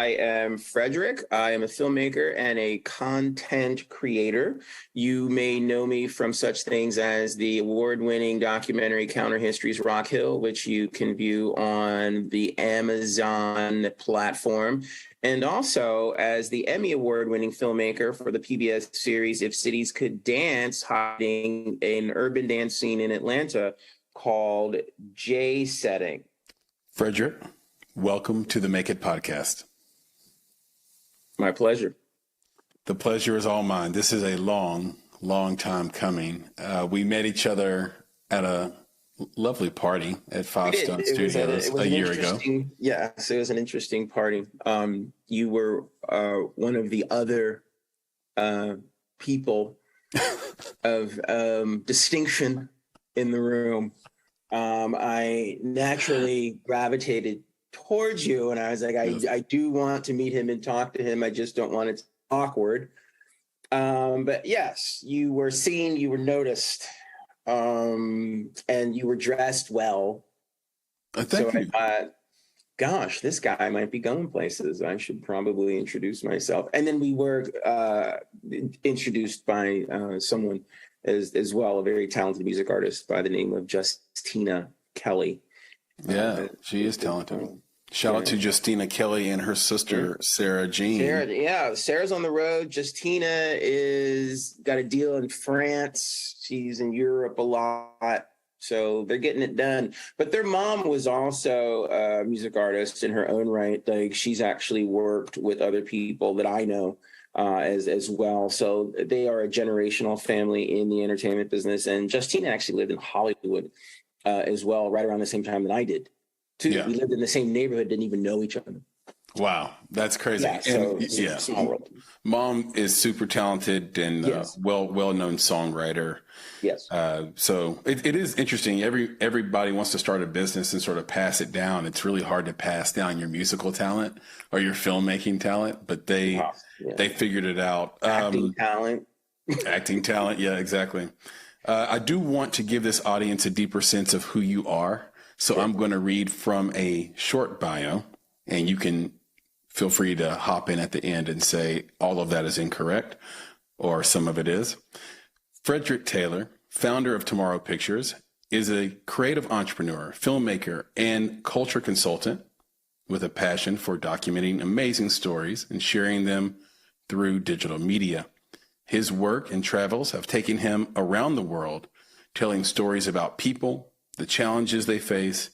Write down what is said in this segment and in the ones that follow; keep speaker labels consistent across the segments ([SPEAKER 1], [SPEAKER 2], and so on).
[SPEAKER 1] I am Frederick. I am a filmmaker and a content creator. You may know me from such things as the award-winning documentary Counter History's Rock Hill, which you can view on the Amazon platform, and also as the Emmy Award-winning filmmaker for the PBS series If Cities Could Dance, hiding an urban dance scene in Atlanta called J Setting.
[SPEAKER 2] Frederick, welcome to the Make It podcast.
[SPEAKER 1] My pleasure.
[SPEAKER 2] The pleasure is all mine. This is a long time coming. We met each other at a lovely party at Five Stone Studios a year ago.
[SPEAKER 1] Yeah, so it was an interesting party. You were one of the other people of distinction in the room. I naturally gravitated towards you, and I was like, I do want to meet him and talk to him. I just don't want it to be awkward. But yes, you were seen, you were noticed, and you were dressed well.
[SPEAKER 2] Thank you.
[SPEAKER 1] I thought, gosh, this guy might be going places. I should probably introduce myself. And then we were introduced by someone as well, a very talented music artist by the name of Justina Kelly.
[SPEAKER 2] Yeah, she is talented. Shout out to Justina Kelly and her sister, Sarah Jean.
[SPEAKER 1] Sarah's on the road. Justina is got a deal in France. She's in Europe a lot. So they're getting it done. But their mom was also a music artist in her own right. Like, she's actually worked with other people that I know as well. So they are a generational family in the entertainment business. And Justina actually lived in Hollywood as well, right around the same time that I did, too. Yeah. We lived in the same neighborhood, didn't even know each other.
[SPEAKER 2] Wow, that's crazy.
[SPEAKER 1] Yeah, small world.
[SPEAKER 2] Mom is super talented and well-known songwriter.
[SPEAKER 1] Yes.
[SPEAKER 2] So it is interesting. Everybody wants to start a business and sort of pass it down. It's really hard to pass down your musical talent or your filmmaking talent, but they figured it out.
[SPEAKER 1] Acting talent.
[SPEAKER 2] Acting talent. Yeah, exactly. I do want to give this audience a deeper sense of who you are. So I'm going to read from a short bio, and you can feel free to hop in at the end and say all of that is incorrect or some of it is. Fr3dR1ck Taylor, founder of Tomorrow Pictures, is a creative entrepreneur, filmmaker, and culture consultant with a passion for documenting amazing stories and sharing them through digital media. His work and travels have taken him around the world, telling stories about people, the challenges they face,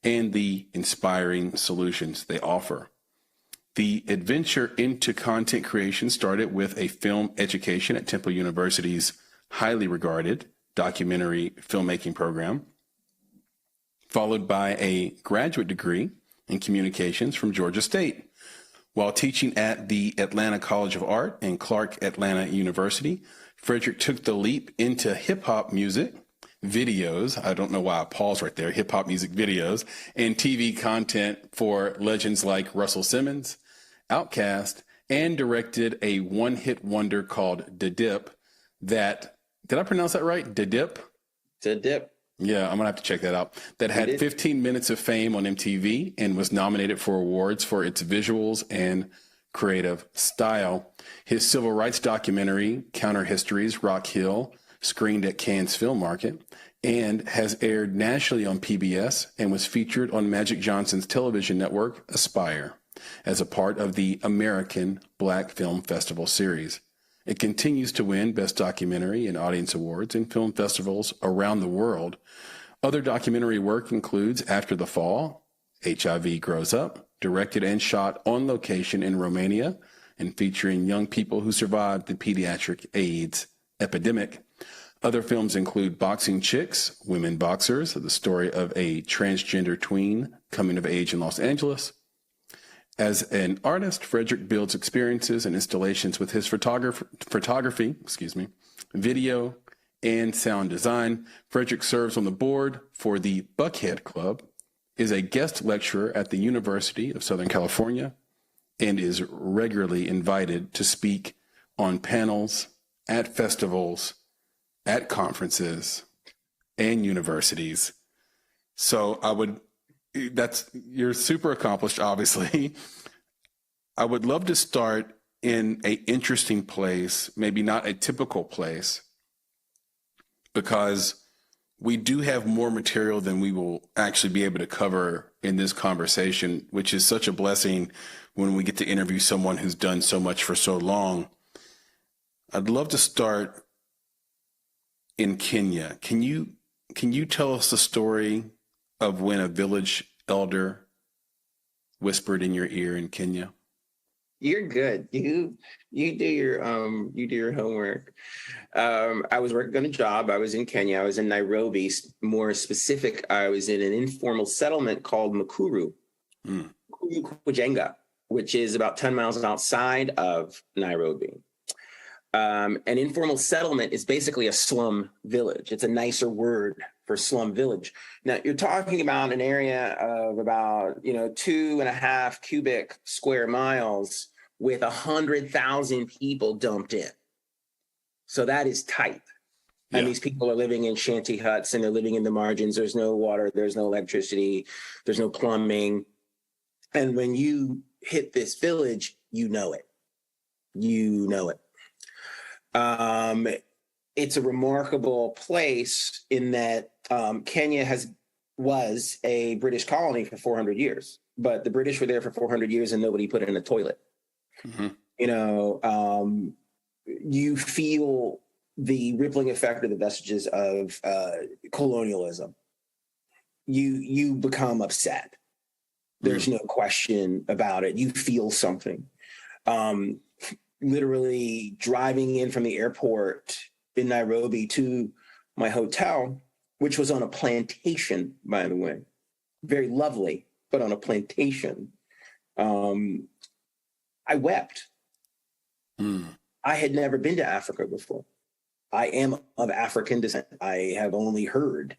[SPEAKER 2] and the inspiring solutions they offer. The adventure into content creation started with a film education at Temple University's highly regarded documentary filmmaking program, followed by a graduate degree in communications from Georgia State. While teaching at the Atlanta College of Art and Clark Atlanta University, Frederick took the leap into hip-hop music, videos, I don't know why I paused right there, hip-hop music videos, and TV content for legends like Russell Simmons, Outkast, and directed a one-hit wonder called Da Dip that, did I pronounce that right? Da Dip?
[SPEAKER 1] Da Dip.
[SPEAKER 2] Yeah, I'm going to have to check that out. That had 15 minutes of fame on MTV and was nominated for awards for its visuals and creative style. His civil rights documentary, Counter History's Rock Hill, screened at Cannes Film Market and has aired nationally on PBS and was featured on Magic Johnson's television network, Aspire, as a part of the American Black Film Festival series. It continues to win Best Documentary and Audience Awards in film festivals around the world. Other documentary work includes After the Fall, HIV Grows Up, directed and shot on location in Romania and featuring young people who survived the pediatric AIDS epidemic. Other films include Boxing Chicks, Women Boxers, the story of a transgender tween coming of age in Los Angeles. As an artist, Frederick builds experiences and installations with his photography, video, and sound design. Frederick serves on the board for the Buckhead Club, is a guest lecturer at the University of Southern California, and is regularly invited to speak on panels, at festivals, at conferences, and universities. So you're super accomplished, obviously. I would love to start in an interesting place, maybe not a typical place, because we do have more material than we will actually be able to cover in this conversation, which is such a blessing when we get to interview someone who's done so much for so long. I'd love to start in Kenya. Can you tell us the story of when a village elder whispered in your ear in Kenya?
[SPEAKER 1] You're good. You do your homework. I was working on a job. I was in Kenya. I was in Nairobi. More specific, I was in an informal settlement called Mukuru, Kujenga, which is about 10 miles outside of Nairobi. An informal settlement is basically a slum village. It's a nicer word for slum village. Now, you're talking about an area of about 2.5 cubic square miles with 100,000 people dumped in. So that is tight. Yeah. And these people are living in shanty huts and they're living in the margins. There's no water, there's no electricity, there's no plumbing. And when you hit this village, you know it. You know it. It's a remarkable place in that Kenya was a British colony for 400 years, but the British were there for 400 years and nobody put in a toilet. Mm-hmm. You feel the rippling effect of the vestiges of colonialism. You become upset. There's no question about it. You feel something. Literally driving in from the airport in Nairobi to my hotel, which was on a plantation, by the way, very lovely, but on a plantation. I wept. I had never been to Africa before. I am of African descent. I have only heard,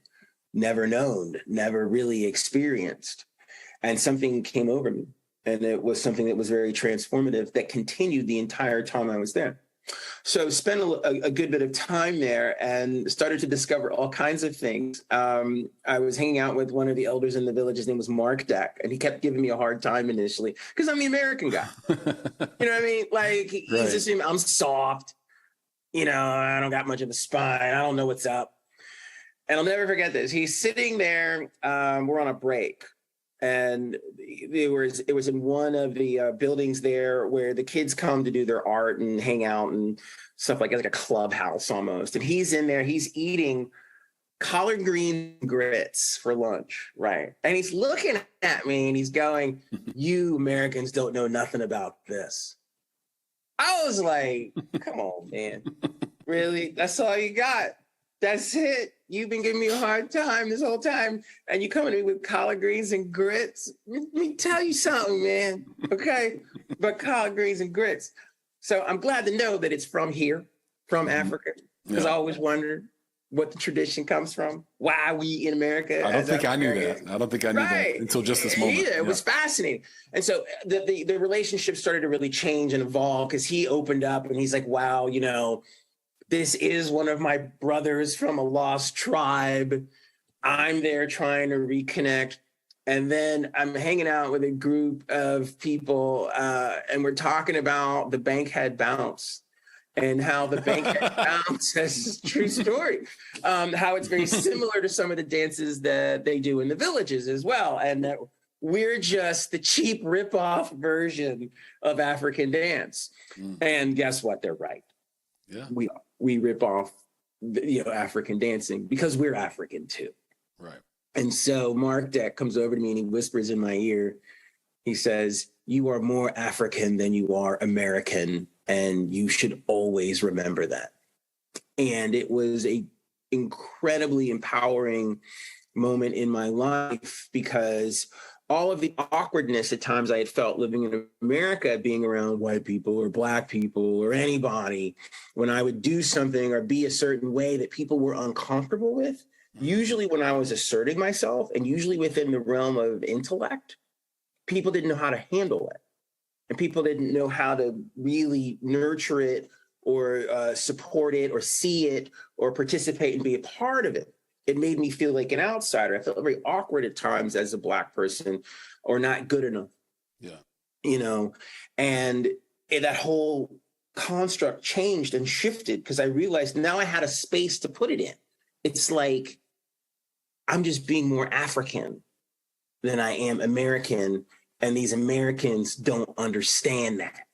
[SPEAKER 1] never known, never really experienced. And something came over me. And it was something that was very transformative that continued the entire time I was there. So spent a good bit of time there and started to discover all kinds of things. I was hanging out with one of the elders in the village. His name was Fr3dR1ck, and he kept giving me a hard time initially because I'm the American guy. You know what I mean? Like he's assuming I'm soft. I don't got much of a spine. I don't know what's up. And I'll never forget this. He's sitting there. We're on a break. And it was in one of the buildings there where the kids come to do their art and hang out and stuff like a clubhouse almost. And he's in there, he's eating collard green grits for lunch, right? And he's looking at me and he's going, "You Americans don't know nothing about this." I was like, come on, man. Really? That's all you got? That's it? You've been giving me a hard time this whole time, and you coming to me with collard greens and grits? Let me tell you something, man, okay? But collard greens and grits. So I'm glad to know that it's from here, from Africa, because I always wondered what the tradition comes from, why we in America.
[SPEAKER 2] I don't think I knew that. I don't think I knew that until just this moment.
[SPEAKER 1] It was fascinating. And so the relationship started to really change and evolve because he opened up and he's like, wow, this is one of my brothers from a lost tribe. I'm there trying to reconnect. And then I'm hanging out with a group of people and we're talking about the Buckhead bounce and how the Buckhead bounce is a true story. How it's very similar to some of the dances that they do in the villages as well. And that we're just the cheap ripoff version of African dance. And guess what? They're right.
[SPEAKER 2] Yeah.
[SPEAKER 1] We rip off, African dancing because we're African too.
[SPEAKER 2] Right.
[SPEAKER 1] And so Fr3dR1ck comes over to me and he whispers in my ear, he says, "You are more African than you are American, and you should always remember that." And it was a incredibly empowering moment in my life because all of the awkwardness at times I had felt living in America, being around white people or Black people or anybody, when I would do something or be a certain way that people were uncomfortable with, usually when I was asserting myself and usually within the realm of intellect, people didn't know how to handle it. And people didn't know how to really nurture it or support it or see it or participate and be a part of it. It made me feel like an outsider. I felt very awkward at times as a Black person or not good enough.
[SPEAKER 2] Yeah.
[SPEAKER 1] you know, and that whole construct changed and shifted because I realized now I had a space to put it in. It's like I'm just being more African than I am American, and these Americans don't understand that.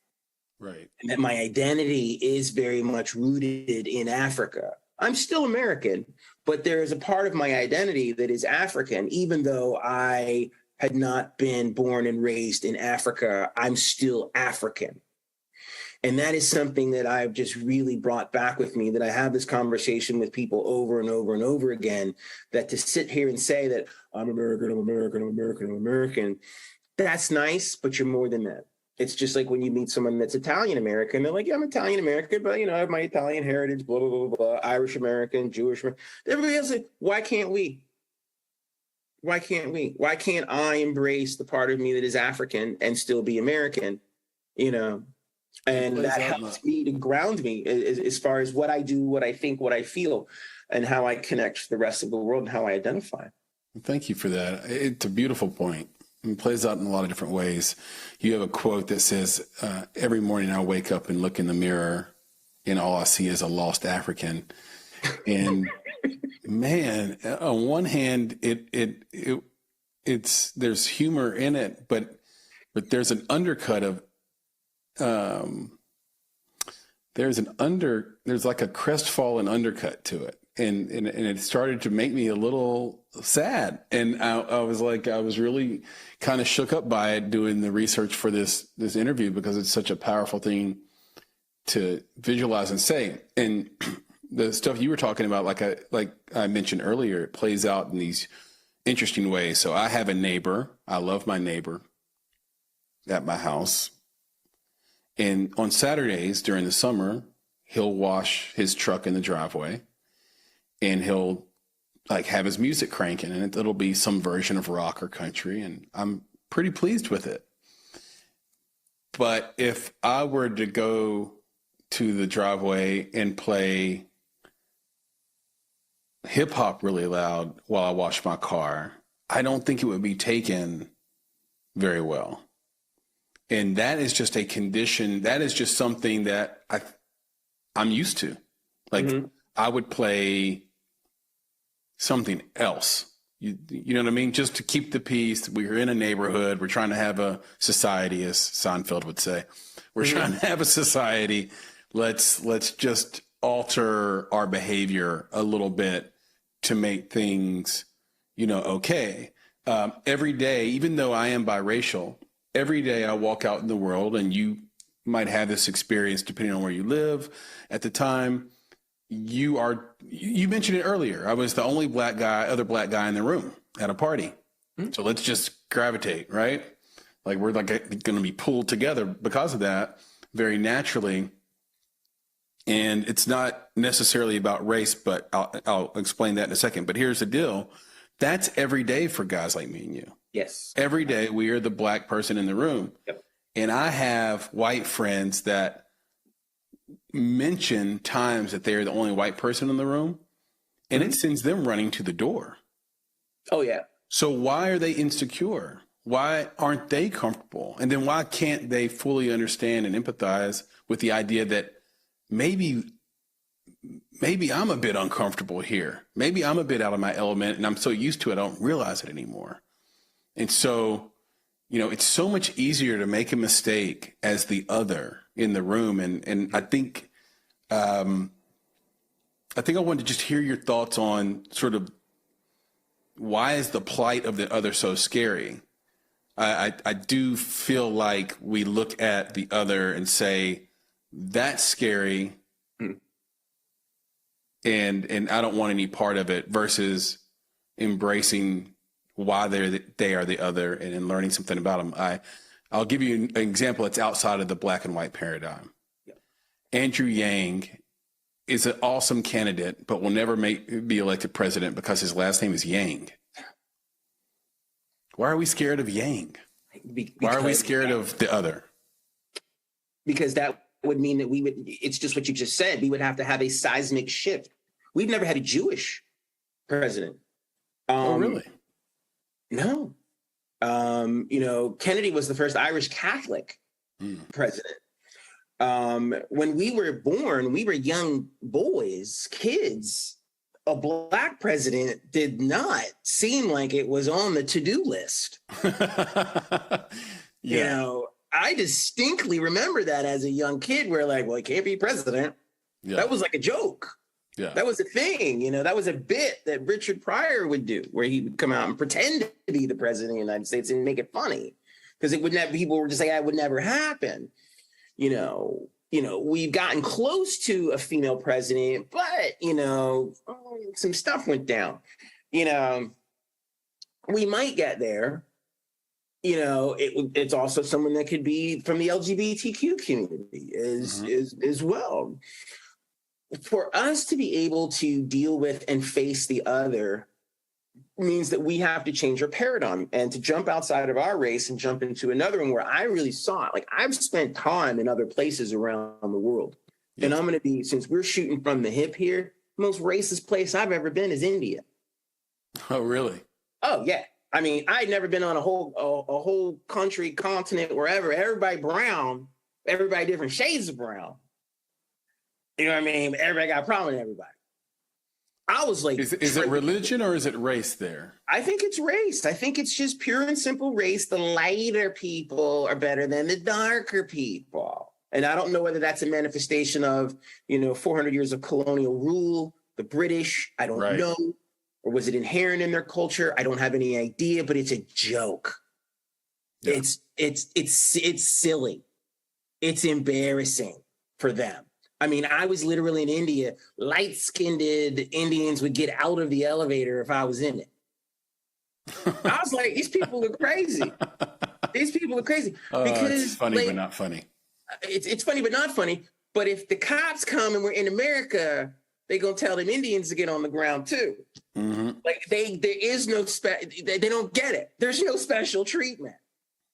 [SPEAKER 2] Right.
[SPEAKER 1] And that my identity is very much rooted in Africa. I'm still American, but there is a part of my identity that is African, even though I had not been born and raised in Africa. I'm still African. And that is something that I've just really brought back with me, that I have this conversation with people over and over and over again, that to sit here and say that I'm American, I'm American, I'm American, I'm American, that's nice, but you're more than that. It's just like when you meet someone that's Italian American, they're like, yeah, I'm Italian American, but, you know, I have my Italian heritage, blah, blah, blah, blah, Irish American, Jewish American. Everybody else, like, why can't we? Why can't we? Why can't I embrace the part of me that is African and still be American? You know, and that helps me to ground me as far as what I do, what I think, what I feel, and how I connect to the rest of the world and how I identify.
[SPEAKER 2] Thank you for that. It's a beautiful point. It plays out in a lot of different ways. You have a quote that says, every morning I wake up and look in the mirror and all I see is a lost African. And man, on one hand, it's there's humor in it, but there's an undercut of, there's like a crestfallen undercut to it. And it started to make me a little sad. And I was like, I was really kind of shook up by it doing the research for this interview, because it's such a powerful thing to visualize and say. And the stuff you were talking about, like I mentioned earlier, it plays out in these interesting ways. So I have a neighbor. I love my neighbor at my house. And on Saturdays during the summer, he'll wash his truck in the driveway. And he'll like have his music cranking, and it'll be some version of rock or country, and I'm pretty pleased with it. But if I were to go to the driveway and play hip hop really loud while I wash my car, I don't think it would be taken very well. And that is just a condition. That is just something that I'm used to. Like I would play something else. You know what I mean? Just to keep the peace. We're in a neighborhood. We're trying to have a society, as Seinfeld would say. We're trying to have a society. Let's just alter our behavior a little bit to make things, okay. Every day, even though I am biracial, every day I walk out in the world, and you might have this experience depending on where you live at the time. You mentioned it earlier. I was the only other black guy in the room at a party. So let's just gravitate, right? Like we're like going to be pulled together because of that very naturally. And it's not necessarily about race, but I'll explain that in a second. But here's the deal. That's every day for guys like me and you.
[SPEAKER 1] Yes.
[SPEAKER 2] Every day we are the black person in the room.
[SPEAKER 1] Yep.
[SPEAKER 2] And I have white friends that mention times that they're the only white person in the room, and it sends them running to the door.
[SPEAKER 1] Oh yeah. So
[SPEAKER 2] why are they insecure? Why aren't they comfortable? And then why can't they fully understand and empathize with the idea that maybe I'm a bit uncomfortable here. Maybe I'm a bit out of my element, and I'm so used to it I don't realize it anymore. And so, it's so much easier to make a mistake as the other in the room. And I think I wanted to just hear your thoughts on sort of why is the plight of the other so scary? I do feel like we look at the other and say, that's scary. And I don't want any part of it, versus embracing why they are the other and learning something about them. I'll give you an example that's outside of the black and white paradigm. Yeah. Andrew Yang is an awesome candidate, but will never be elected president because his last name is Yang. Why are we scared of Yang? Why are we scared of the other?
[SPEAKER 1] Because that would mean that it's just what you just said. We would have to have a seismic shift. We've never had a Jewish president.
[SPEAKER 2] Oh, really?
[SPEAKER 1] No. Kennedy was the first Irish Catholic president. When we were born, we were young boys, kids. A black president did not seem like it was on the to-do list. I distinctly remember that as a young kid. We're like, well, he can't be president. Yeah. That was like a joke. Yeah. That was a thing. That was a bit that Richard Pryor would do, where he would come out and pretend to be the president of the United States and make it funny, because it would never. People were just like, that would never happen. We've gotten close to a female president, but some stuff went down. We might get there. It's also someone that could be from the LGBTQ community as well. For us to be able to deal with and face the other means that we have to change our paradigm and to jump outside of our race and jump into another one where I really saw it. Like, I've spent time in other places around the world. Yes. And I'm going to be, since we're shooting from the hip here, the most racist place I've ever been is India.
[SPEAKER 2] Oh, really?
[SPEAKER 1] Oh, yeah. I mean, I'd never been on a whole country, continent, wherever. Everybody brown, everybody different shades of brown. You know what I mean? Everybody got a problem with everybody. I was like...
[SPEAKER 2] Is it religion or is it race there?
[SPEAKER 1] I think it's race. I think it's just pure and simple race. The lighter people are better than the darker people. And I don't know whether that's a manifestation of, 400 years of colonial rule, the British. I don't know. Or was it inherent in their culture? I don't have any idea, but it's a joke. Yeah. It's silly. It's embarrassing for them. I mean, I was literally in India. Light-skinned Indians would get out of the elevator if I was in it. I was like, these people are crazy. These people are crazy.
[SPEAKER 2] Because it's funny, but not funny.
[SPEAKER 1] It's funny, but not funny. But if the cops come and we're in America, they're going to tell them Indians to get on the ground too. Mm-hmm. Like there is no they don't get it. There's no special treatment.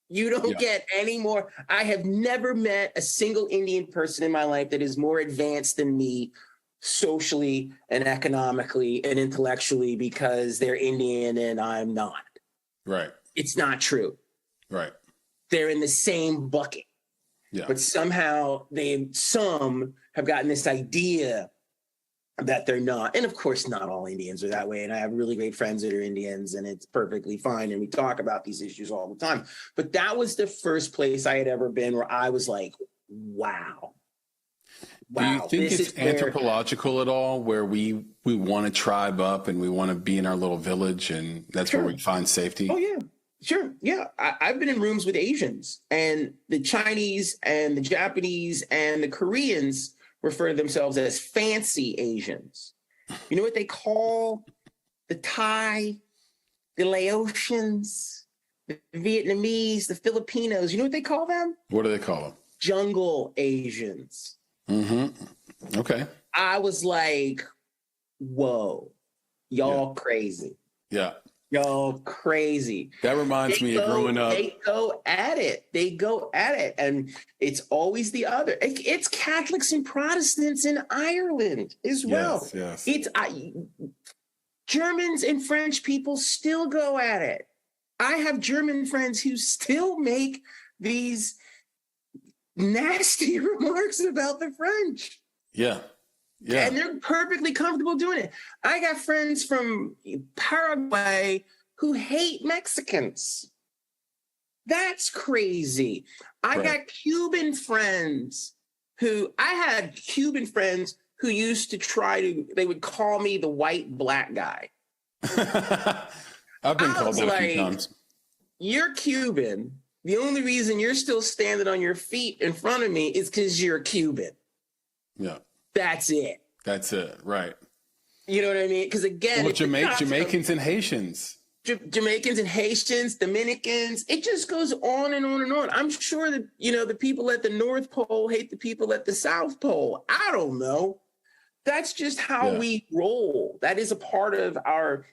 [SPEAKER 1] You don't get any more. I have never met a single Indian person in my life that is more advanced than me socially and economically and intellectually because they're Indian and I'm not.
[SPEAKER 2] Right.
[SPEAKER 1] It's not true.
[SPEAKER 2] Right.
[SPEAKER 1] They're in the same bucket. Yeah. But somehow some have gotten this idea that they're not. And of course, not all Indians are that way. And I have really great friends that are Indians and it's perfectly fine. And we talk about these issues all the time. But that was the first place I had ever been where I was like, wow.
[SPEAKER 2] Do you think it's anthropological at all, where we want to tribe up and we want to be in our little village and that's where we find safety?
[SPEAKER 1] Oh, yeah. Sure. Yeah. I've been in rooms with Asians, and the Chinese and the Japanese and the Koreans refer to themselves as fancy Asians. You know what they call the Thai, the Laotians, the Vietnamese, the Filipinos? You know what they call them?
[SPEAKER 2] What do they call them?
[SPEAKER 1] Jungle Asians.
[SPEAKER 2] Mm-hmm. Okay.
[SPEAKER 1] I was like, whoa, y'all crazy.
[SPEAKER 2] Yeah.
[SPEAKER 1] Y'all crazy.
[SPEAKER 2] That reminds me of growing up.
[SPEAKER 1] They go at it. And it's always the other. It's Catholics and Protestants in Ireland as well.
[SPEAKER 2] Yes.
[SPEAKER 1] It's Germans and French people still go at it. I have German friends who still make these nasty remarks about the French.
[SPEAKER 2] Yeah. Yeah.
[SPEAKER 1] And they're perfectly comfortable doing it. I got friends from Paraguay who hate Mexicans. That's crazy. I got Cuban friends who used to they would call me the white black guy.
[SPEAKER 2] I've been called that a few times.
[SPEAKER 1] You're Cuban. The only reason you're still standing on your feet in front of me is because you're Cuban.
[SPEAKER 2] Yeah.
[SPEAKER 1] That's it.
[SPEAKER 2] Right.
[SPEAKER 1] You know what I mean? Because again,
[SPEAKER 2] Jamaicans and Haitians.
[SPEAKER 1] Jamaicans and Haitians, Dominicans, it just goes on and on and on. I'm sure that, the people at the North Pole hate the people at the South Pole. I don't know. That's just how we roll. That is a part of our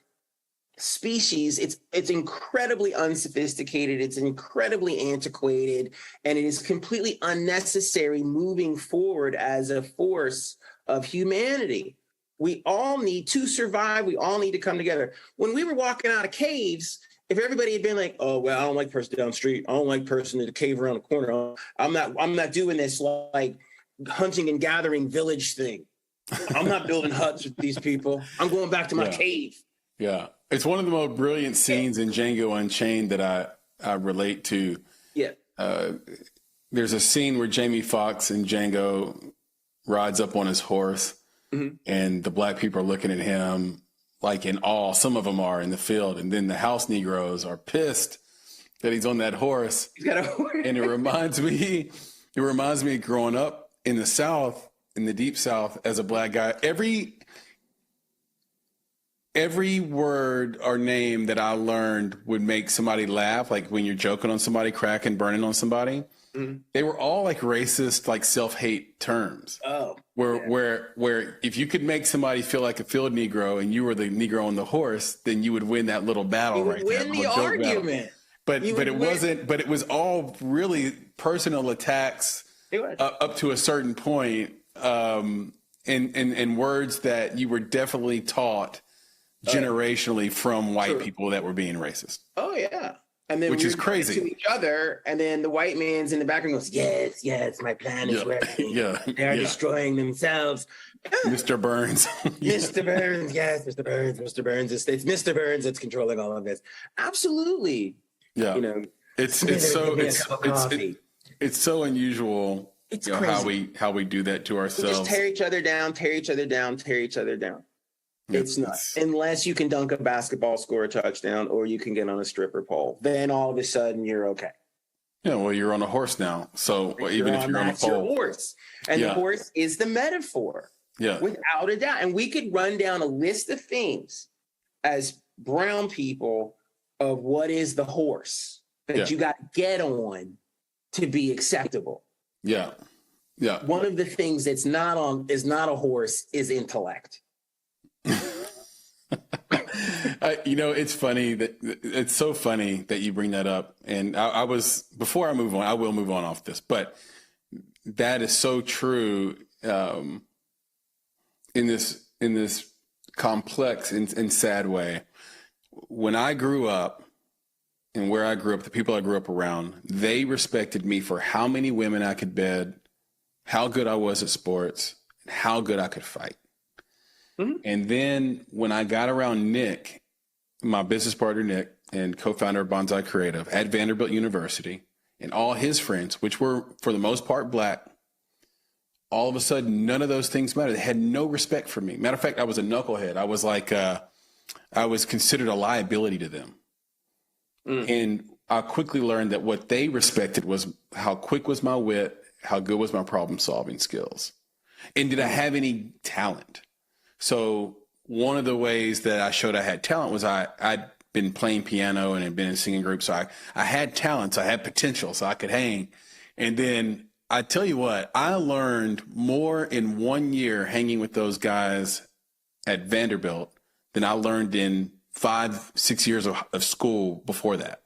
[SPEAKER 1] species. It's incredibly unsophisticated. It's incredibly antiquated, and it is completely unnecessary moving forward as a force of humanity. We all need to survive. We all need to come together. When we were walking out of caves If everybody had been like, oh, well, I don't like person down the street. I don't like person in the cave around the corner. I'm not doing this like hunting and gathering village thing. I'm not building huts with these people. I'm going back to my cave.
[SPEAKER 2] Yeah. It's one of the most brilliant scenes in Django Unchained that I relate to.
[SPEAKER 1] Yeah.
[SPEAKER 2] There's a scene where Jamie Foxx and Django rides up on his horse, and the black people are looking at him like in awe. Some of them are in the field. And then the house Negroes are pissed that he's on that horse.
[SPEAKER 1] He's got a horse. And
[SPEAKER 2] it reminds me of growing up in the South, in the deep South, as a black guy. Every word or name that I learned would make somebody laugh, like when you're joking on somebody, cracking, burning on somebody. They were all like racist, like self-hate terms.
[SPEAKER 1] Oh,
[SPEAKER 2] where if you could make somebody feel like a field Negro and you were the Negro on the horse, then you would win that little battle. You would
[SPEAKER 1] win the argument.
[SPEAKER 2] But it wasn't. But it was all really personal attacks up to a certain point, and words that you were definitely taught generationally from white people that were being racist.
[SPEAKER 1] Oh yeah. And then
[SPEAKER 2] which is crazy
[SPEAKER 1] to each other, and then the white man's in the background goes, "Yes, my plan is working. They're destroying themselves."
[SPEAKER 2] Mr. Burns,
[SPEAKER 1] Mr. Burns, yes, Mr. Burns. It's Mr. Burns that's controlling all of this. Absolutely.
[SPEAKER 2] Yeah, you know, it's so unusual.
[SPEAKER 1] It's
[SPEAKER 2] how we do that to ourselves.
[SPEAKER 1] We just tear each other down. It's not, unless you can dunk a basketball, score a touchdown, or you can get on a stripper pole. Then all of a sudden you're okay.
[SPEAKER 2] Yeah, well, you're on a horse now. So even if you're on a pole,
[SPEAKER 1] your horse, and the horse is the metaphor.
[SPEAKER 2] Yeah,
[SPEAKER 1] without a doubt. And we could run down a list of things as brown people of what is the horse that you got to get on to be acceptable.
[SPEAKER 2] Yeah, yeah.
[SPEAKER 1] One of the things that's not a horse is intellect.
[SPEAKER 2] You know, it's funny it's so funny that you bring that up. And I was, before I move on, I will move on off this, but that is so true in this complex and sad way. When I grew up and where I grew up, the people I grew up around, they respected me for how many women I could bed, how good I was at sports, and how good I could fight. And then when I got around Nick, my business partner, Nick, and co-founder of Bonsai Creative at Vanderbilt University, and all his friends, which were for the most part black, all of a sudden, none of those things mattered. They had no respect for me. Matter of fact, I was a knucklehead. I was like, I was considered a liability to them. And I quickly learned that what they respected was how quick was my wit, how good was my problem solving skills, and did I have any talent? So one of the ways that I showed I had talent was I'd been playing piano and had been in singing groups. So I had talent, so I had potential, so I could hang. And then I tell you what, I learned more in 1 year hanging with those guys at Vanderbilt than I learned in 5-6 years of school before that.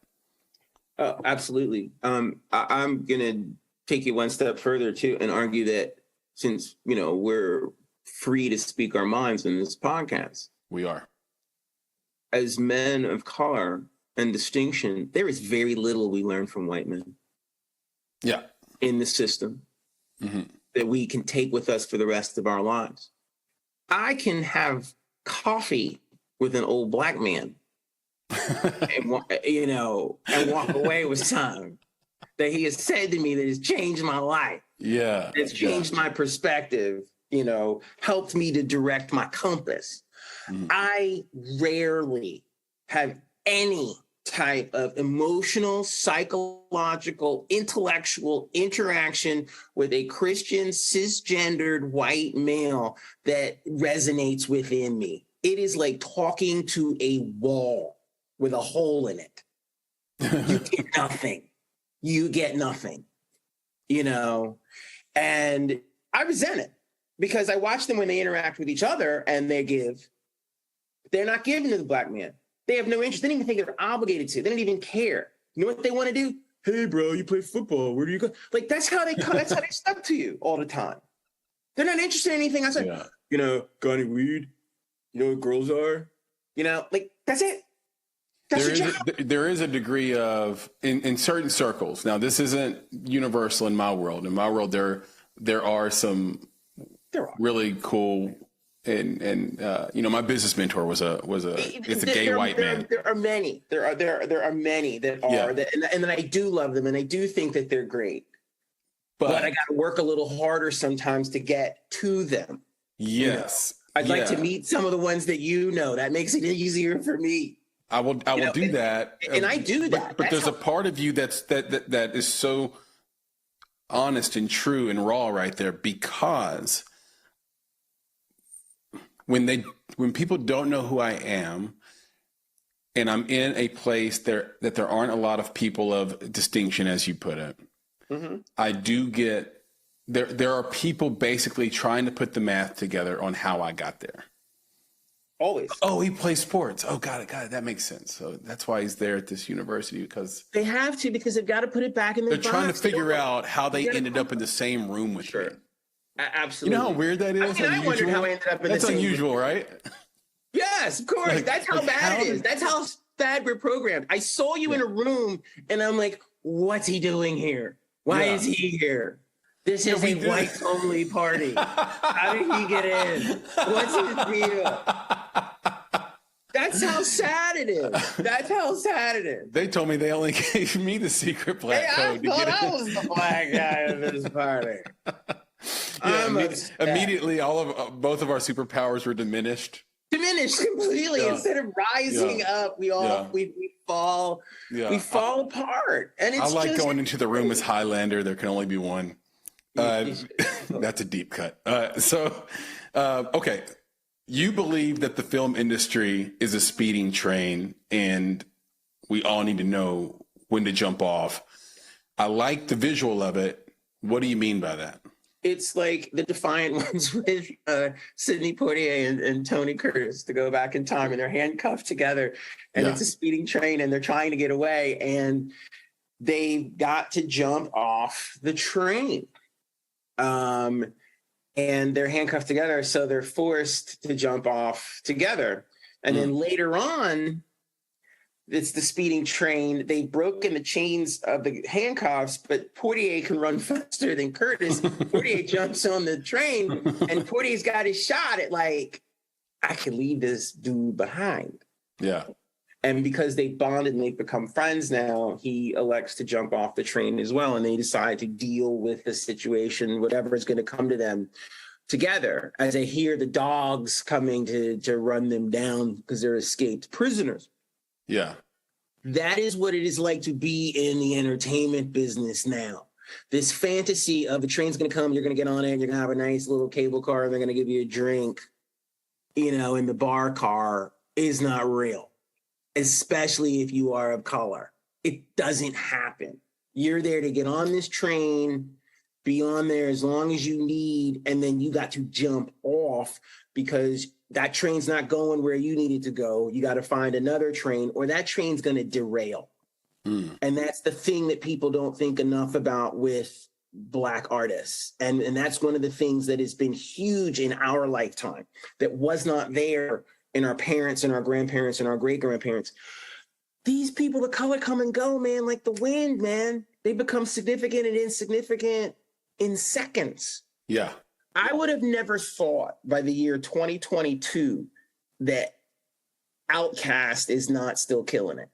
[SPEAKER 1] Oh, absolutely. I'm going to take you one step further too and argue that since, we're free to speak our minds in this podcast.
[SPEAKER 2] We are.
[SPEAKER 1] As men of color and distinction, there is very little we learn from white men.
[SPEAKER 2] Yeah.
[SPEAKER 1] In the system that we can take with us for the rest of our lives. I can have coffee with an old black man and walk away with something that he has said to me that has changed my life.
[SPEAKER 2] Yeah.
[SPEAKER 1] It's changed my perspective. Helped me to direct my compass. I rarely have any type of emotional, psychological, intellectual interaction with a Christian, cisgendered white male that resonates within me. It is like talking to a wall with a hole in it. You get nothing. And I resent it. Because I watch them when they interact with each other and they give. They're not giving to the black man. They have no interest. They don't even think they're obligated to. They don't even care. You know what they want to do? Hey, bro, you play football. Where do you go? Like, that's how they stuck to you all the time. They're not interested in anything outside. Yeah. Got any weed? You know what girls are? Like, that's it. That's your job.
[SPEAKER 2] There is a degree of in certain circles. Now, this isn't universal in my world. In my world, there are some really cool and you know, my business mentor was a gay white man.
[SPEAKER 1] There are many. There are many that are that, and then I do love them, and I do think that they're great. But I got to work a little harder sometimes to get to them.
[SPEAKER 2] Yes,
[SPEAKER 1] I'd like to meet some of the ones that that makes it easier for me.
[SPEAKER 2] I will do that,
[SPEAKER 1] and I do that.
[SPEAKER 2] But there's a part of you that is so honest and true and raw right there, because when people don't know who I am, and I'm in a place that there aren't a lot of people of distinction, as you put it, I do get there are people basically trying to put the math together on how I got there.
[SPEAKER 1] Always.
[SPEAKER 2] Oh, he plays sports. Oh, got it. That makes sense. So that's why he's there at this university, because
[SPEAKER 1] they have to, because they've got to put it back in their box.
[SPEAKER 2] They're trying to figure out how they ended up in the same room with me.
[SPEAKER 1] Absolutely.
[SPEAKER 2] You know how weird that is?
[SPEAKER 1] I wondered how I ended up in the same room.
[SPEAKER 2] That's unusual, right?
[SPEAKER 1] Yes, of course. That's how bad it is. That's how bad we're programmed. I saw you in a room, and I'm like, what's he doing here? Why is he here? This is a whites-only party. How did he get in? What's his deal? That's how sad it is.
[SPEAKER 2] They told me they only gave me the secret black code to get in.
[SPEAKER 1] I was the black guy in this party.
[SPEAKER 2] Immediately, both of our superpowers were diminished.
[SPEAKER 1] Completely. Instead of rising up, we fall. Yeah. We fall apart. And it's
[SPEAKER 2] going into the room as Highlander. There can only be one. That's a deep cut. Okay. You believe that the film industry is a speeding train, and we all need to know when to jump off. I like the visual of it. What do you mean by that?
[SPEAKER 1] It's like the Defiant Ones with Sidney Poitier and Tony Curtis, to go back in time, and they're handcuffed together, and it's a speeding train, and they're trying to get away, and they've got to jump off the train. And they're handcuffed together, so they're forced to jump off together. And then later on, it's the speeding train. They've broken the chains of the handcuffs, but Poitier can run faster than Curtis. Poitier jumps on the train, and Portier's got his shot at, like, I can leave this dude behind.
[SPEAKER 2] Yeah.
[SPEAKER 1] And because they bonded and they've become friends now, he elects to jump off the train as well. And they decide to deal with the situation, whatever is going to come to them, together, as they hear the dogs coming to run them down because they're escaped prisoners.
[SPEAKER 2] Yeah.
[SPEAKER 1] That is what it is like to be in the entertainment business now. This fantasy of a train's going to come, you're going to get on it, you're going to have a nice little cable car, and they're going to give you a drink, in the bar car, is not real. Especially if you are of color. It doesn't happen. You're there to get on this train, be on there as long as you need, and then you got to jump off because that train's not going where you need it to go. You got to find another train, or that train's going to derail. And that's the thing that people don't think enough about with Black artists. And that's one of the things that has been huge in our lifetime that was not there in our parents and our grandparents and our great-grandparents. These people of color come and go, man, like the wind, man. They become significant and insignificant in seconds.
[SPEAKER 2] Yeah.
[SPEAKER 1] I would have never thought by the year 2022 that Outkast is not still killing it.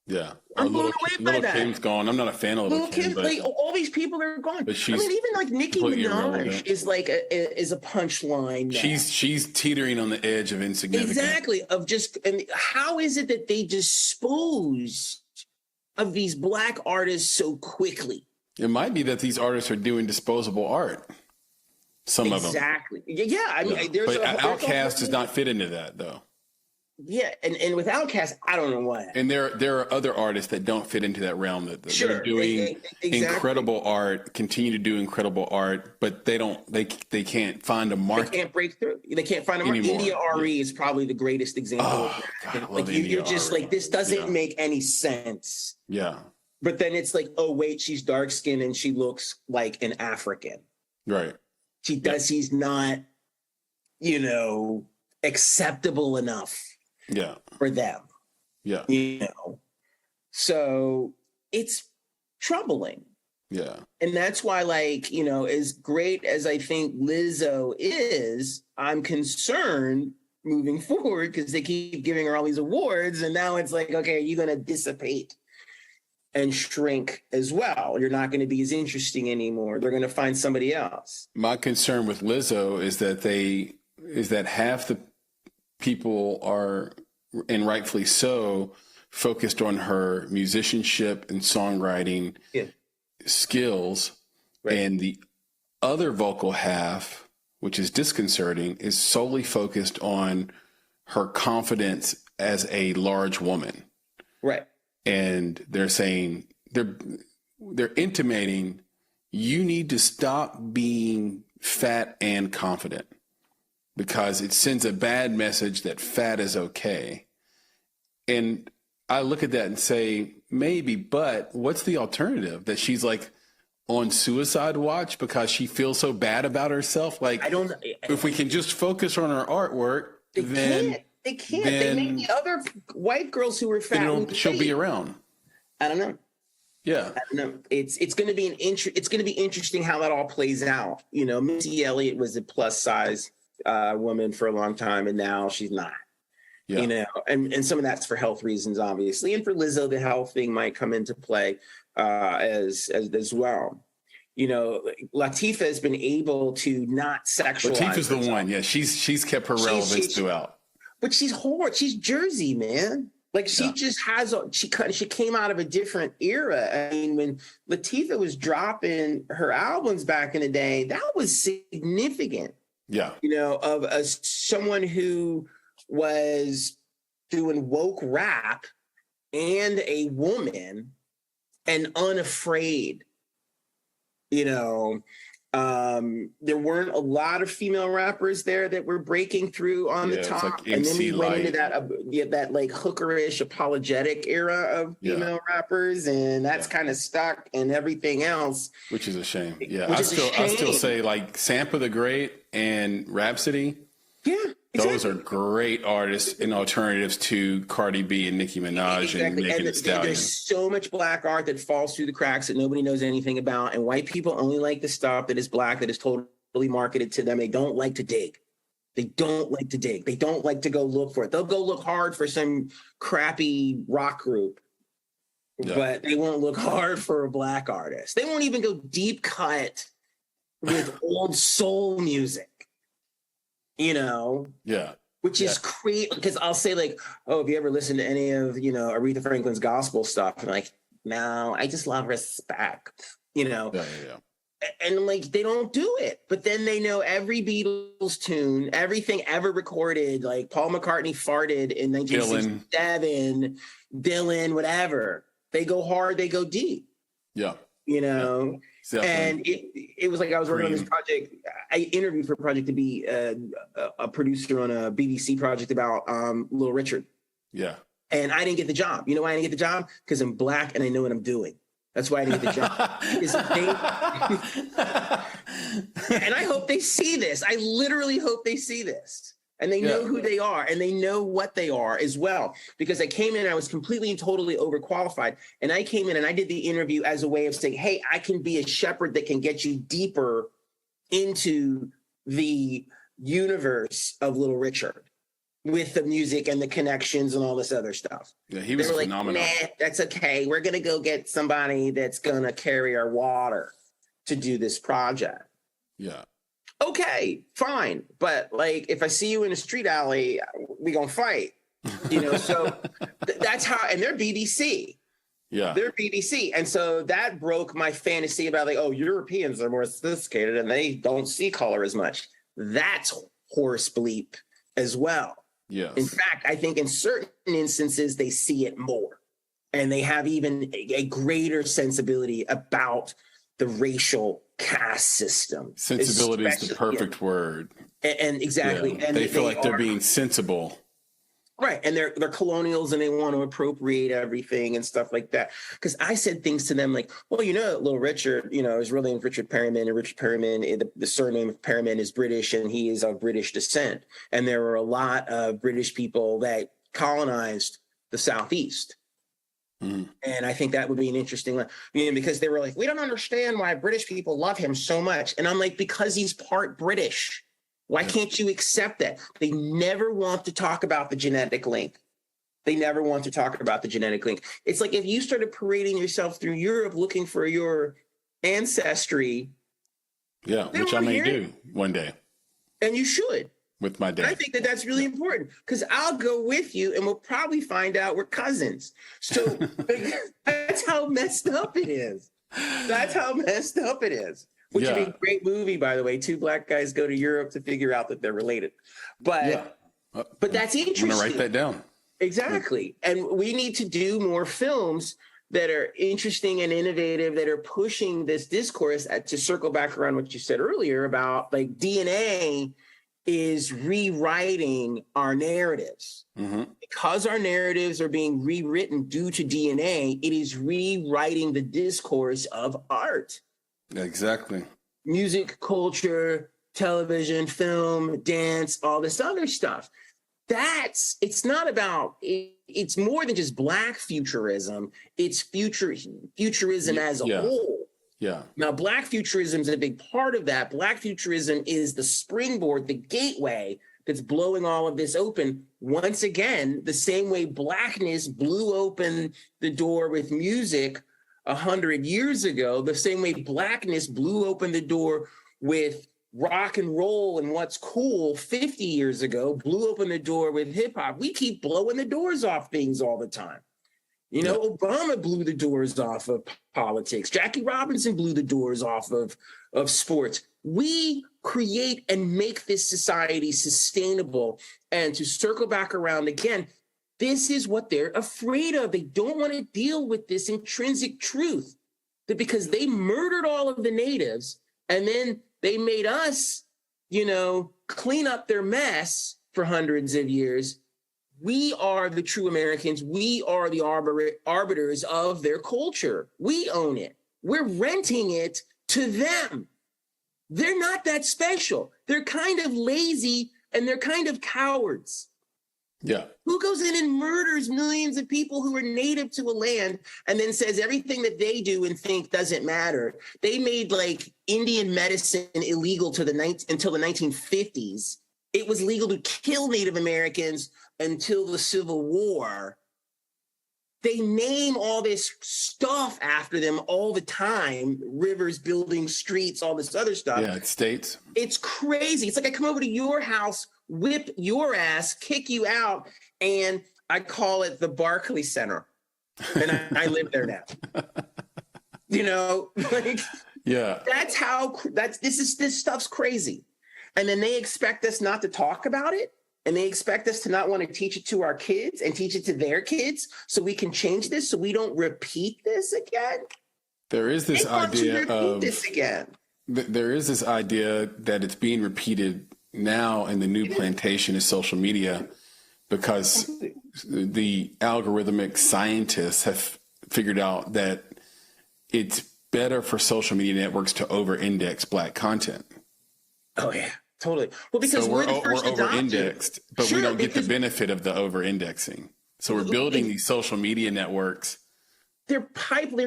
[SPEAKER 2] Yeah.
[SPEAKER 1] I'm blown away by that.
[SPEAKER 2] Kim's gone. I'm not a fan of Little Kim, but
[SPEAKER 1] all these people are gone.
[SPEAKER 2] But she's
[SPEAKER 1] even like Nicki Minaj is like is a punchline.
[SPEAKER 2] She's teetering on the edge of insignificance.
[SPEAKER 1] Exactly. And how is it that they dispose of these Black artists so quickly?
[SPEAKER 2] It might be that these artists are doing disposable art. Some of them.
[SPEAKER 1] Exactly. Yeah. I mean,
[SPEAKER 2] but Outkast does not fit into that, though.
[SPEAKER 1] Yeah, and with Outkast, I don't know why.
[SPEAKER 2] And there are other artists that don't fit into that realm that are doing incredible art, continue to do incredible art, but they can't find a market.
[SPEAKER 1] They can't break through. They can't find a market. India RE is probably the greatest example of that. Like you're just like, this doesn't make any sense.
[SPEAKER 2] Yeah.
[SPEAKER 1] But then it's like, oh wait, she's dark skinned and she looks like an African.
[SPEAKER 2] Right.
[SPEAKER 1] She's not, acceptable enough.
[SPEAKER 2] Yeah.
[SPEAKER 1] For them.
[SPEAKER 2] Yeah.
[SPEAKER 1] You know, so it's troubling.
[SPEAKER 2] Yeah.
[SPEAKER 1] And that's why, like, you know, as great as I think Lizzo is, I'm concerned moving forward because they keep giving her all these awards. And now it's like, okay, are you going to dissipate and shrink as well? You're not going to be as interesting anymore. They're going to find somebody else.
[SPEAKER 2] My concern with Lizzo is that half the people are, and rightfully so, focused on her musicianship and songwriting skills, right. And the other vocal half, which is disconcerting, is solely focused on her confidence as a large woman.
[SPEAKER 1] Right.
[SPEAKER 2] And they're saying, they're intimating, you need to stop being fat and confident, because it sends a bad message that fat is okay. And I look at that and say, maybe, but what's the alternative? That she's like on suicide watch because she feels so bad about herself? Like, if we can just focus on her artwork, They can't. They make the
[SPEAKER 1] other white girls who were fat.
[SPEAKER 2] She'll be around.
[SPEAKER 1] I don't know.
[SPEAKER 2] Yeah,
[SPEAKER 1] I don't know. It's going to be it's going to be interesting how that all plays out. You know, Missy Elliott was a plus size woman for a long time, and now she's not. Yeah. You know, and some of that's for health reasons, obviously, and for Lizzo, the health thing might come into play as well. You know, Latifah has been able to not sexualize.
[SPEAKER 2] Latifah's the one, yeah. She's kept her relevance throughout.
[SPEAKER 1] But she's horrid. She's Jersey, man. Like she just has she came out of a different era. I mean, when Latifah was dropping her albums back in the day, that was significant.
[SPEAKER 2] Yeah,
[SPEAKER 1] you know, of someone who was doing woke rap and a woman and unafraid. You know, there weren't a lot of female rappers there that were breaking through on the top. Like and then we went into that like hookerish apologetic era of female rappers, and that's kind of stuck and everything else.
[SPEAKER 2] Which is a shame. Yeah, I still say like Sampa the Great and Rhapsody.
[SPEAKER 1] Yeah. Exactly.
[SPEAKER 2] Those are great artists and alternatives to Cardi B and Nicki Minaj and Megan Thee Stallion.
[SPEAKER 1] There's so much black art that falls through the cracks that nobody knows anything about, and white people only like the stuff that is black, that is totally marketed to them. They don't like to dig. They don't like to dig. They don't like to go look for it. They'll go look hard for some crappy rock group, but they won't look hard for a black artist. They won't even go deep cut with old soul music. You know, which is crazy, because I'll say like, oh, have you ever listened to any of, you know, Aretha Franklin's gospel stuff? And I'm like, no, I just love respect, you know, and like, they don't do it, but then they know every Beatles tune, everything ever recorded, like Paul McCartney farted in 1967, Dylan, whatever. They go hard, they go deep.
[SPEAKER 2] Yeah.
[SPEAKER 1] You know, and it was like I was working on this project. I interviewed for a project to be a producer on a BBC project about Little Richard. Yeah. And I didn't get the job. You know why I didn't get the job? Because I'm black and I know what I'm doing. That's why I didn't get the job. And I hope they see this. I literally hope they see this. And they know who they are, and they know what they are as well. Because I came in, I was completely and totally overqualified. And I came in and I did the interview as a way of saying, hey, I can be a shepherd that can get you deeper into the universe of Little Richard with the music and the connections and all this other stuff.
[SPEAKER 2] Yeah, he was phenomenal.
[SPEAKER 1] Nah, that's okay. We're going to go get somebody that's going to carry our water to do this project.
[SPEAKER 2] Yeah.
[SPEAKER 1] Okay, fine. But like, if I see you in a street alley, we gonna fight, you know? So that's how, and they're BBC.
[SPEAKER 2] Yeah.
[SPEAKER 1] They're BBC. And so that broke my fantasy about like, oh, Europeans are more sophisticated and they don't see color as much. That's horse bleep as well.
[SPEAKER 2] Yes.
[SPEAKER 1] In fact, I think in certain instances, they see it more. And they have even a greater sensibility about the racial caste system.
[SPEAKER 2] Sensibility is the perfect word.
[SPEAKER 1] And exactly.
[SPEAKER 2] Yeah.
[SPEAKER 1] And
[SPEAKER 2] they feel like they're being sensible.
[SPEAKER 1] Right. And they're colonials and they want to appropriate everything and stuff like that. Because I said things to them like, well, you know, Little Richard, you know, his real name is Richard Perryman, and Richard Perryman, the surname of Perryman is British, and he is of British descent. And there were a lot of British people that colonized the Southeast. And I think that would be an interesting one, because they were like, we don't understand why British people love him so much. And I'm like, because he's part British. Why can't you accept that? They never want to talk about the genetic link. They never want to talk about the genetic link. It's like if you started parading yourself through Europe looking for your ancestry.
[SPEAKER 2] Yeah, which I may do one day.
[SPEAKER 1] And you should.
[SPEAKER 2] With my dad.
[SPEAKER 1] I think that that's really important, because I'll go with you and we'll probably find out we're cousins. So that's how messed up it is. That's how messed up it is. Which would be a great movie, by the way. Two black guys go to Europe to figure out that they're related. But that's interesting.
[SPEAKER 2] I'm going to write that down.
[SPEAKER 1] Exactly. And we need to do more films that are interesting and innovative, that are pushing this discourse. To circle back around what you said earlier about like DNA is rewriting our narratives. Because our narratives are being rewritten due to DNA, it is rewriting the discourse of art. Exactly. Music, culture, television, film, dance, all this other stuff. It's not about, it's more than just Black futurism. It's futurism as a whole. Yeah. Now, Black futurism is a big part of that. Black futurism is the springboard, the gateway that's blowing all of this open. Once again, the same way Blackness blew open the door with music 100 years ago, the same way Blackness blew open the door with rock and roll and what's cool 50 years ago, blew open the door with hip hop. We keep blowing the doors off things all the time. Obama blew the doors off of politics. Jackie Robinson blew the doors off of sports. We create and make this society sustainable. And to circle back around again, this is what they're afraid of. They don't want to deal with this intrinsic truth that because they murdered all of the natives and then they made us, clean up their mess for hundreds of years. We are the true Americans. We are the arbiters of their culture. We own it. We're renting it to them. They're not that special. They're kind of lazy and they're kind of cowards. Yeah. Who goes in and murders millions of people who are native to a land and then says everything that they do and think doesn't matter? They made like Indian medicine illegal until the 1950s. It was legal to kill Native Americans until the Civil War. They name all this stuff after them all the time. Rivers, buildings, streets, all this other stuff. Yeah, states. It's crazy. It's like I come over to your house, whip your ass, kick you out, and I call it the Barclay Center. And I live there now. This stuff's crazy. And then they expect us not to talk about it. And they expect us to not want to teach it to our kids and teach it to their kids so we can change this, so we don't repeat this again. There is this idea of this again. There is this idea that it's being repeated now in the new Plantation is social media, because the algorithmic scientists have figured out that it's better for social media networks to over-index Black content. Oh, yeah. Totally. Well, because we're over-indexed, but we don't get the benefit of the over-indexing. So we're building these social media networks. They're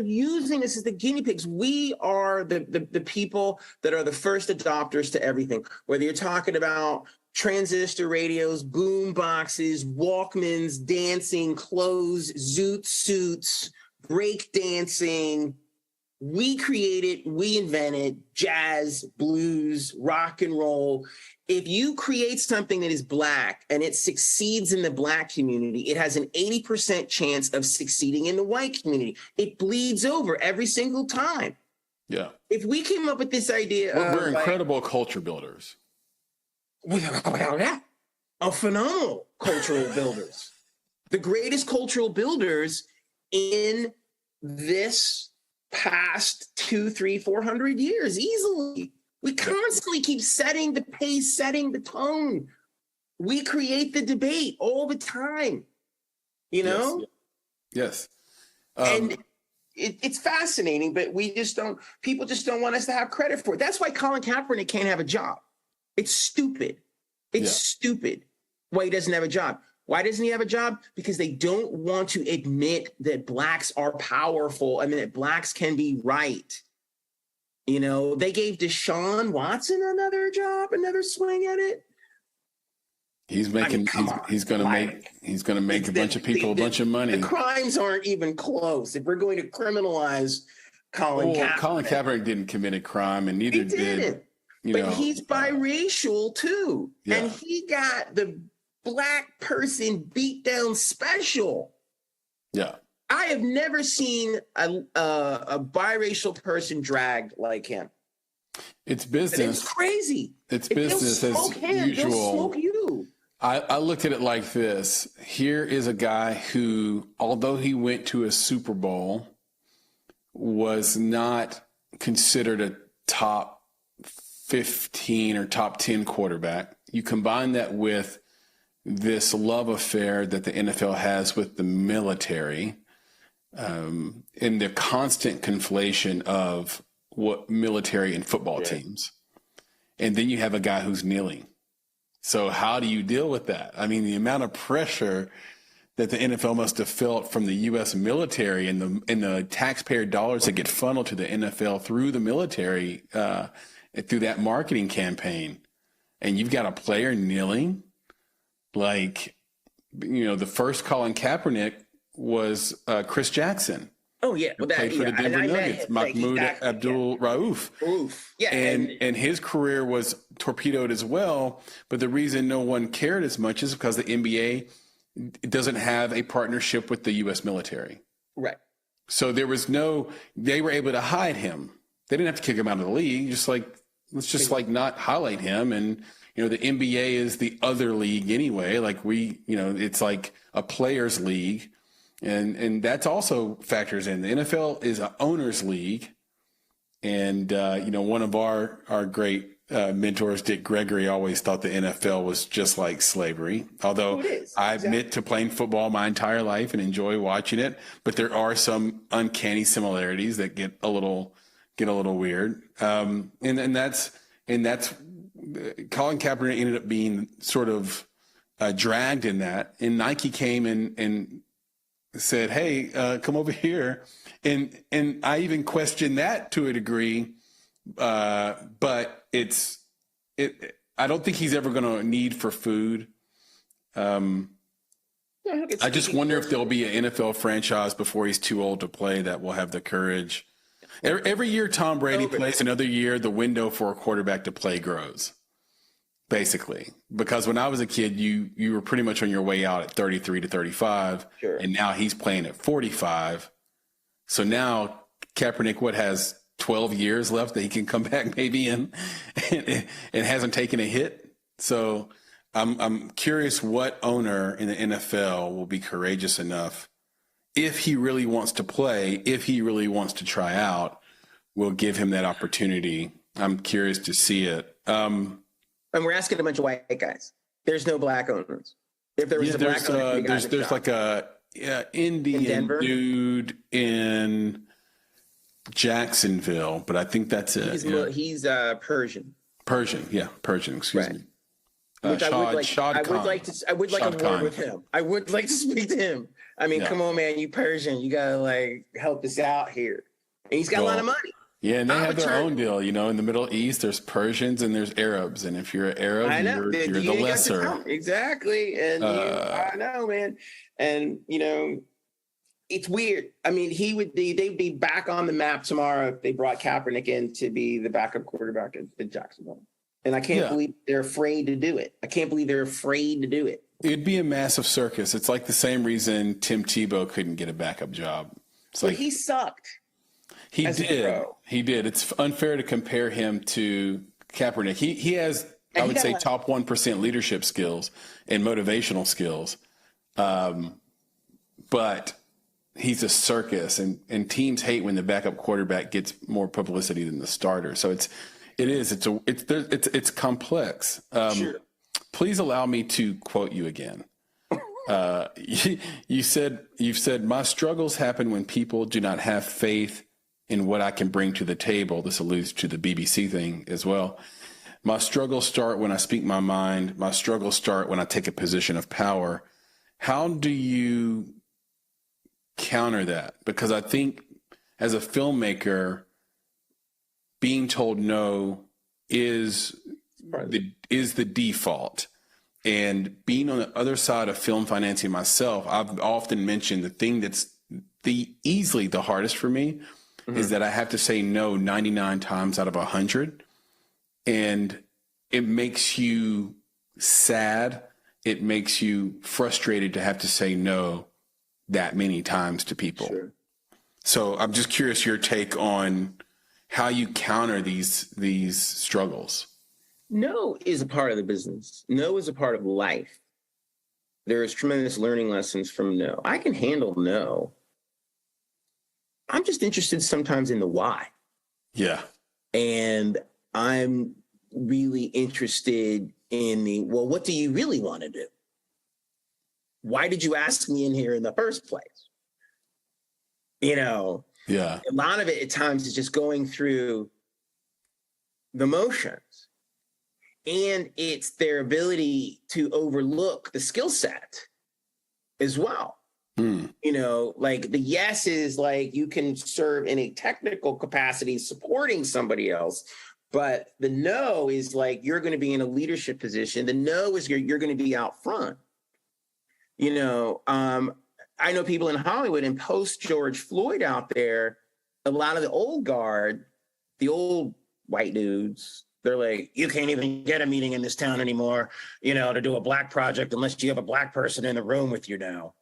[SPEAKER 1] using us as the guinea pigs. We are the people that are the first adopters to everything. Whether you're talking about transistor radios, boom boxes, Walkmans, dancing, clothes, zoot suits, break dancing. We created, we invented jazz, blues, rock and roll. If you create something that is Black and it succeeds in the Black community, it has an 80% chance of succeeding in the white community. It bleeds over every single time. Yeah. If we came up with this idea, we're incredible culture builders. A phenomenal cultural builders. The greatest cultural builders in this past 200, 300, 400 years, easily. We constantly keep setting the pace, setting the tone. We create the debate all the time, Yes. And it's fascinating, but people just don't want us to have credit for it. That's why Colin Kaepernick can't have a job. It's stupid. It's stupid why he doesn't have a job. Why doesn't he have a job? Because they don't want to admit that blacks are powerful and that blacks can be right. You know, they gave Deshaun Watson another job, another swing at it.
[SPEAKER 2] He's making, he's going to make a bunch of people a bunch of money.
[SPEAKER 1] The crimes aren't even close. If we're going to criminalize Colin Kaepernick.
[SPEAKER 2] Colin Kaepernick didn't commit a crime, and neither did.
[SPEAKER 1] But he's biracial too.
[SPEAKER 2] Yeah.
[SPEAKER 1] And he got the black person beat down special.
[SPEAKER 2] Yeah.
[SPEAKER 1] I have never seen a biracial person dragged like him.
[SPEAKER 2] It's business.
[SPEAKER 1] It's crazy.
[SPEAKER 2] It's business as usual.
[SPEAKER 1] They'll smoke you.
[SPEAKER 2] I looked at it like this. Here is a guy who, although he went to a Super Bowl, was not considered a top 15 or top 10 quarterback. You combine that with this love affair that the NFL has with the military, and the constant conflation of what military and football teams. And then you have a guy who's kneeling. So how do you deal with that? I mean, the amount of pressure that the NFL must have felt from the U.S. military and the taxpayer dollars that get funneled to the NFL through the military, through that marketing campaign. And you've got a player kneeling. Like, you know, the first Colin Kaepernick was Chris Jackson.
[SPEAKER 1] Oh, yeah. Well,
[SPEAKER 2] played for the Denver Nuggets, Mahmoud Abdul-Rauf.
[SPEAKER 1] Yeah.
[SPEAKER 2] And his career was torpedoed as well. But the reason no one cared as much is because the NBA doesn't have a partnership with the U.S. military.
[SPEAKER 1] Right.
[SPEAKER 2] So they were able to hide him. They didn't have to kick him out of the league. Let's just not highlight him. And, you know, the NBA is the other league anyway. Like it's like a players league. And that's also factors in. The NFL is an owners league. And, one of our great mentors, Dick Gregory, always thought the NFL was just like slavery. Although I admit to playing football my entire life and enjoy watching it, but there are some uncanny similarities that get a little weird. And that's Colin Kaepernick ended up being sort of dragged in that. And Nike came and said, hey, come over here. And I even questioned that to a degree. But I don't think he's ever going to need for food. I just wonder if there'll be an NFL franchise before he's too old to play that will have the courage. Every year Tom Brady plays, another year the window for a quarterback to play grows, basically. Because when I was a kid, you were pretty much on your way out at 33 to 35, sure. And now he's playing at 45. So now Kaepernick, has 12 years left that he can come back maybe and hasn't taken a hit. So I'm curious what owner in the NFL will be courageous enough, if he really wants to play, if he really wants to try out, will give him that opportunity. I'm curious to see it. And
[SPEAKER 1] we're asking a bunch of white guys. There's no black owners. If there was a black owner, there's like a Indian dude in Jacksonville, but I think that's it. He's Persian.
[SPEAKER 2] Persian. Excuse me.
[SPEAKER 1] Which I would like a word with him. I would like to speak to him. I mean, come on, man, you Persian, you gotta help us out here. And he's got a lot of money. Yeah,
[SPEAKER 2] and they have their own deal. You know, in the Middle East, there's Persians and there's Arabs, and if you're an Arab, you're the lesser.
[SPEAKER 1] Exactly, and I know, man, and it's weird. I mean, they'd be back on the map tomorrow if they brought Kaepernick in to be the backup quarterback at Jacksonville. And I can't believe they're afraid to do it. It'd be
[SPEAKER 2] a massive circus. It's like the same reason Tim Tebow couldn't get a backup job.
[SPEAKER 1] He sucked.
[SPEAKER 2] He did. It's unfair to compare him to Kaepernick. He has, I would say, top 1% leadership skills and motivational skills. But he's a circus, and teams hate when the backup quarterback gets more publicity than the starter. So it's complex.
[SPEAKER 1] Sure.
[SPEAKER 2] Please allow me to quote you again. You've said, my struggles happen when people do not have faith in what I can bring to the table. This alludes to the BBC thing as well. My struggles start when I speak my mind. My struggles start when I take a position of power. How do you counter that? Because I think as a filmmaker, being told no is the default. And being on the other side of film financing myself, I've often mentioned the thing that's easily the hardest for me is that I have to say no 99 times out of 100. And it makes you sad. It makes you frustrated to have to say no that many times to people.
[SPEAKER 1] Sure.
[SPEAKER 2] So I'm just curious your take on how you counter these struggles.
[SPEAKER 1] No is a part of the business. No is a part of life. There is tremendous learning lessons from no. I can handle no. I'm just interested sometimes in the why.
[SPEAKER 2] Yeah.
[SPEAKER 1] And I'm really interested in well, what do you really want to do? Why did you ask me in here in the first place? Yeah. A lot of it at times is just going through the motions. And it's their ability to overlook the skill set as well. Like the yes is like you can serve in a technical capacity supporting somebody else, but the no is like you're going to be in a leadership position. The no is you're going to be out front. I know people in Hollywood and post George Floyd out there, a lot of the old guard, the old white dudes, they're like, you can't even get a meeting in this town anymore, to do a black project unless you have a black person in the room with you now.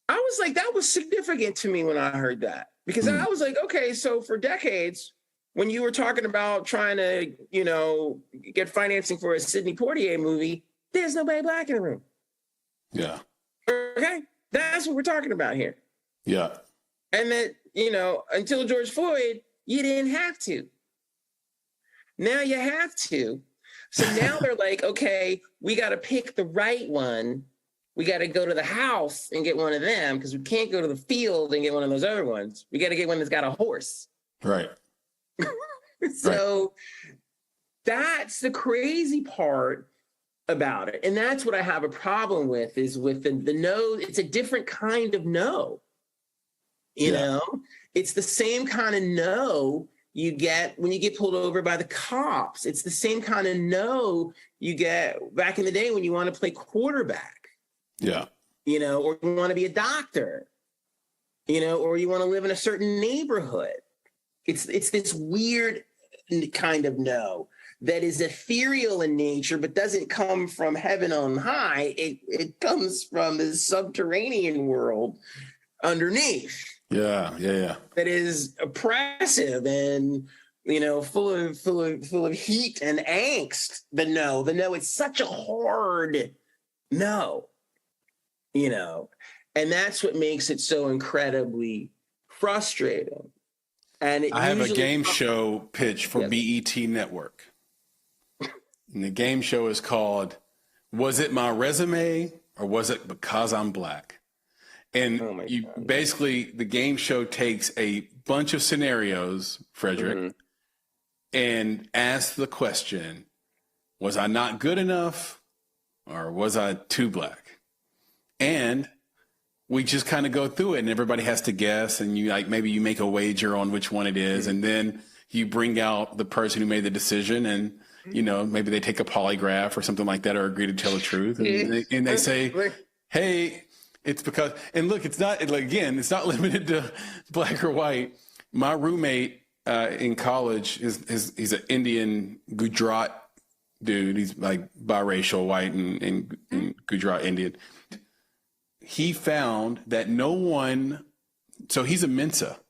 [SPEAKER 1] I was like, that was significant to me when I heard that, because I was like, okay, so for decades, when you were talking about trying to, get financing for a Sidney Poitier movie, there's nobody black in the room.
[SPEAKER 2] Yeah.
[SPEAKER 1] Okay. That's what we're talking about here.
[SPEAKER 2] Yeah.
[SPEAKER 1] And that, until George Floyd, you didn't have to. Now you have to. So now they're like, okay, we got to pick the right one. We got to go to the house and get one of them because we can't go to the field and get one of those other ones. We got to get one that's got a horse.
[SPEAKER 2] Right.
[SPEAKER 1] So that's the crazy part about it. And that's what I have a problem with is with the no. It's a different kind of no. You know, it's the same kind of no you get when you get pulled over by the cops. It's the same kind of no you get back in the day when you want to play quarterback. Yeah. Or you want to be a doctor, or you want to live in a certain neighborhood. It's this weird kind of no that is ethereal in nature, but doesn't come from heaven on high. It comes from the subterranean world underneath. Yeah. That is oppressive and full of heat and angst. The no, it's such a hard no. And that's what makes it so incredibly frustrating. And
[SPEAKER 2] I have a game show pitch for BET Network. And the game show is called, Was It My Resume or Was It Because I'm Black? And basically the game show takes a bunch of scenarios, Frederick, and asks the question, was I not good enough or was I too black? And we just kind of go through it and everybody has to guess. And maybe you make a wager on which one it is. And then you bring out the person who made the decision and, maybe they take a polygraph or something like that or agree to tell the truth. And they say, hey, it's because, and look, it's not, it's not limited to black or white. My roommate in college he's an Indian Gujarat dude. He's like biracial, white and Gujarat Indian. He found that no one, so he's a Mensa.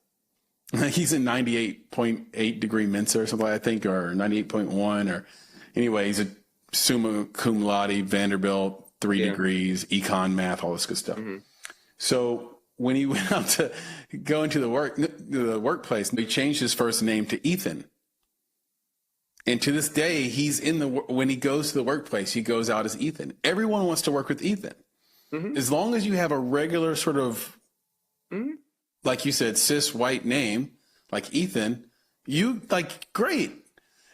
[SPEAKER 2] He's a 98.8 degree Mensa or something, I think, or 98.1 or anyway, he's a summa cum laude, Vanderbilt, 3 degrees, econ, math, all this good stuff. So when he went out to go into the workplace, he changed his first name to Ethan. And to this day, when he goes to the workplace, he goes out as Ethan. Everyone wants to work with Ethan. As long as you have a regular sort of, like you said, cis white name, like Ethan, great.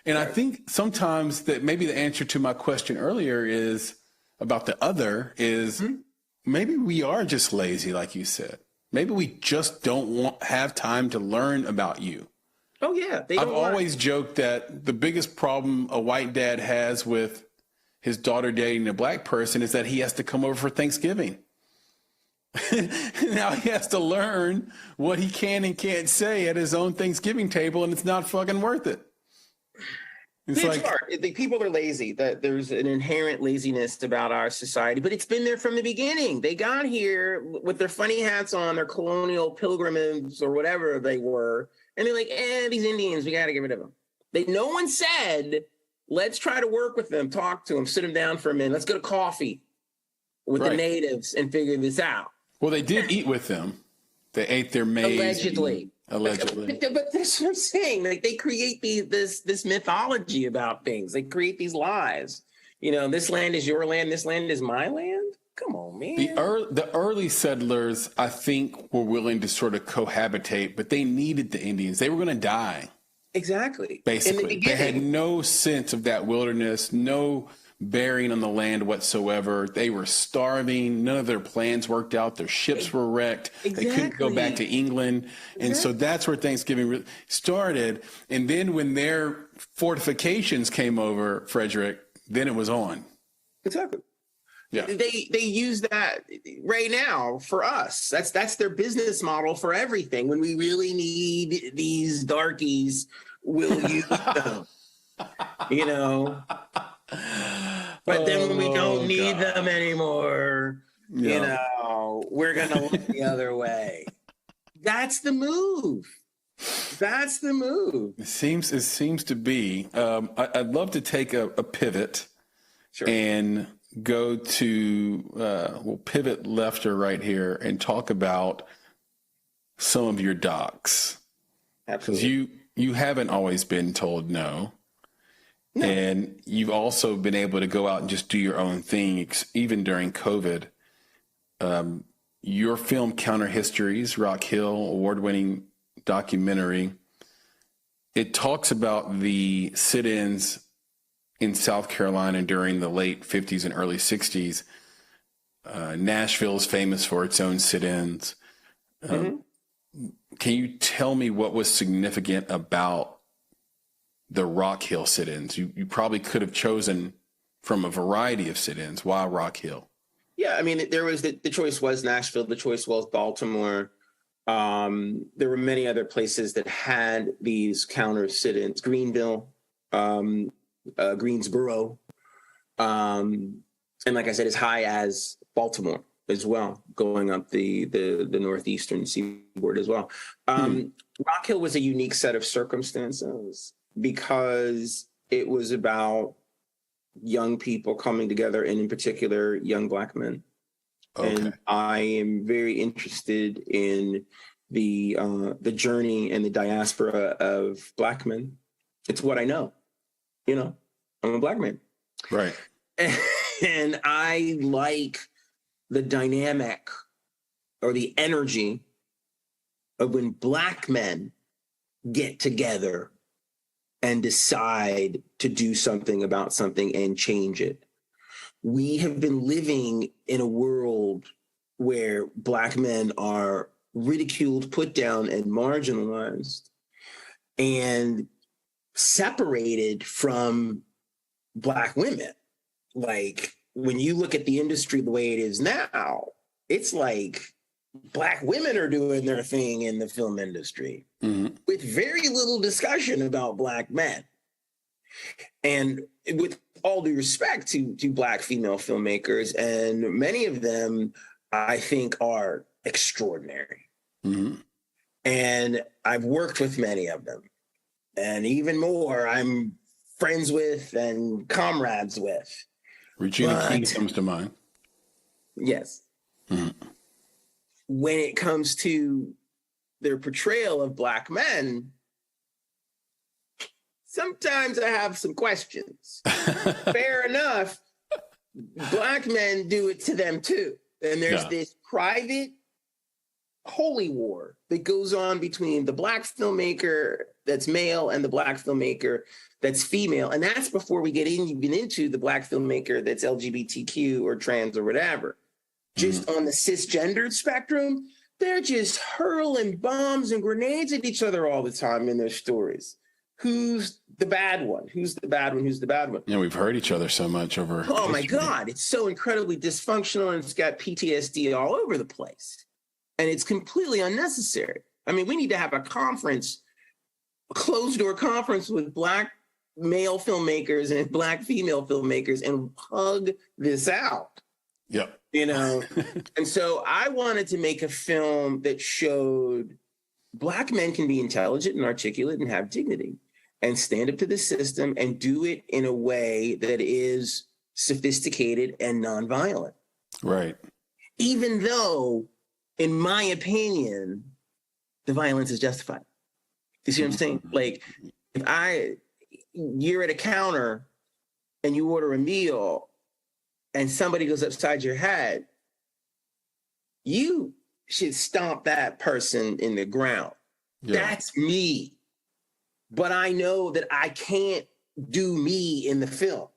[SPEAKER 2] And I think sometimes that maybe the answer to my question earlier is about the other is maybe we are just lazy, like you said. Maybe we just don't have time to learn about you.
[SPEAKER 1] Oh, yeah.
[SPEAKER 2] I've always joked that the biggest problem a white dad has with his daughter dating a black person is that he has to come over for Thanksgiving. Now he has to learn what he can and can't say at his own Thanksgiving table, and it's not fucking worth it.
[SPEAKER 1] It's like hard. The people are lazy. That there's an inherent laziness about our society, but it's been there from the beginning. They got here with their funny hats on, their colonial pilgrimages or whatever they were, and they're like, these Indians, we got to get rid of them. No one said, let's try to work with them, talk to them, sit them down for a minute. Let's go to coffee with the natives and figure this out.
[SPEAKER 2] Well, they did eat with them. They ate their maize.
[SPEAKER 1] Allegedly. But that's what I'm saying. Like, they create this mythology about things. They create these lies. You know, this land is your land. This land is my land. Come on, man.
[SPEAKER 2] The early settlers, I think, were willing to sort of cohabitate, but they needed the Indians. They were going to die.
[SPEAKER 1] Exactly.
[SPEAKER 2] Basically, they had no sense of that wilderness, no bearing on the land whatsoever. They were starving. None of their plans worked out. Their ships were wrecked. Exactly. They couldn't go back to England. And so that's where Thanksgiving started. And then when their fortifications came over, Frederick, then it was on.
[SPEAKER 1] Exactly.
[SPEAKER 2] Yeah.
[SPEAKER 1] They use that right now for us. That's their business model for everything. When we really need these darkies, we'll use them. You know? But then when we don't need them anymore, you know, we're going to look the other way. That's the move. That's the move.
[SPEAKER 2] It seems to be. I'd love to take a pivot and go to, we'll pivot left or right here and talk about some of your docs.
[SPEAKER 1] Absolutely.
[SPEAKER 2] Because you haven't always been told no. No. And you've also been able to go out and just do your own thing, even during COVID. Your film, Counter Histories, Rock Hill, award-winning documentary, it talks about the sit-ins in South Carolina during the late 50s and early 60s. Nashville is famous for its own sit-ins. Can you tell me what was significant about the Rock Hill sit-ins? You probably could have chosen from a variety of sit-ins. Why Rock Hill?
[SPEAKER 1] Yeah, I mean, there was the choice was Nashville, the choice was Baltimore. There were many other places that had these counter sit-ins. Greenville, Greensboro, and like I said, as high as Baltimore as well, going up the northeastern seaboard as well. Rock Hill was a unique set of circumstances because it was about young people coming together, and in particular, young Black men. Okay. And I am very interested in the journey and the diaspora of Black men. It's what I know. You know, I'm a Black man.
[SPEAKER 2] Right.
[SPEAKER 1] And I like the dynamic or the energy of when Black men get together and decide to do something about something and change it. We have been living in a world where Black men are ridiculed, put down, and marginalized, and separated from Black women. Like, when you look at the industry the way it is now, it's like Black women are doing their thing in the film industry with very little discussion about Black men. And with all due respect to Black female filmmakers, and many of them I think are extraordinary. And I've worked with many of them. And even more, I'm friends with and comrades with.
[SPEAKER 2] Regina King comes to mind.
[SPEAKER 1] Yes. When it comes to their portrayal of Black men, sometimes I have some questions. Fair enough. Black men do it to them too. And there's this private holy war that goes on between the Black filmmaker that's male and the Black filmmaker that's female. And that's before we get even into the Black filmmaker that's LGBTQ or trans or whatever. just on the cisgendered spectrum, they're just hurling bombs and grenades at each other all the time in their stories. Who's the bad one? Who's the bad one? Who's the bad one?
[SPEAKER 2] Yeah, we've hurt each other so much over.
[SPEAKER 1] Oh my God, it's so incredibly dysfunctional, and it's got PTSD all over the place. And it's completely unnecessary. I mean, we need to have a conference, a closed-door conference with Black male filmmakers and Black female filmmakers and hug this out.
[SPEAKER 2] Yep.
[SPEAKER 1] You know? And so I wanted to make a film that showed Black men can be intelligent and articulate and have dignity and stand up to the system and do it in a way that is sophisticated and nonviolent. Right. Even though, in my opinion, the violence is justified. You see what I'm saying? Like, if you're at a counter and you order a meal and somebody goes upside your head, you should stomp that person in the ground. Yeah. That's me. But I know that I can't do me in the film.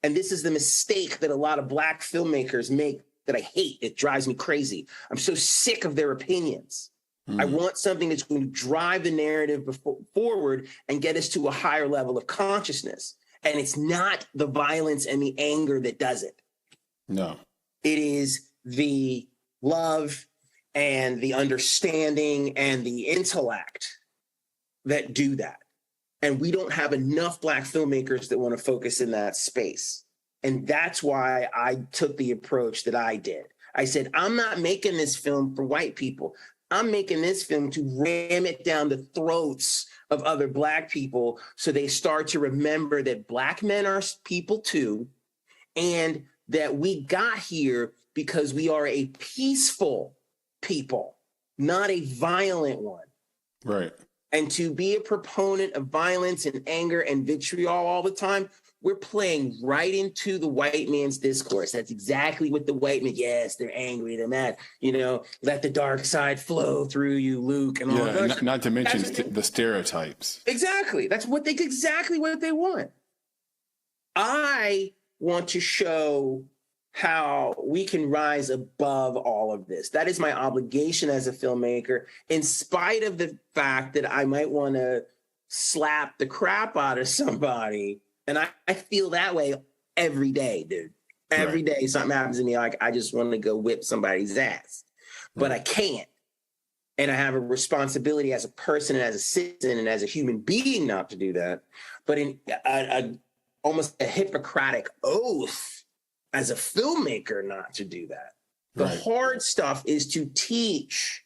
[SPEAKER 1] And this is the mistake that a lot of Black filmmakers make that I hate. It drives me crazy. I'm so sick of their opinions. I want something that's going to drive the narrative forward and get us to a higher level of consciousness. And it's not the violence and the anger that does it. No. It is the love and the understanding and the intellect that do that. And we don't have enough Black filmmakers that want to focus in that space. And that's why I took the approach that I did. I said, I'm not making this film for white people. I'm making this film to ram it down the throats of other Black people so they start to remember that Black men are people too, and that we got here because we are a peaceful people, not a violent one. Right. And to be a proponent of violence and anger and vitriol all the time, we're playing right into the white man's discourse. That's exactly what the white man, yes, they're angry, they're mad, you know, let the dark side flow through you, Luke, and all that.
[SPEAKER 2] Not to mention the stereotypes.
[SPEAKER 1] Exactly. That's exactly what they want. I want to show how we can rise above all of this. That is my obligation as a filmmaker, in spite of the fact that I might want to slap the crap out of somebody. And I feel that way every day, dude. Every day something happens to me, like I just want to go whip somebody's ass. But I can't. And I have a responsibility as a person and as a citizen and as a human being not to do that. But in almost a Hippocratic oath as a filmmaker not to do that. The hard stuff is to teach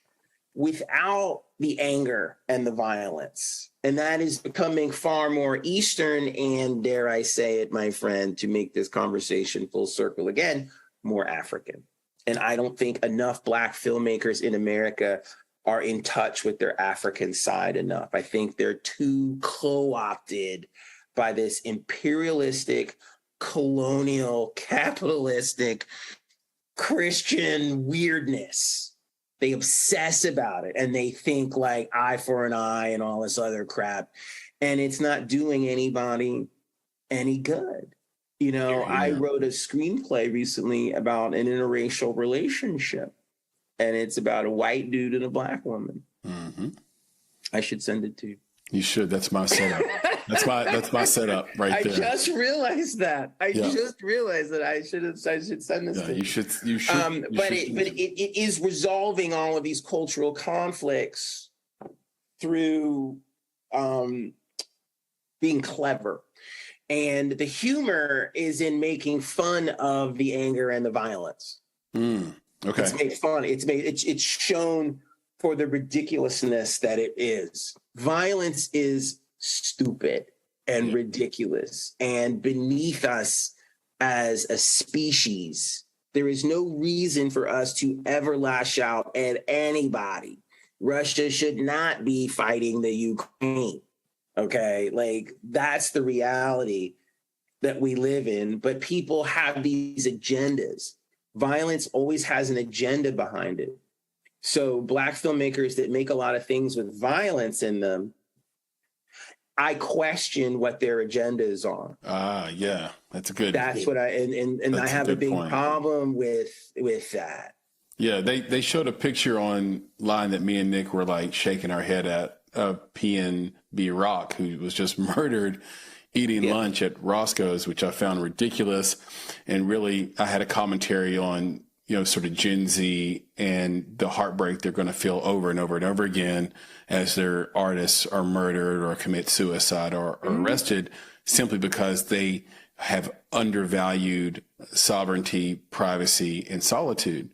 [SPEAKER 1] without the anger and the violence. And that is becoming far more Eastern and, dare I say it, my friend, to make this conversation full circle again, more African. And I don't think enough Black filmmakers in America are in touch with their African side enough. I think they're too co-opted by this imperialistic, colonial, capitalistic, Christian weirdness. They obsess about it and they think like eye for an eye and all this other crap. And it's not doing anybody any good. You know, I wrote a screenplay recently about an interracial relationship, and it's about a white dude and a Black woman. Mm-hmm. I should send it to you.
[SPEAKER 2] You should. That's my setup. That's my setup right there.
[SPEAKER 1] I just realized that. I just realized that I should send this to you.
[SPEAKER 2] You should.
[SPEAKER 1] But it is resolving all of these cultural conflicts through being clever. And the humor is in making fun of the anger and the violence. Okay. It's made fun. It's shown for the ridiculousness that it is. Violence is stupid and ridiculous and beneath us as a species. There is no reason for us to ever lash out at anybody. Russia should not be fighting the Ukraine. Okay, like that's the reality that we live in. But people have these agendas. Violence always has an agenda behind it. So Black filmmakers that make a lot of things with violence in them, I question what their agendas are.
[SPEAKER 2] Yeah, that's good.
[SPEAKER 1] That's what and I have a big problem with that.
[SPEAKER 2] Yeah, they showed a picture online that me and Nick were like shaking our head at, of Fr3dR1ck, who was just murdered eating lunch at Roscoe's, which I found ridiculous. And really, I had a commentary on, sort of Gen Z and the heartbreak they're going to feel over and over and over again as their artists are murdered or commit suicide or arrested simply because they have undervalued sovereignty, privacy, and solitude.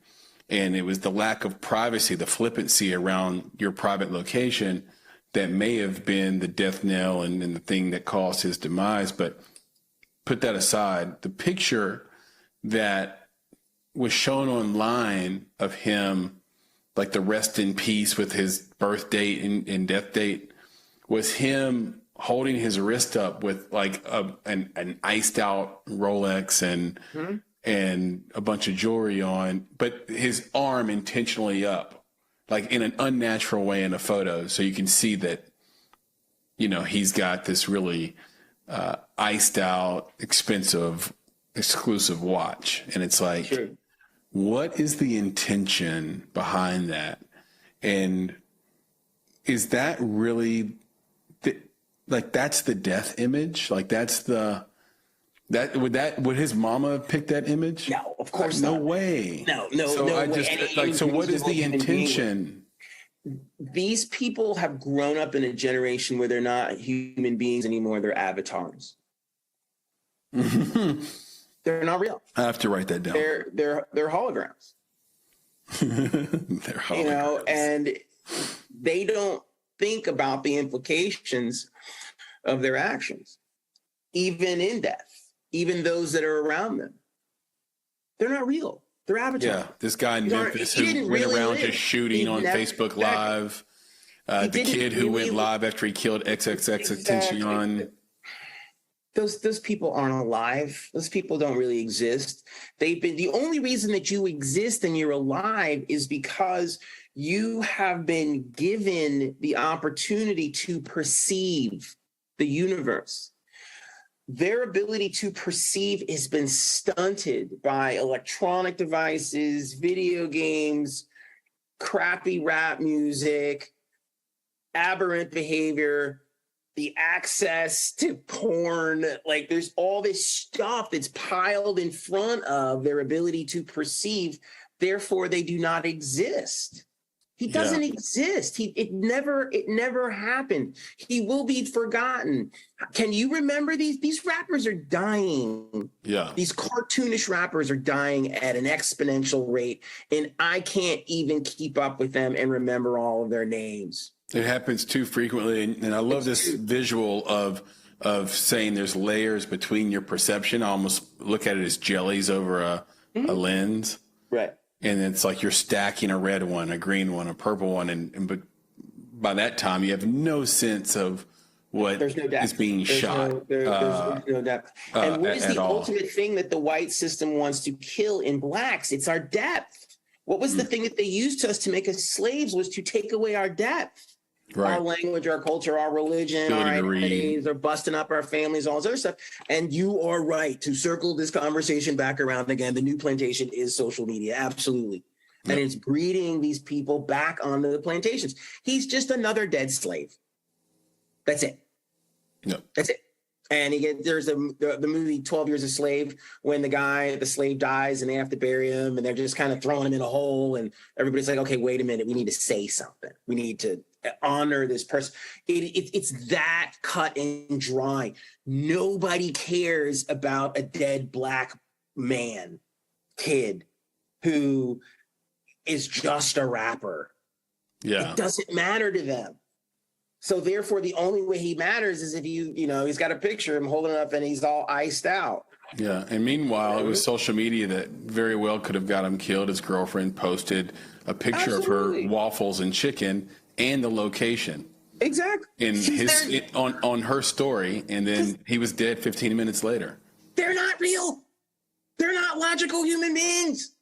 [SPEAKER 2] And it was the lack of privacy, the flippancy around your private location that may have been the death knell and the thing that caused his demise. But put that aside, the picture that was shown online of him, like the rest in peace with his birth date and death date, was him holding his wrist up with like an iced out Rolex and a bunch of jewelry on, but his arm intentionally up, like in an unnatural way in a photo. So you can see that, he's got this really iced out, expensive, exclusive watch. And it's like, sure. What is the intention behind that? And is that really that's the death image? Like would his mama have picked that image?
[SPEAKER 1] No, of course
[SPEAKER 2] not.
[SPEAKER 1] No
[SPEAKER 2] way.
[SPEAKER 1] No
[SPEAKER 2] so
[SPEAKER 1] no
[SPEAKER 2] I
[SPEAKER 1] way.
[SPEAKER 2] Just so what is the intention?
[SPEAKER 1] These people have grown up in a generation where they're not human beings anymore, they're avatars. They're not real.
[SPEAKER 2] I have to write that down.
[SPEAKER 1] They're holograms.
[SPEAKER 2] They're holograms.
[SPEAKER 1] And they don't think about the implications of their actions, even in death, even those that are around them. They're not real. They're avatars.
[SPEAKER 2] Yeah, this guy in Memphis who went around just shooting on Facebook Live. The kid who went live after he killed XXXTentacion.
[SPEAKER 1] Those people aren't alive. Those people don't really exist. The only reason that you exist and you're alive is because you have been given the opportunity to perceive the universe. Their ability to perceive has been stunted by electronic devices, video games, crappy rap music, aberrant behavior, the access to porn. Like there's all this stuff that's piled in front of their ability to perceive. Therefore, they do not exist. He doesn't exist. It never happened. He will be forgotten. Can you remember these rappers are dying.
[SPEAKER 2] Yeah.
[SPEAKER 1] These cartoonish rappers are dying at an exponential rate, and I can't even keep up with them and remember all of their names.
[SPEAKER 2] It happens too frequently, and I love this visual of saying there's layers between your perception. I almost look at it as jellies over a lens.
[SPEAKER 1] Right.
[SPEAKER 2] And it's like you're stacking a red one, a green one, a purple one, but by that time you have no sense of what is being shot.
[SPEAKER 1] There's no depth. And what is the ultimate thing that the white system wants to kill in blacks? It's our depth. What was the thing that they used to us to make us slaves was to take away our depth. Right. Our language, our culture, our religion, our identities, they're busting up our families, all this other stuff. And you are right to circle this conversation back around again. The new plantation is social media. Absolutely. Yep. And it's breeding these people back onto the plantations. He's just another dead slave. That's it.
[SPEAKER 2] Yep.
[SPEAKER 1] That's it. And there's the movie 12 Years a Slave, when the slave dies and they have to bury him and they're just kind of throwing him in a hole. And everybody's like, okay, wait a minute. We need to say something. We need to honor this person. It's that cut and dry. Nobody cares about a dead black kid who is just a rapper.
[SPEAKER 2] Yeah.
[SPEAKER 1] It doesn't matter to them. So therefore, the only way he matters is if he's got a picture of him holding it up and he's all iced out.
[SPEAKER 2] Yeah. And meanwhile, it was social media that very well could have got him killed. His girlfriend posted a picture of her waffles and chicken and the location.
[SPEAKER 1] Exactly.
[SPEAKER 2] On her story. And then he was dead 15 minutes later.
[SPEAKER 1] They're not real. They're not logical human beings.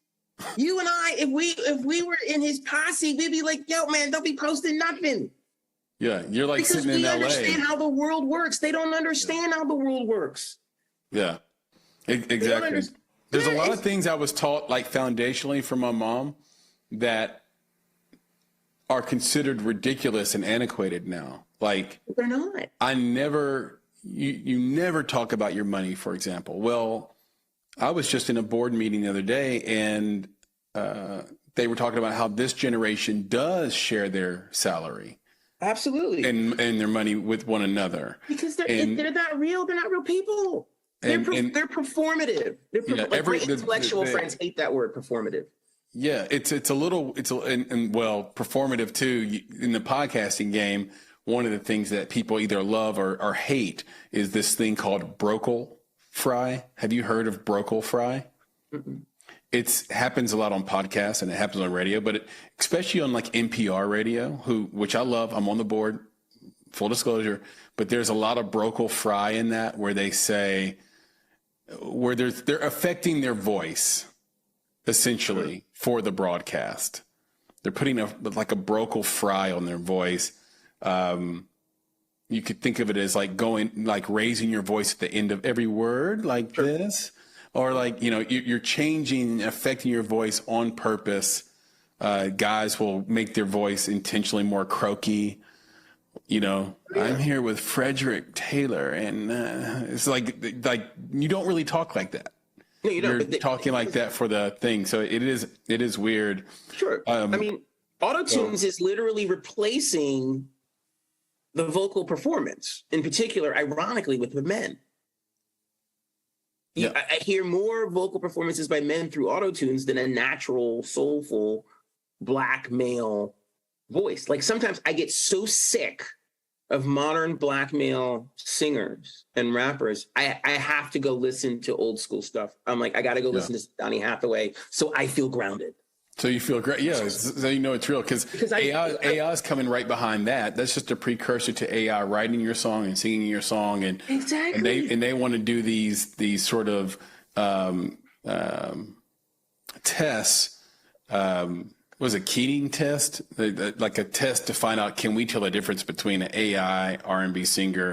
[SPEAKER 1] You and I, if we were in his posse, we'd be like, yo, man, don't be posting nothing.
[SPEAKER 2] Yeah, you're like
[SPEAKER 1] Because
[SPEAKER 2] sitting in
[SPEAKER 1] we
[SPEAKER 2] LA.
[SPEAKER 1] understand how the world works. They don't understand how the world works.
[SPEAKER 2] Yeah, exactly. There's a lot of things I was taught, like foundationally from my mom, that are considered ridiculous and antiquated now. Like,
[SPEAKER 1] they're not.
[SPEAKER 2] You never talk about your money, for example. Well, I was just in a board meeting the other day, and they were talking about how this generation does share their salary.
[SPEAKER 1] Absolutely.
[SPEAKER 2] And their money with one another.
[SPEAKER 1] Because they're not real. They're not real people. They're performative. My intellectual friends hate that word, performative.
[SPEAKER 2] Yeah, well, performative too. In the podcasting game, one of the things that people either love or hate is this thing called brocal fry. Have you heard of brocal fry? It happens a lot on podcasts and it happens on radio, but especially on like NPR radio, which I love. I'm on the board, full disclosure, but there's a lot of brocal fry in that where they say, where they're affecting their voice essentially for the broadcast. They're putting like a brocal fry on their voice. You could think of it as like raising your voice at the end of every word like this, or like, you're changing, affecting your voice on purpose. Guys will make their voice intentionally more croaky. I'm here with Frederick Taylor, and it's like you don't really talk like that. No, you don't. You're talking like that for the thing, so it is weird.
[SPEAKER 1] Sure. Auto-tunes is literally replacing the vocal performance, in particular, ironically, with the men. Yeah. I hear more vocal performances by men through auto-tunes than a natural, soulful, black male voice. Like sometimes I get so sick of modern black male singers and rappers, I have to go listen to old school stuff. I'm like, I got to go listen to Donny Hathaway so I feel grounded.
[SPEAKER 2] So you feel great. Yeah, so it's real because AI is coming right behind that. That's just a precursor to AI writing your song and singing your song. And
[SPEAKER 1] exactly.
[SPEAKER 2] And they want to do these sort of tests. Was a Keating test, like a test to find out, can we tell the difference between an AI R&B singer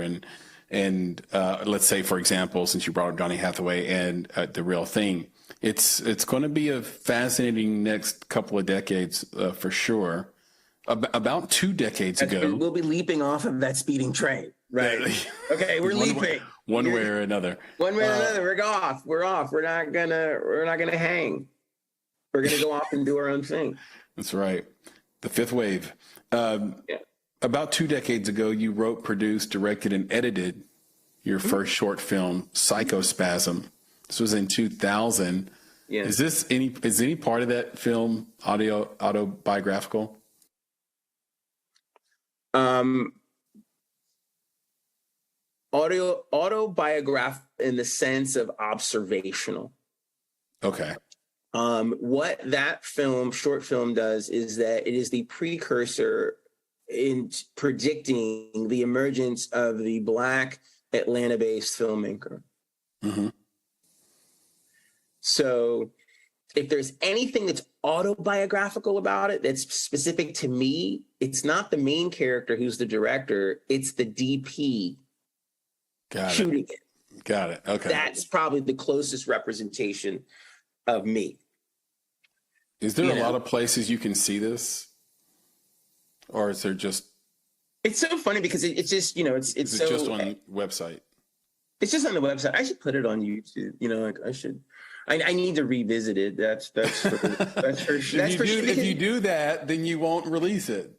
[SPEAKER 2] and let's say, for example, since you brought up Donny Hathaway and the real thing, it's going to be a fascinating next couple of decades for sure. About 2 decades ago,
[SPEAKER 1] we'll be leaping off of that speeding train, right? Okay, we're leaping
[SPEAKER 2] one way or another.
[SPEAKER 1] One way or another, we're off. We're off. We're not gonna hang. We're going to go off and do our own thing.
[SPEAKER 2] That's right. The fifth wave. About 2 decades ago, you wrote, produced, directed, and edited your first short film, Psychospasm. This was in 2000. Yeah. Is any part of that film autobiographical?
[SPEAKER 1] Autobiographical in the sense of observational.
[SPEAKER 2] Okay.
[SPEAKER 1] What that short film does is that it is the precursor in predicting the emergence of the Black Atlanta-based filmmaker. Mm-hmm. So if there's anything that's autobiographical about it, that's specific to me, it's not the main character who's the director, it's the DP shooting it.
[SPEAKER 2] Got it. Okay.
[SPEAKER 1] That's probably the closest representation of me.
[SPEAKER 2] Is there a lot of places you can see this? Or is there just...
[SPEAKER 1] It's so funny because it's just, it's so...
[SPEAKER 2] just on the website?
[SPEAKER 1] It's just on the website. I should put it on YouTube. I should... I need to revisit it. That's for
[SPEAKER 2] If you do that, then you won't release it.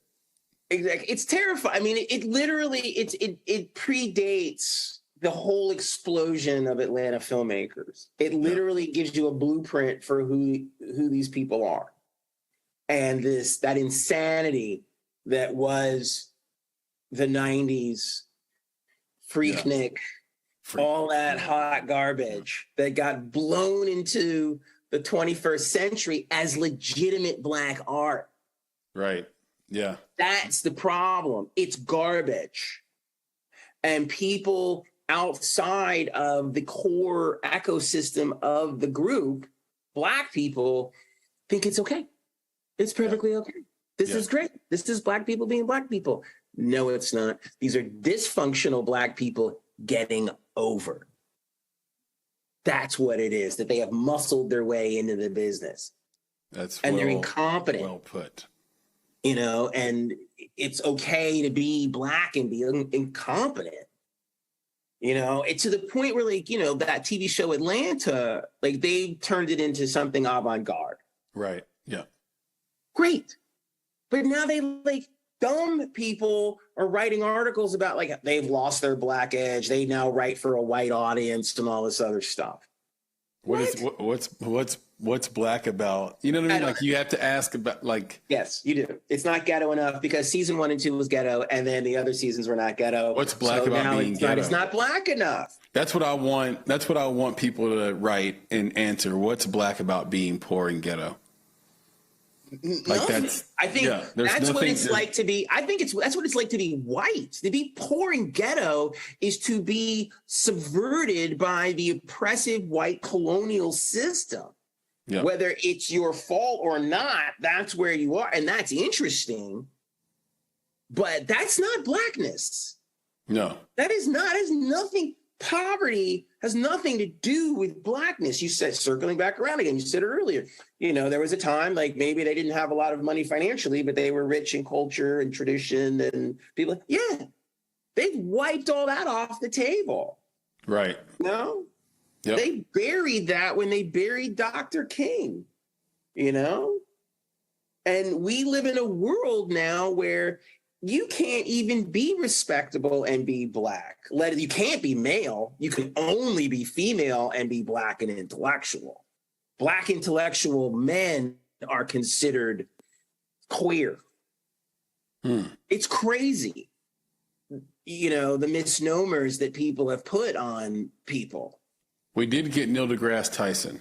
[SPEAKER 1] Exactly. It's terrifying. I mean, it literally, it predates the whole explosion of Atlanta filmmakers. It literally gives you a blueprint for who these people are. And that insanity that was the 90s, Fr3dR1ck, all that hot garbage that got blown into the 21st century as legitimate Black art.
[SPEAKER 2] Right. Yeah.
[SPEAKER 1] That's the problem. It's garbage. And people outside of the core ecosystem of the group, Black people, think it's okay. It's perfectly okay. This is great. This is Black people being Black people. No, it's not. These are dysfunctional Black people getting over. That's what it is, that they have muscled their way into the business. And they're incompetent.
[SPEAKER 2] Well put.
[SPEAKER 1] You know, and it's okay to be Black and be incompetent. You know, it's to the point where, like, you know, that TV show Atlanta, like, they turned it into something avant-garde.
[SPEAKER 2] Right. Yeah.
[SPEAKER 1] Great. But now they, like, dumb people are writing articles about, like, they've lost their Black edge. They now write for a white audience and all this other stuff.
[SPEAKER 2] What's Black about? You know what I mean? Like, you have to ask about, like...
[SPEAKER 1] Yes, you do. It's not ghetto enough because season 1 and 2 was ghetto, and then the other seasons were not ghetto.
[SPEAKER 2] What's Black about being ghetto?
[SPEAKER 1] It's not Black enough.
[SPEAKER 2] That's what I want. That's what I want people to write and answer. What's Black about being poor and ghetto? Like, that's...
[SPEAKER 1] I think that's what it's like to be... that's what it's like to be white. To be poor and ghetto is to be subverted by the oppressive white colonial system. Yeah. Whether it's your fault or not, that's where you are. And that's interesting. But that's not Blackness.
[SPEAKER 2] No.
[SPEAKER 1] That is not, has nothing, poverty has nothing to do with Blackness. You said, circling back around again, you said it earlier, you know, there was a time, like, maybe they didn't have a lot of money financially, but they were rich in culture and tradition and people. Yeah. They've wiped all that off the table.
[SPEAKER 2] Right.
[SPEAKER 1] No.
[SPEAKER 2] Yep.
[SPEAKER 1] They buried that when they buried Dr. King, you know? And we live in a world now where you can't even be respectable and be Black. You can't be male. You can only be female and be Black and intellectual. Black intellectual men are considered queer. It's crazy, you know, the misnomers that people have put on people.
[SPEAKER 2] We did get Neil deGrasse Tyson.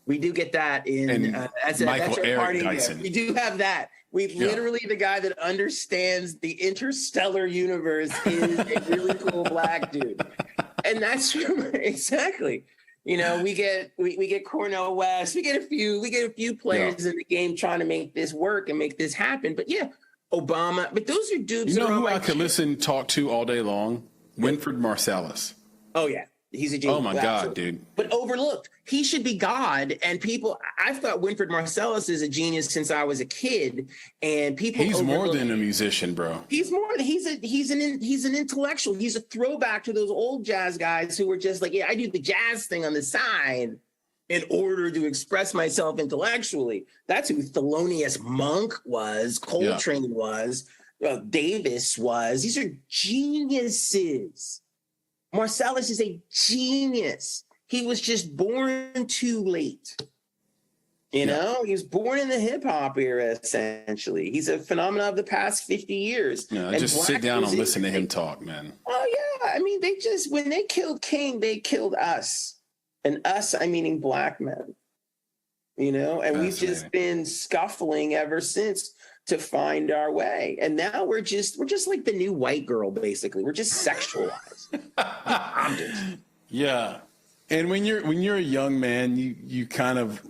[SPEAKER 1] We do get that in
[SPEAKER 2] Michael Eric Tyson.
[SPEAKER 1] We do have that. Literally, the guy that understands the interstellar universe is a really cool Black dude, and that's exactly. You know, we get Cornel West. We get a few players in the game trying to make this work and make this happen. But yeah, Obama. But those are dudes.
[SPEAKER 2] You know who I could talk to all day long? Winfred Marsalis.
[SPEAKER 1] Oh yeah. He's a genius.
[SPEAKER 2] Oh my God, dude.
[SPEAKER 1] But overlooked. He should be God. And people, I've thought Winfred Marsalis is a genius since I was a kid. And people
[SPEAKER 2] He's more than a musician, bro.
[SPEAKER 1] He's an intellectual. He's a throwback to those old jazz guys who were just like, yeah, I do the jazz thing on the side in order to express myself intellectually. That's who Thelonious Monk was, Coltrane was, Davis was. These are geniuses. Marsalis is a genius. He was just born too late. You know, he was born in the hip hop era, essentially. He's a phenomenon of the past 50 years.
[SPEAKER 2] Yeah, just sit down and listen to him talk, man.
[SPEAKER 1] Oh, yeah. I mean, when they killed King, they killed us. And us, I meaning Black men. You know, and we've just been scuffling ever since to find our way. And now we're just like the new white girl, basically. We're just sexualized.
[SPEAKER 2] Yeah. And when you're a young man, you kind of,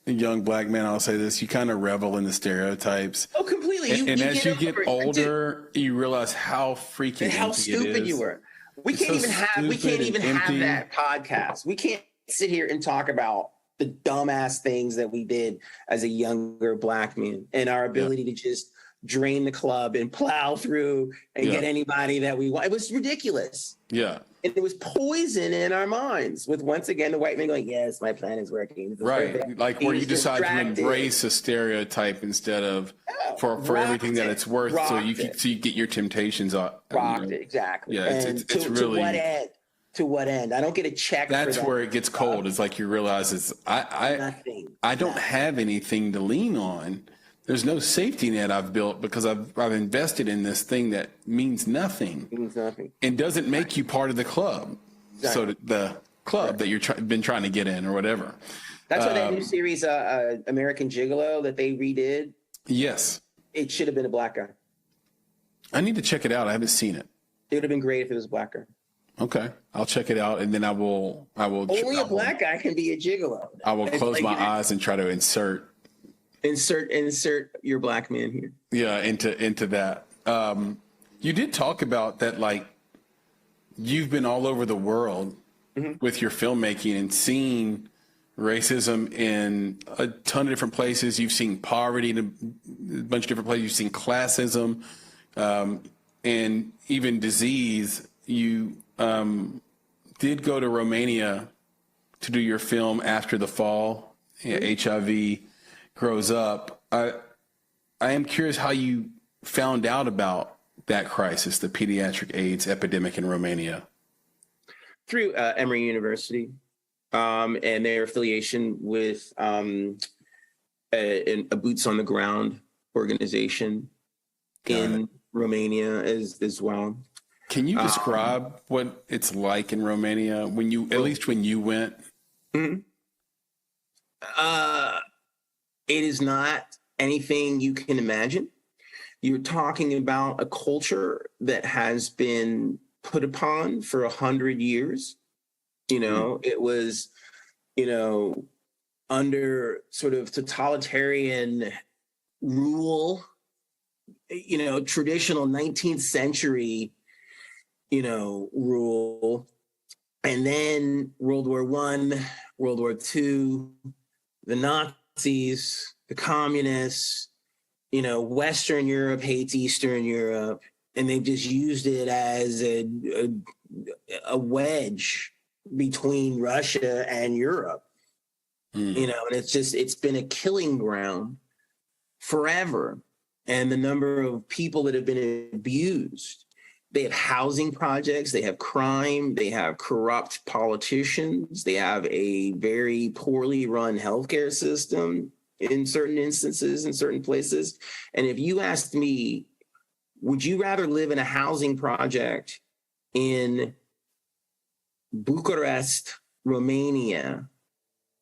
[SPEAKER 2] a young Black man, I'll say this, you kind of revel in the stereotypes.
[SPEAKER 1] Oh, completely.
[SPEAKER 2] And as you get older, you realize how freaking
[SPEAKER 1] how stupid you were. We can't even have that podcast. We can't sit here and talk about the dumbass things that we did as a younger Black man and our ability to just drain the club and plow through and get anybody that we want. It was ridiculous.
[SPEAKER 2] Yeah.
[SPEAKER 1] And it was poison in our minds with, once again, the white man going, yes, my plan is working.
[SPEAKER 2] Right. Like where you decide to embrace a stereotype instead of for everything that it's worth. So you get your temptations out.
[SPEAKER 1] Exactly.
[SPEAKER 2] Yeah. It's really.
[SPEAKER 1] To what end? I don't get a check.
[SPEAKER 2] That's where it gets cold. It's like you realize I don't have anything to lean on. There's no safety net I've built because I've invested in this thing that means nothing. And doesn't make you part of the club. Exactly. So the club that you're been trying to get in or whatever.
[SPEAKER 1] That's why that new series, American Gigolo, that they redid.
[SPEAKER 2] Yes.
[SPEAKER 1] It should have been a Black guy.
[SPEAKER 2] I need to check it out. I haven't seen it.
[SPEAKER 1] It would have been great if it was a Black guy.
[SPEAKER 2] Okay, I'll check it out, and then I will.
[SPEAKER 1] Only a Black guy can be a gigolo.
[SPEAKER 2] I will close my eyes and try to insert
[SPEAKER 1] your Black man here.
[SPEAKER 2] Yeah, into that. You did talk about that, like, you've been all over the world with your filmmaking and seen racism in a ton of different places. You've seen poverty in a bunch of different places. You've seen classism, and even disease. You did go to Romania to do your film After the Fall. HIV grows up. I am curious how you found out about that crisis, the pediatric AIDS epidemic in Romania.
[SPEAKER 1] Through Emory University and their affiliation with a boots on the ground organization in Romania as well.
[SPEAKER 2] Can you describe what it's like in Romania when you, at least when you went?
[SPEAKER 1] It is not anything you can imagine. You're talking about a culture that has been put upon for 100 years. You know, it was, you know, under sort of totalitarian rule, you know, traditional 19th century, you know, rule. And then World War I, World War II, the Nazis, the communists, you know, Western Europe hates Eastern Europe, and they've just used it as a wedge between Russia and Europe. You know, and it's been a killing ground forever. And the number of people that have been abused, they have housing projects, they have crime, they have corrupt politicians, they have a very poorly run healthcare system in certain instances, in certain places. And if you asked me, would you rather live in a housing project in Bucharest, Romania,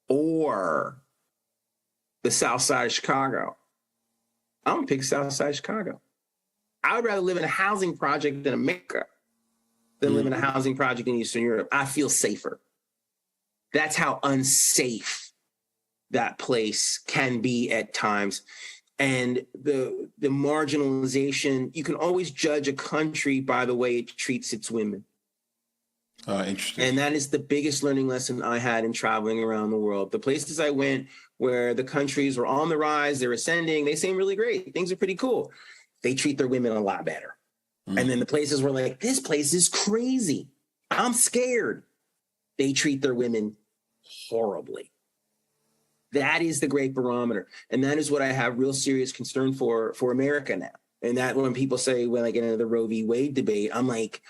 [SPEAKER 1] or the South Side of Chicago? I'm gonna pick South Side of Chicago. I would rather live in a housing project in America than live in a housing project in Eastern Europe. I feel safer. That's how unsafe that place can be at times. And the marginalization, you can always judge a country by the way it treats its women.
[SPEAKER 2] Interesting.
[SPEAKER 1] And that is the biggest learning lesson I had in traveling around the world. The places I went where the countries were on the rise, they're ascending, they seem really great. Things are pretty cool. They treat their women a lot better. And then the places were like, this place is crazy. I'm scared. They treat their women horribly. That is the great barometer. And that is what I have real serious concern for America now. And that when people say, when I get into the Roe v. Wade debate, I'm like,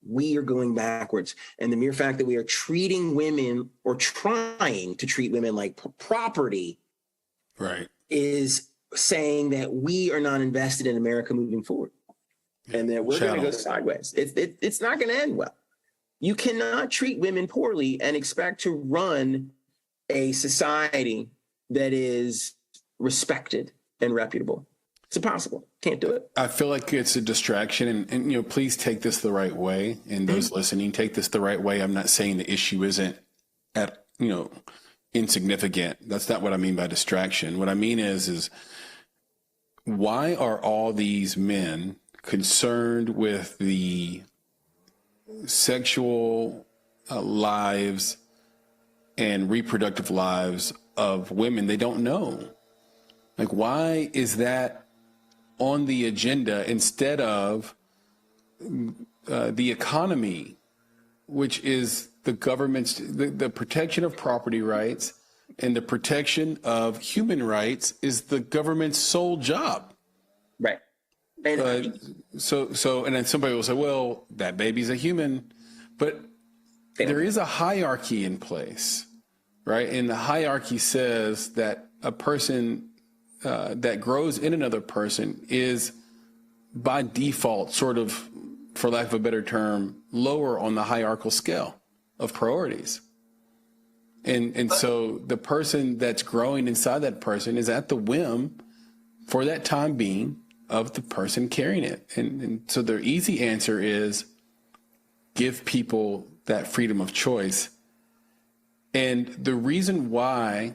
[SPEAKER 1] we are going backwards. And the mere fact that we are treating women or trying to treat women like property,
[SPEAKER 2] right,
[SPEAKER 1] is saying that we are not invested in America moving forward, and that we're going to go sideways. It's not going to end well. You cannot treat women poorly and expect to run a society that is respected and reputable. It's impossible. Can't do it.
[SPEAKER 2] I feel like it's a distraction, and you know, please take this the right way. And those listening, take this the right way. I'm not saying the issue isn't insignificant. That's not what I mean by distraction. What I mean is why are all these men concerned with the sexual lives and reproductive lives of women they don't know? Like, why is that on the agenda instead of the economy, which is the government's, the protection of property rights and the protection of human rights is the government's sole job.
[SPEAKER 1] Right.
[SPEAKER 2] So, and then somebody will say, well, that baby's a human, but there is a hierarchy in place, right? And the hierarchy says that a person that grows in another person is by default sort of, for lack of a better term, lower on the hierarchical scale of priorities. And so the person that's growing inside that person is at the whim for that time being of the person carrying it. And so their easy answer is give people that freedom of choice. And the reason why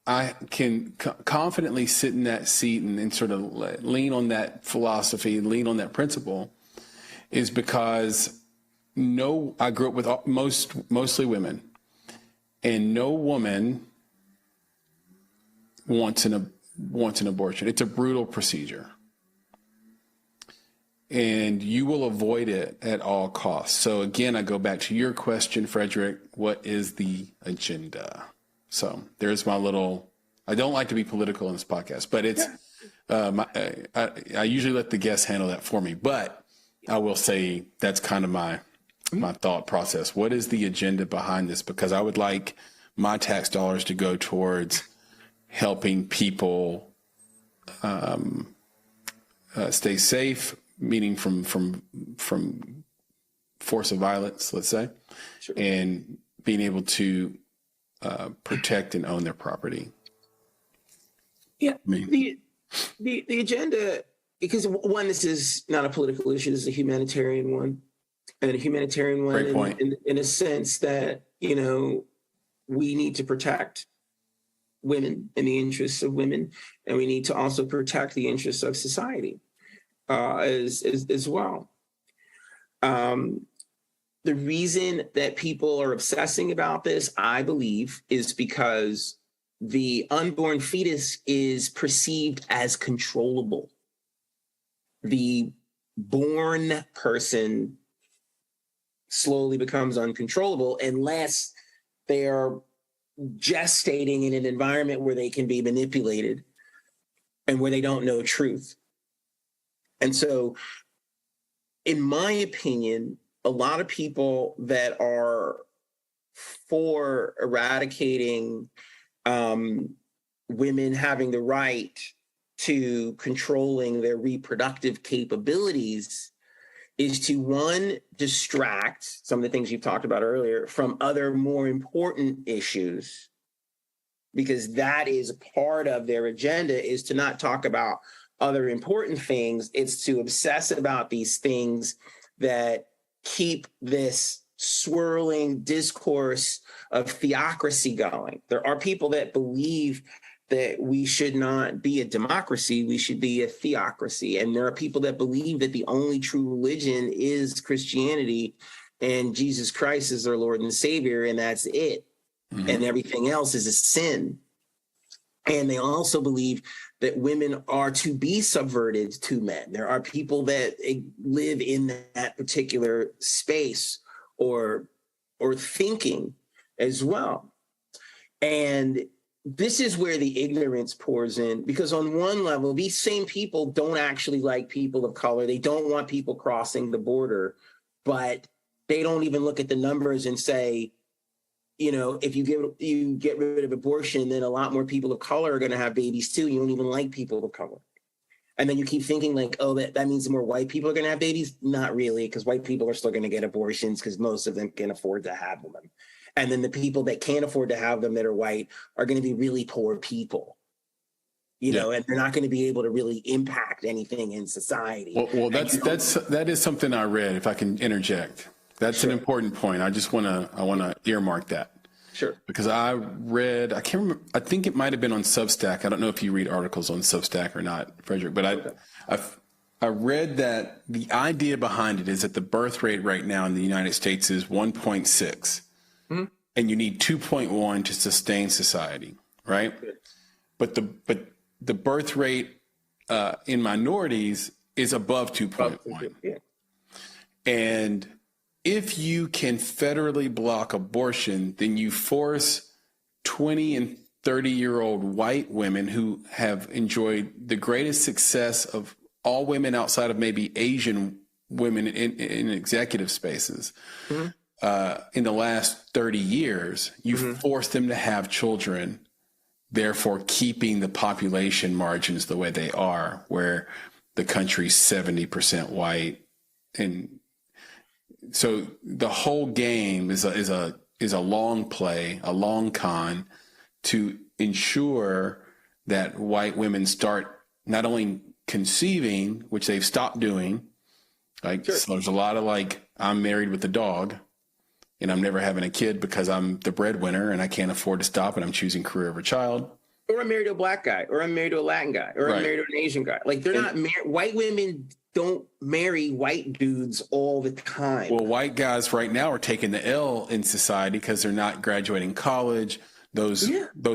[SPEAKER 2] I can confidently sit in that seat and sort of lean on that philosophy, lean on that principle, is because I grew up with mostly women, and no woman wants an abortion. It's a brutal procedure, and you will avoid it at all costs. So again, I go back to your question, Frederick, what is the agenda? So there's my little, I don't like to be political in this podcast, but it's, I usually let the guests handle that for me, but I will say that's kind of my thought process. What is the agenda behind this? Because I would like my tax dollars to go towards helping people stay safe, meaning from force of violence, let's say, sure, and being able to protect and own their property.
[SPEAKER 1] Yeah, the agenda, because one, this is not a political issue, this is a humanitarian one, and a humanitarian one in a sense that, you know, we need to protect women and the interests of women, and we need to also protect the interests of society as well. The reason that people are obsessing about this, I believe, is because the unborn fetus is perceived as controllable. The born person slowly becomes uncontrollable unless they are gestating in an environment where they can be manipulated and where they don't know truth. And so, in my opinion, a lot of people that are for eradicating women having the right to controlling their reproductive capabilities is to, one, distract some of the things you've talked about earlier from other more important issues, because that is part of their agenda, is to not talk about other important things. It's to obsess about these things that keep this swirling discourse of theocracy going. There are people that believe that we should not be a democracy, we should be a theocracy. And there are people that believe that the only true religion is Christianity and Jesus Christ is their Lord and Savior, and that's it. Mm-hmm. And everything else is a sin. And they also believe that women are to be subverted to men. There are people that live in that particular space or thinking as well. And this is where the ignorance pours in, because on one level, these same people don't actually like people of color. They don't want people crossing the border, but they don't even look at the numbers and say, you know, if you get rid of abortion, then a lot more people of color are going to have babies too. You don't even like people of color. And then you keep thinking like, oh, that means more white people are going to have babies. Not really, because white people are still going to get abortions because most of them can afford to have them. And then the people that can't afford to have them that are white are going to be really poor people, you know, and they're not going to be able to really impact anything in society.
[SPEAKER 2] Well, that is something I read, if I can interject. That's sure. An important point. I want to earmark that.
[SPEAKER 1] Sure.
[SPEAKER 2] Because I read, I can't remember, I think it might have been on Substack. I don't know if you read articles on Substack or not, Frederick, but I read that the idea behind it is that the birth rate right now in the United States is 1.6. Mm-hmm. And you need 2.1 to sustain society, right? But the birth rate in minorities is above 2.1. Yeah. And if you can federally block abortion, then you force 20 and 30-year-old white women who have enjoyed the greatest success of all women outside of maybe Asian women in executive spaces. Mm-hmm. In the last 30 years, you mm-hmm. force them to have children, therefore keeping the population margins the way they are, where the country's 70% white. And so the whole game is a long play, a long con to ensure that white women start not only conceiving, which they've stopped doing, like sure. So there's a lot of like, I'm married with a dog and I'm never having a kid because I'm the breadwinner and I can't afford to stop and I'm choosing career over child.
[SPEAKER 1] Or I'm married to a black guy, or I'm married to a Latin guy, or I'm married to an Asian guy. Like they're not white women don't marry white dudes all the time.
[SPEAKER 2] Well, white guys right now are taking the L in society because they're not graduating college. Those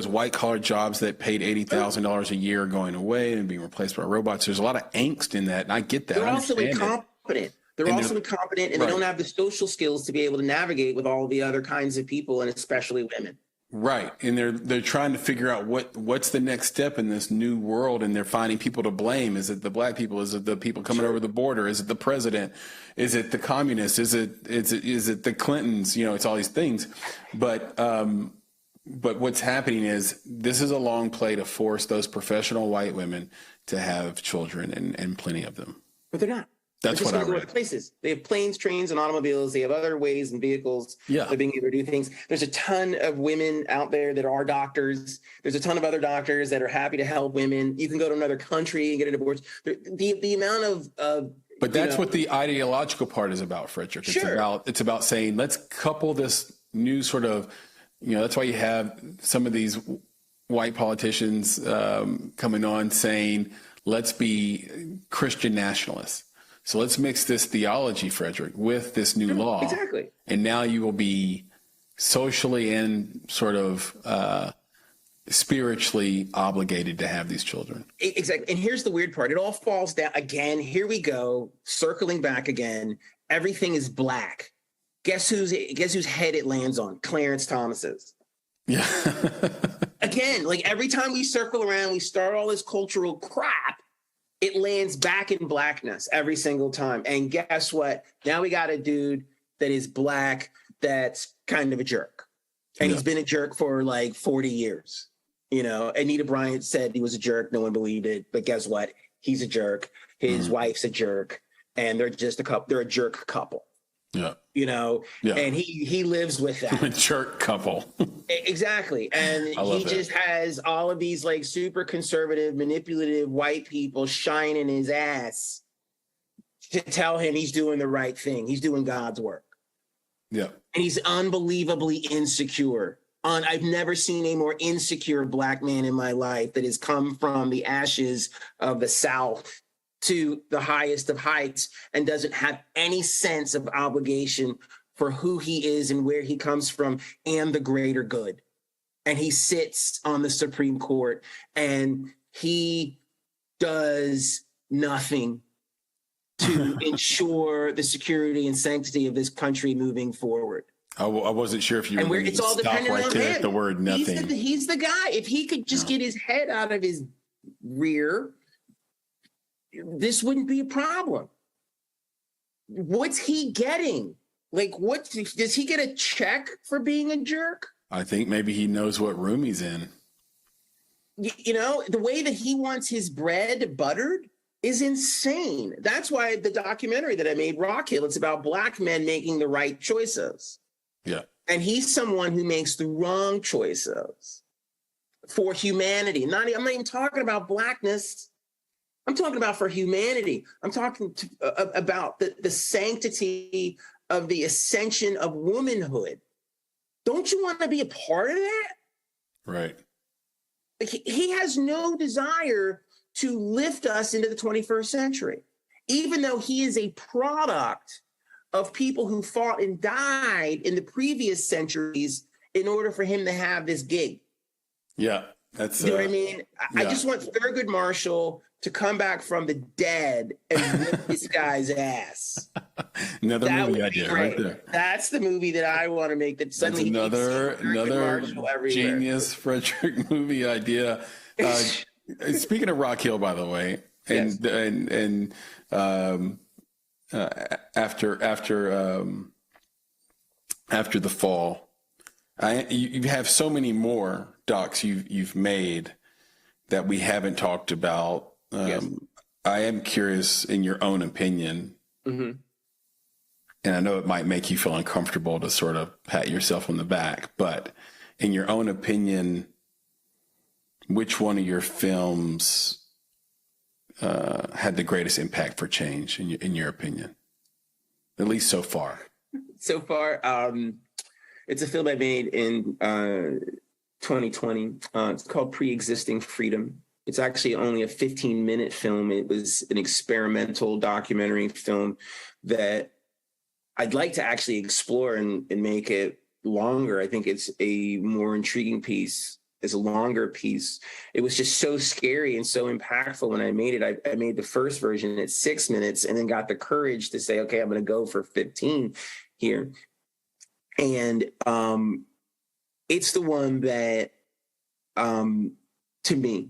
[SPEAKER 2] white collar jobs that paid $80,000 a year are going away and being replaced by robots. There's a lot of angst in that, and I get that.
[SPEAKER 1] They're also incompetent. They're also incompetent, and they don't have the social skills to be able to navigate with all the other kinds of people, and especially women.
[SPEAKER 2] Right, and they're trying to figure out what's the next step in this new world, and they're finding people to blame. Is it the black people? Is it the people coming over the border? Is it the president? Is it the communists? Is it the Clintons? You know, it's all these things. But what's happening is this is a long play to force those professional white women to have children and plenty of them.
[SPEAKER 1] But they're not.
[SPEAKER 2] That's what I read.
[SPEAKER 1] Places. They have planes, trains, and automobiles. They have other ways and vehicles of being able to do things. There's a ton of women out there that are doctors. There's a ton of other doctors that are happy to help women. You can go to another country and get a divorce. The amount of
[SPEAKER 2] but that's what the ideological part is about, Frederick. It's about saying, let's couple this new sort of, that's why you have some of these white politicians coming on saying, let's be Christian nationalists. So let's mix this theology, Frederick, with this new law.
[SPEAKER 1] Exactly.
[SPEAKER 2] And now you will be socially and sort of spiritually obligated to have these children.
[SPEAKER 1] Exactly. And here's the weird part. It all falls down again. Here we go. Circling back again. Everything is black. Guess whose head it lands on? Clarence Thomas's.
[SPEAKER 2] Yeah.
[SPEAKER 1] Again, like every time we circle around, we start all this cultural crap. It lands back in blackness every single time. And guess what? Now we got a dude that is black that's kind of a jerk. And he's been a jerk for like 40 years. Anita Bryant said he was a jerk. No one believed it. But guess what? He's a jerk. His wife's a jerk. And they're just a couple. They're a jerk couple.
[SPEAKER 2] Yeah.
[SPEAKER 1] And he lives with that.
[SPEAKER 2] A jerk couple.
[SPEAKER 1] Exactly. And he just has all of these like super conservative, manipulative white people shining his ass to tell him he's doing the right thing. He's doing God's work.
[SPEAKER 2] Yeah.
[SPEAKER 1] And he's unbelievably insecure. I've never seen a more insecure black man in my life that has come from the ashes of the South to the highest of heights and doesn't have any sense of obligation for who he is and where he comes from and the greater good. And he sits on the Supreme Court and he does nothing to ensure the security and sanctity of this country moving forward.
[SPEAKER 2] I wasn't sure if you were
[SPEAKER 1] it's all dependent on him.
[SPEAKER 2] At the word nothing.
[SPEAKER 1] He's the guy. If he could just get his head out of his rear, this wouldn't be a problem. What's he getting? Like, does he get a check for being a jerk?
[SPEAKER 2] I think maybe he knows what room he's in.
[SPEAKER 1] The way that he wants his bread buttered is insane. That's why the documentary that I made, Rock Hill, it's about black men making the right choices.
[SPEAKER 2] Yeah.
[SPEAKER 1] And he's someone who makes the wrong choices for humanity. I'm not even talking about blackness. I'm talking about for humanity. I'm talking about the sanctity of the ascension of womanhood. Don't you want to be a part of that?
[SPEAKER 2] Right.
[SPEAKER 1] Like he has no desire to lift us into the 21st century, even though he is a product of people who fought and died in the previous centuries in order for him to have this gig.
[SPEAKER 2] Yeah. That's,
[SPEAKER 1] you know what I mean? I just want Thurgood Marshall to come back from the dead and whip this guy's ass.
[SPEAKER 2] Another movie idea right there.
[SPEAKER 1] That's the movie that I want to make. That suddenly
[SPEAKER 2] another genius Frederick movie idea. Speaking of Rock Hill, by the way, and after the fall, you have so many more docs you've made that we haven't talked about. I am curious, in your own opinion, and I know it might make you feel uncomfortable to sort of pat yourself on the back, but in your own opinion, which one of your films had the greatest impact for change, in your opinion, at least so far?
[SPEAKER 1] So far, it's a film I made in 2020. It's called Preexisting Freedom. It's actually only a 15-minute film. It was an experimental documentary film that I'd like to actually explore and make it longer. I think it's a more intriguing piece. It's a longer piece. It was just so scary and so impactful when I made it. I made the first version at 6 minutes and then got the courage to say, okay, I'm going to go for 15 here. And it's the one that, to me,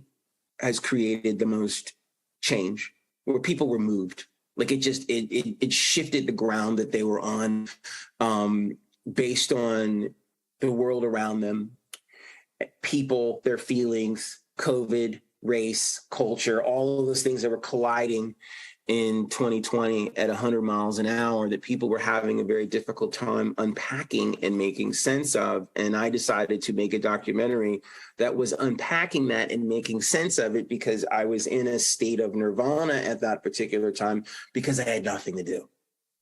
[SPEAKER 1] has created the most change, where people were moved. Like it shifted the ground that they were on, based on the world around them, people, their feelings, COVID, race, culture, all of those things that were colliding in 2020 at 100 miles an hour, that people were having a very difficult time unpacking and making sense of. And I decided to make a documentary that was unpacking that and making sense of it, because I was in a state of nirvana at that particular time because I had nothing to do.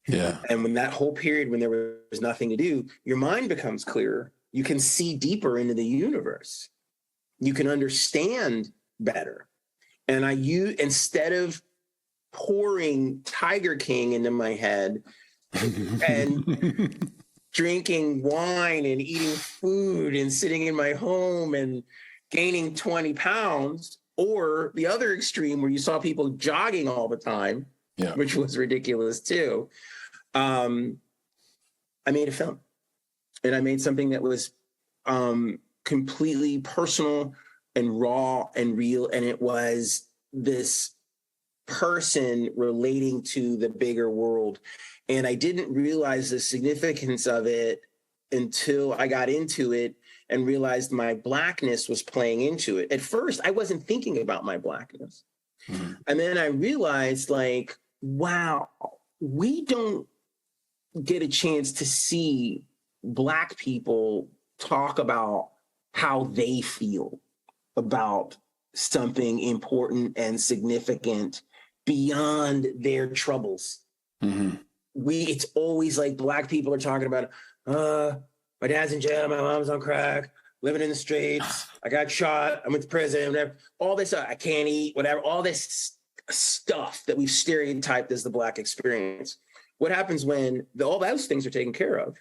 [SPEAKER 2] Yeah.
[SPEAKER 1] And when that whole period, when there was nothing to do, your mind becomes clearer. You can see deeper into the universe. You can understand better. And instead of pouring Tiger King into my head and drinking wine and eating food and sitting in my home and gaining 20 pounds, or the other extreme where you saw people jogging all the time, which was ridiculous too. I made a film, and I made something that was completely personal and raw and real. And it was this person relating to the bigger world. And I didn't realize the significance of it until I got into it and realized my Blackness was playing into it. At first, I wasn't thinking about my Blackness. Mm-hmm. And then I realized, like, wow, we don't get a chance to see Black people talk about how they feel about something important and significant beyond their troubles. Mm-hmm. It's always like Black people are talking about, my dad's in jail, my mom's on crack, living in the streets, I got shot, I'm with the president, whatever. All this, I can't eat, whatever, all this stuff that we've stereotyped as the Black experience. What happens when all those things are taken care of?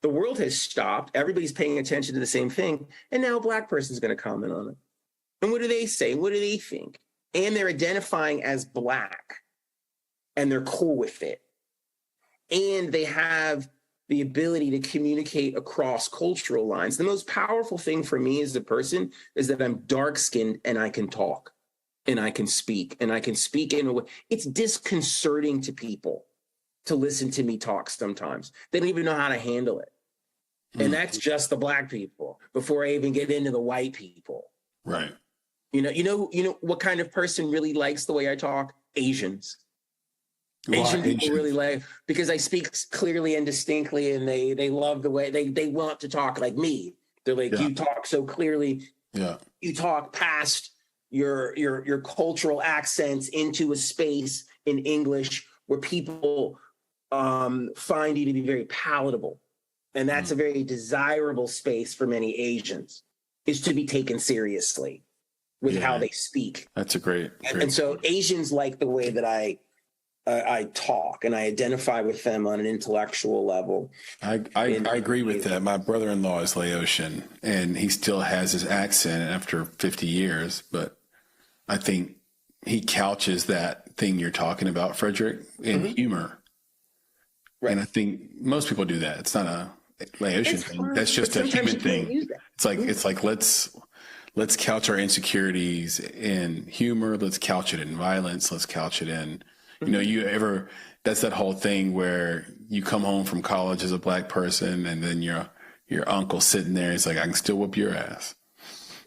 [SPEAKER 1] The world has stopped, everybody's paying attention to the same thing, and now a Black person's going to comment on it. And what do they say? What do they think? And they're identifying as Black, and they're cool with it. And they have the ability to communicate across cultural lines. The most powerful thing for me as a person is that I'm dark-skinned and I can talk and I can speak in a way. It's disconcerting to people to listen to me talk sometimes. They don't even know how to handle it. And that's just the Black people before I even get into the white people.
[SPEAKER 2] Right.
[SPEAKER 1] You know what kind of person really likes the way I talk? Asians. Asian people really like, because I speak clearly and distinctly, and they love the way they want to talk like me. They're like, you talk so clearly. Yeah. You talk past your cultural accents into a space in English where people find you to be very palatable. And that's a very desirable space for many Asians, is to be taken seriously with how they speak.
[SPEAKER 2] That's a great.
[SPEAKER 1] And so Asians like the way that I talk, and I identify with them on an intellectual level.
[SPEAKER 2] I agree with that. My brother-in-law is Laotian, and he still has his accent after 50 years, but I think he couches that thing you're talking about, Frederick, in humor. Right. And I think most people do that. It's not a Laotian thing. That's just a human thing. It's like let's couch our insecurities in humor. Let's couch it in violence. Let's couch it in, that's that whole thing where you come home from college as a Black person, and then your uncle sitting there, he's like, I can still whoop your ass.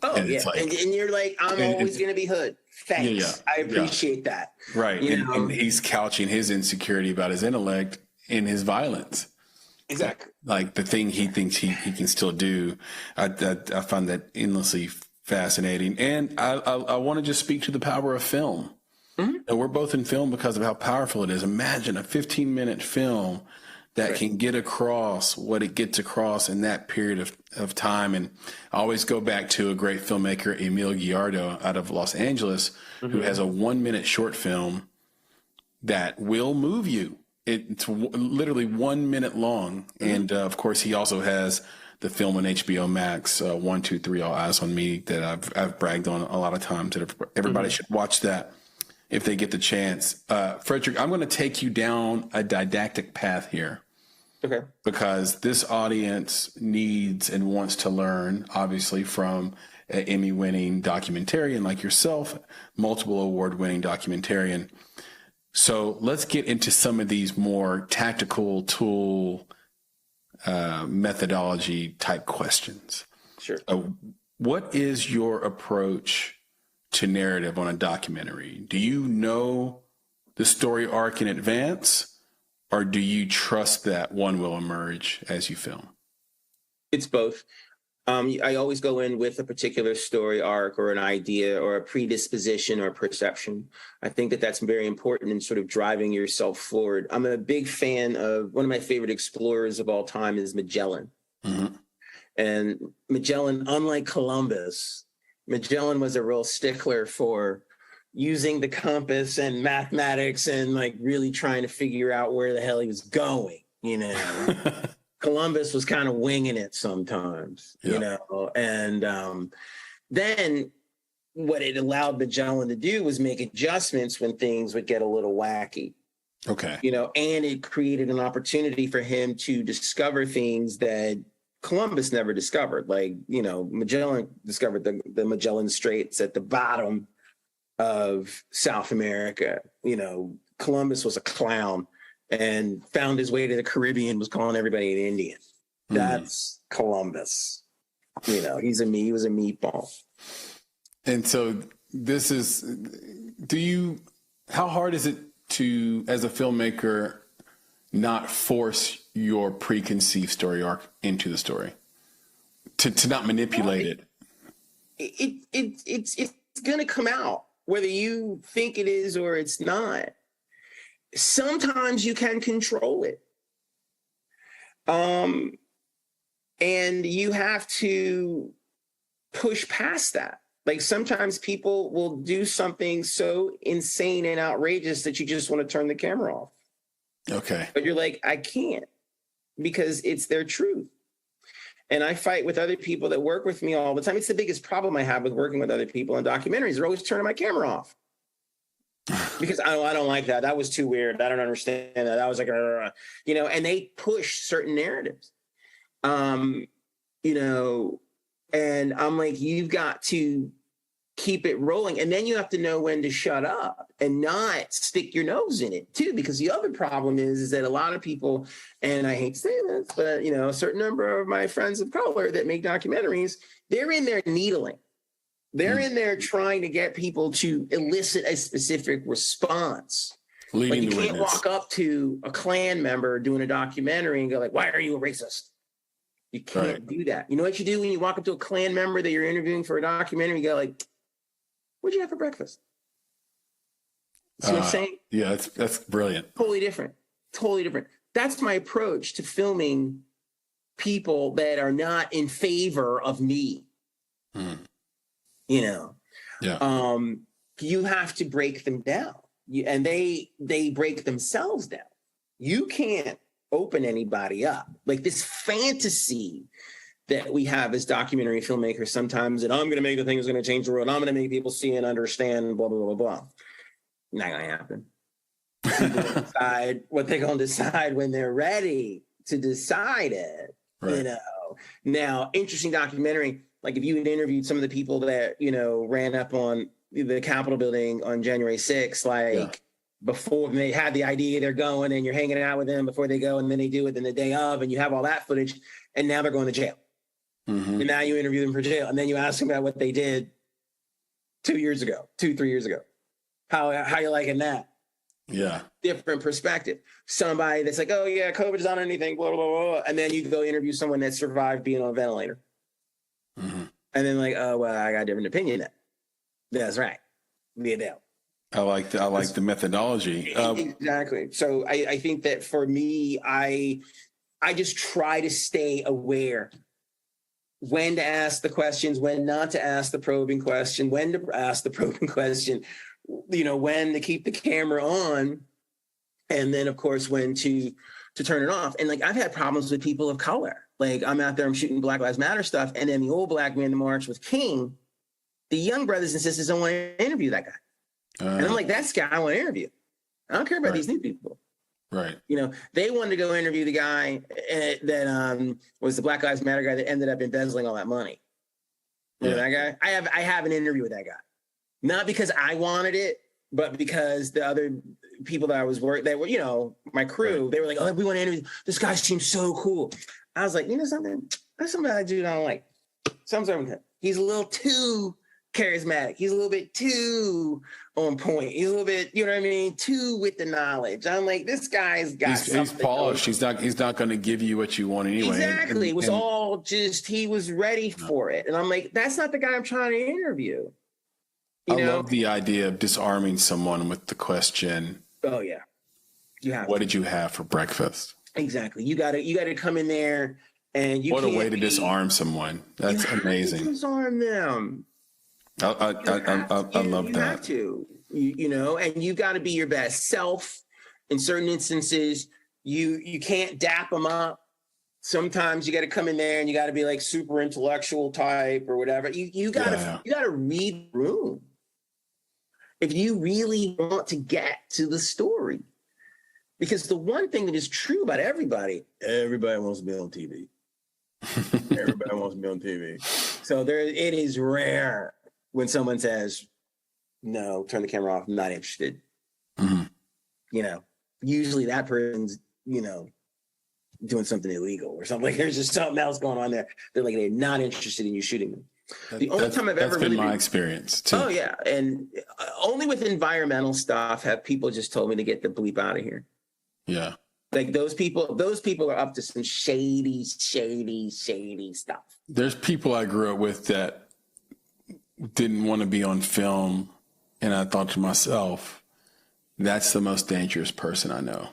[SPEAKER 1] Oh, and yeah. And you're like, I'm always going to be hood. Thanks. I appreciate that.
[SPEAKER 2] Right. And he's couching his insecurity about his intellect in his violence.
[SPEAKER 1] Exactly.
[SPEAKER 2] Like the thing he thinks he can still do. I find that endlessly fascinating. And I want to just speak to the power of film. Mm-hmm. And we're both in film because of how powerful it is. Imagine a 15-minute film that
[SPEAKER 1] Right.
[SPEAKER 2] can get across what it gets across in that period of time. And I always go back to a great filmmaker, Emil Gallardo, out of Los Angeles, who has a 1-minute short film that will move you. It's literally 1 minute long. And of course, he also has the film on HBO Max, 1, 2, 3, All Eyes on Me, that I've bragged on a lot of times. That everybody should watch that if they get the chance. Frederick, I'm going to take you down a didactic path here.
[SPEAKER 1] Okay.
[SPEAKER 2] Because this audience needs and wants to learn, obviously, from an Emmy-winning documentarian like yourself, multiple award-winning documentarian. So let's get into some of these more tactical tool methodology type questions.
[SPEAKER 1] Sure.
[SPEAKER 2] What is your approach to narrative on a documentary? Do you know the story arc in advance, or do you trust that one will emerge as you film?
[SPEAKER 1] It's both. I always go in with a particular story arc or an idea or a predisposition or perception. I think that that's very important in sort of driving yourself forward. I'm a big fan of, one of my favorite explorers of all time is Magellan.
[SPEAKER 2] Mm-hmm.
[SPEAKER 1] And Magellan, unlike Columbus, Magellan was a real stickler for using the compass and mathematics and like really trying to figure out where the hell he was going, you know. Columbus was kind of winging it sometimes, you know, and then what it allowed Magellan to do was make adjustments when things would get a little wacky.
[SPEAKER 2] Okay.
[SPEAKER 1] You know, and it created an opportunity for him to discover things that Columbus never discovered. Like, you know, Magellan discovered the Magellan Straits at the bottom of South America. You know, Columbus was a clown and found his way to the Caribbean, was calling everybody an Indian. That's Columbus. You know, he was a meatball.
[SPEAKER 2] And so this is, how hard is it to, as a filmmaker, not force your preconceived story arc into the story? To not manipulate it?
[SPEAKER 1] It's going to come out, whether you think it is or it's not. Sometimes you can control it. And you have to push past that. Like sometimes people will do something so insane and outrageous that you just want to turn the camera off.
[SPEAKER 2] Okay.
[SPEAKER 1] But you're like, I can't, because it's their truth. And I fight with other people that work with me all the time. It's the biggest problem I have with working with other people in documentaries. They're always turning my camera off. Because I don't like that. That was too weird. I don't understand that. That was like, you know, and they push certain narratives, you know, and I'm like, you've got to keep it rolling. And then you have to know when to shut up and not stick your nose in it too. Because the other problem is that a lot of people, and I hate to say this, but, you know, a certain number of my friends of color that make documentaries, they're in there needling. They're in there trying to get people to elicit a specific response. Like you can't walk up to a Klan member doing a documentary and go like, why are you a racist? You can't do that. You know what you do when you walk up to a Klan member that you're interviewing for a documentary? You go like, what'd you have for breakfast? See what I'm saying?
[SPEAKER 2] Yeah, that's brilliant.
[SPEAKER 1] Totally different. Totally different. That's my approach to filming people that are not in favor of me. You know, you have to break them down, and they break themselves down. You can't open anybody up. Like this fantasy that we have as documentary filmmakers sometimes, that I'm going to make the thing that's going to change the world. I'm going to make people see and understand, blah, blah, blah, blah. Not going to happen. People decide what they're going to decide when they're ready to decide it, you know. Now, interesting documentary. Like if you had interviewed some of the people that, you know, ran up on the Capitol building on January 6th, like before they had the idea they're going, and you're hanging out with them before they go, and then they do it in the day of, and you have all that footage, and now they're going to jail. And now you interview them for jail, and then you ask them about what they did 3 years ago. How you liking that?
[SPEAKER 2] Yeah. Different
[SPEAKER 1] perspective. Somebody that's like, oh yeah, COVID's not anything, blah, blah, blah. And then you go interview someone that survived being on a ventilator. And then like, oh, well, I got a different opinion. That's right. Be a devil.
[SPEAKER 2] I like the methodology.
[SPEAKER 1] Exactly. So I think that for me, I just try to stay aware when to ask the questions, when not to ask the probing question, when to ask the probing question, when to keep the camera on, and then of course when to turn it off. And like I've had problems with people of color. Like I'm out there, I'm shooting Black Lives Matter stuff, and then the old black man to march with King, the young brothers and sisters don't want to interview that guy. And I'm like, that's the guy I want to interview. I don't care about these new people.
[SPEAKER 2] Right.
[SPEAKER 1] They wanted to go interview the guy that was the Black Lives Matter guy that ended up embezzling all that money. Remember that guy? I have an interview with that guy. Not because I wanted it, but because the other people that I was working, that were, my crew, they were like, oh, we want to interview. This guy seems so cool. I was like, something? That's something I do don't like. Something. He's a little too charismatic. He's a little bit too on point. He's a little bit, too with the knowledge. I'm like, this guy's got
[SPEAKER 2] he's polished. He's not going to give you what you want anyway.
[SPEAKER 1] Exactly. It was all just, he was ready for it. And I'm like, that's not the guy I'm trying to interview.
[SPEAKER 2] I love the idea of disarming someone with the question.
[SPEAKER 1] Oh yeah.
[SPEAKER 2] What did you have for breakfast?
[SPEAKER 1] Exactly. You gotta come in there and
[SPEAKER 2] what a way to disarm someone. That's amazing.
[SPEAKER 1] Disarm them.
[SPEAKER 2] I love that.
[SPEAKER 1] You have to, and you got to be your best self. In certain instances, you can't dap them up. Sometimes you got to come in there and you got to be like super intellectual type or whatever. You got to read the room if you really want to get to the story. Because the one thing that is true about everybody wants to be on TV. Everybody wants to be on TV. So it is rare when someone says, no, turn the camera off, I'm not interested. Mm-hmm. Usually that person's, doing something illegal or something. Like there's just something else going on there. They're not interested in you shooting them. The only time I've ever
[SPEAKER 2] been my experience too.
[SPEAKER 1] Oh yeah. And only with environmental stuff have people just told me to get the bleep out of here.
[SPEAKER 2] Yeah.
[SPEAKER 1] Like those people are up to some shady stuff.
[SPEAKER 2] There's people I grew up with that didn't want to be on film. And I thought to myself, that's the most dangerous person I know.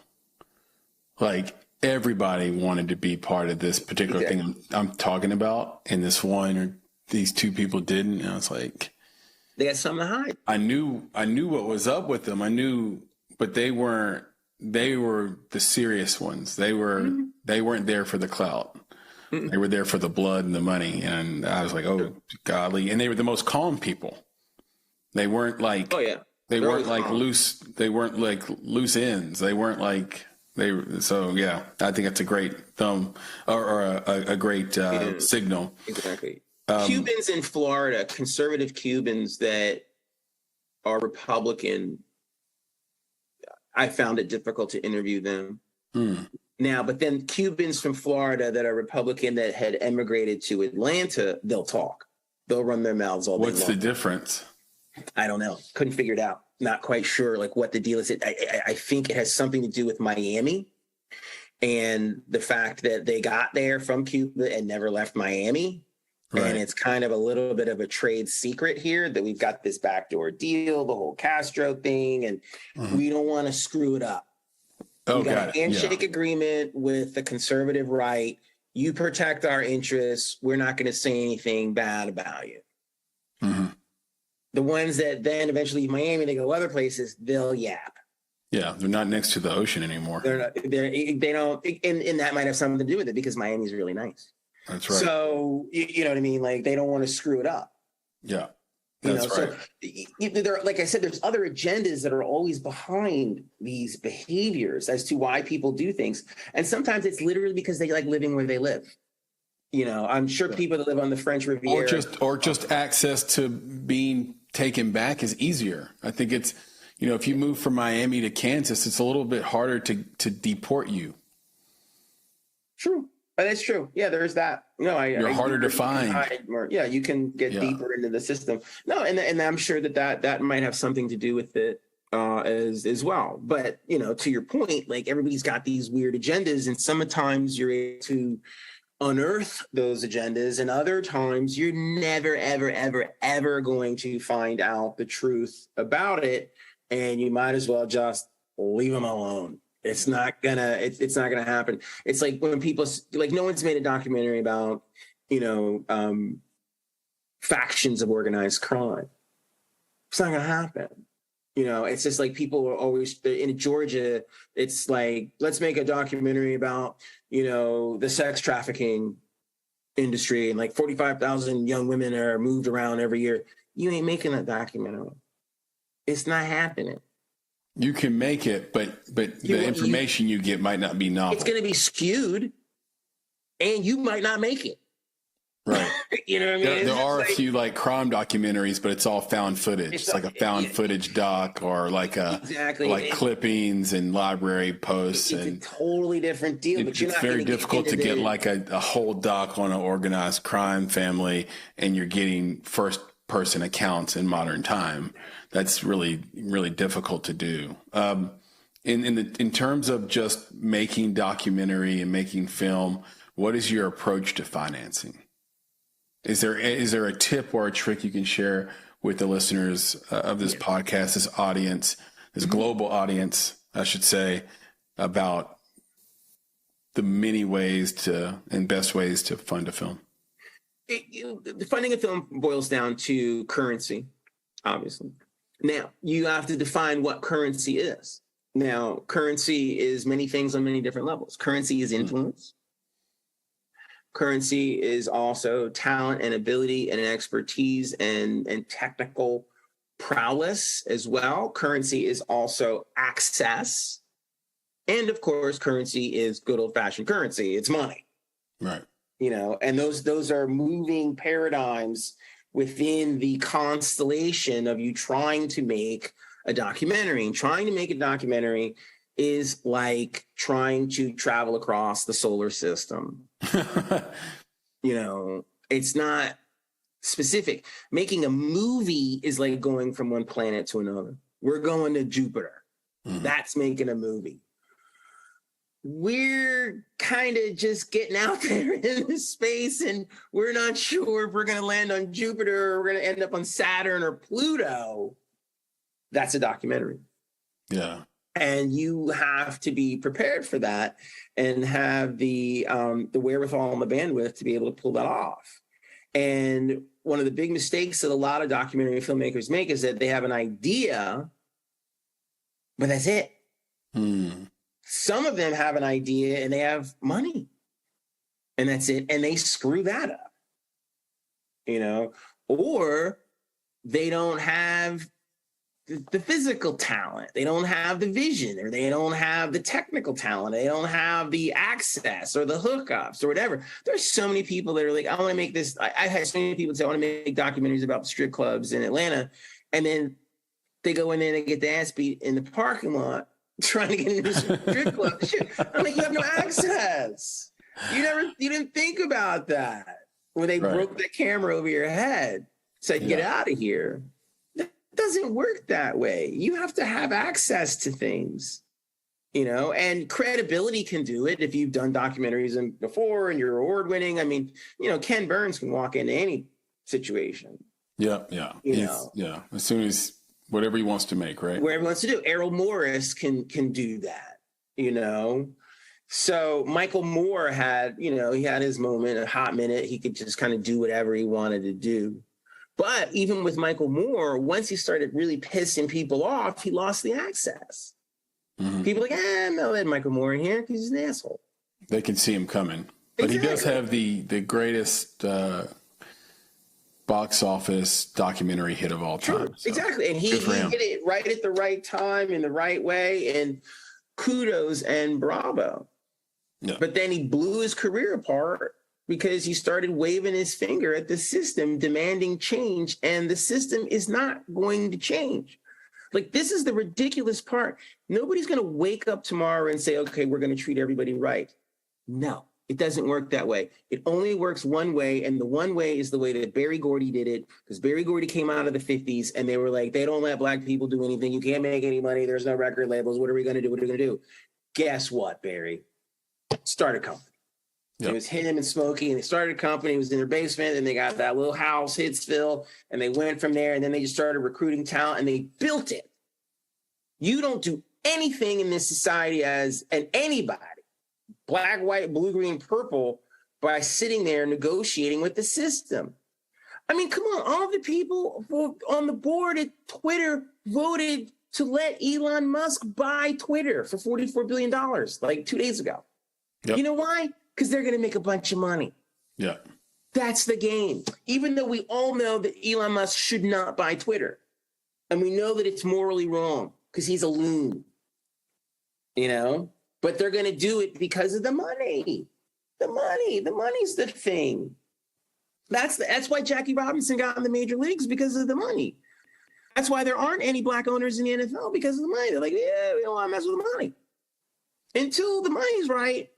[SPEAKER 2] Like everybody wanted to be part of this particular thing I'm talking about. And this one or these two people didn't. And I was like,
[SPEAKER 1] they got something to hide.
[SPEAKER 2] I knew what was up with them. I knew, but they were the serious ones. They weren't there for the clout. Mm-hmm. They were there for the blood and the money. And I was like, oh, godly. And they were the most calm people. They weren't like, they weren't like calm. They weren't like loose ends. They weren't like, so yeah, I think that's a great thumb or a great signal.
[SPEAKER 1] Exactly. Cubans in Florida, conservative Cubans that are Republican, I found it difficult to interview them. Now, but then Cubans from Florida that are Republican that had emigrated to Atlanta, they'll talk. They'll run their mouths all day long.
[SPEAKER 2] What's the difference?
[SPEAKER 1] I don't know. Couldn't figure it out. Not quite sure like what the deal is. I think it has something to do with Miami and the fact that they got there from Cuba and never left Miami. Right. And it's kind of a little bit of a trade secret here that we've got this backdoor deal, the whole Castro thing, and we don't want to screw it up. We got a handshake agreement with the conservative right. You protect our interests. We're not going to say anything bad about you. Mm-hmm. The ones that then eventually leave Miami, they go other places, they'll yap.
[SPEAKER 2] Yeah, they're not next to the ocean anymore.
[SPEAKER 1] They don't, and that might have something to do with it because Miami's really nice.
[SPEAKER 2] That's right.
[SPEAKER 1] So, you know what I mean? Like, they don't want to screw it up.
[SPEAKER 2] Yeah, that's right.
[SPEAKER 1] So, like I said, there's other agendas that are always behind these behaviors as to why people do things. And sometimes it's literally because they like living where they live. I'm sure people that live on the French Riviera.
[SPEAKER 2] Or just access to being taken back is easier. I think it's, if you move from Miami to Kansas, it's a little bit harder to deport you.
[SPEAKER 1] True. That's true. Yeah, there's that. No,
[SPEAKER 2] you're harder to find.
[SPEAKER 1] You can get deeper into the system. No, and I'm sure that might have something to do with it as well. But to your point, like everybody's got these weird agendas, and sometimes you're able to unearth those agendas, and other times you're never, ever, ever, ever going to find out the truth about it. and you might as well just leave them alone. It's not gonna happen. It's like when people, like, no one's made a documentary about, factions of organized crime. It's not gonna happen. It's just like people are always in Georgia. It's like, let's make a documentary about, the sex trafficking industry, and like 45,000 young women are moved around every year. You ain't making that documentary. It's not happening.
[SPEAKER 2] You can make it, but the information you get might not be novel.
[SPEAKER 1] It's going to be skewed, and you might not make it.
[SPEAKER 2] Right.
[SPEAKER 1] You know what I mean?
[SPEAKER 2] There are a few like crime documentaries, but it's all found footage. It's like a found footage doc, or like clippings and library posts.
[SPEAKER 1] It's a totally different deal. But
[SPEAKER 2] it's very difficult to get like a whole doc on an organized crime family, and you're getting first person accounts in modern time. That's really, really difficult to do. In terms of just making documentary and making film, what is your approach to financing? Is there a tip or a trick you can share with the listeners of this podcast, this audience, this global audience, I should say, about the many ways and best ways to fund a film?
[SPEAKER 1] Funding a film boils down to currency, obviously. Now, you have to define what currency is. Now, currency is many things on many different levels. Currency is influence. Currency is also talent and ability and expertise and technical prowess as well. Currency is also access. And of course, currency is good old-fashioned currency. It's money.
[SPEAKER 2] Right.
[SPEAKER 1] And those are moving paradigms within the constellation of you trying to make a documentary. And trying to make a documentary is like trying to travel across the solar system. It's not specific. Making a movie is like going from one planet to another. We're going to Jupiter. Mm-hmm. That's making a movie. We're kind of just getting out there in space, and we're not sure if we're going to land on Jupiter or we're going to end up on Saturn or Pluto. That's a documentary.
[SPEAKER 2] Yeah.
[SPEAKER 1] And you have to be prepared for that and have the wherewithal and the bandwidth to be able to pull that off. And one of the big mistakes that a lot of documentary filmmakers make is that they have an idea, but that's it. Some of them have an idea and they have money, and that's it. And they screw that up, or they don't have the physical talent. They don't have the vision, or they don't have the technical talent. They don't have the access or the hookups or whatever. There's so many people that are like, I want to make this. I had so many people say, I want to make documentaries about strip clubs in Atlanta. And then they go in there and they get the ass beat in the parking lot trying to get into a strip club. I'm like, you have no access. You didn't think about that when they broke the camera over your head. Said, get out of here. Doesn't work that way. You have to have access to things, and credibility can do it if you've done documentaries before and you're award winning. I mean, Ken Burns can walk into any situation.
[SPEAKER 2] Yeah. As soon as whatever he wants to make, right?
[SPEAKER 1] Whatever he wants to do. Errol Morris can do that, So Michael Moore had, he had his moment, a hot minute. He could just kind of do whatever he wanted to do. But even with Michael Moore, once he started really pissing people off, he lost the access. Mm-hmm. People are like, I'm not letting Michael Moore in here because he's an asshole.
[SPEAKER 2] They can see him coming. But He does have the greatest box office documentary hit of all time.
[SPEAKER 1] So. Exactly. And he hit it right at the right time in the right way. And kudos and bravo. Yeah. But then he blew his career apart because he started waving his finger at the system, demanding change, and the system is not going to change. Like, this is the ridiculous part. Nobody's going to wake up tomorrow and say, okay, we're going to treat everybody right. No, it doesn't work that way. It only works one way, and the one way is the way that Berry Gordy did it, because Berry Gordy came out of the 50s, and they were like, they don't let Black people do anything. You can't make any money. There's no record labels. What are we going to do? What are we going to do? Guess what, Berry? Start a company. Yep. It was him and Smokey, and they started a company. It was in their basement, and they got that little house, Hitsville, and they went from there, and then they just started recruiting talent, and they built it. You don't do anything in this society as an anybody, black, white, blue, green, purple, by sitting there negotiating with the system. I mean, come on, all the people on the board at Twitter voted to let Elon Musk buy Twitter for $44 billion like 2 days ago. Yep. You know why? Because they're going to make a bunch of money.
[SPEAKER 2] Yeah.
[SPEAKER 1] That's the game. Even though we all know that Elon Musk should not buy Twitter. And we know that it's morally wrong because he's a loon. You know? But they're going to do it because of the money. The money's the thing. That's why Jackie Robinson got in the major leagues, because of the money. That's why there aren't any black owners in the NFL, because of the money. They're like, yeah, we don't want to mess with the money. Until the money's right,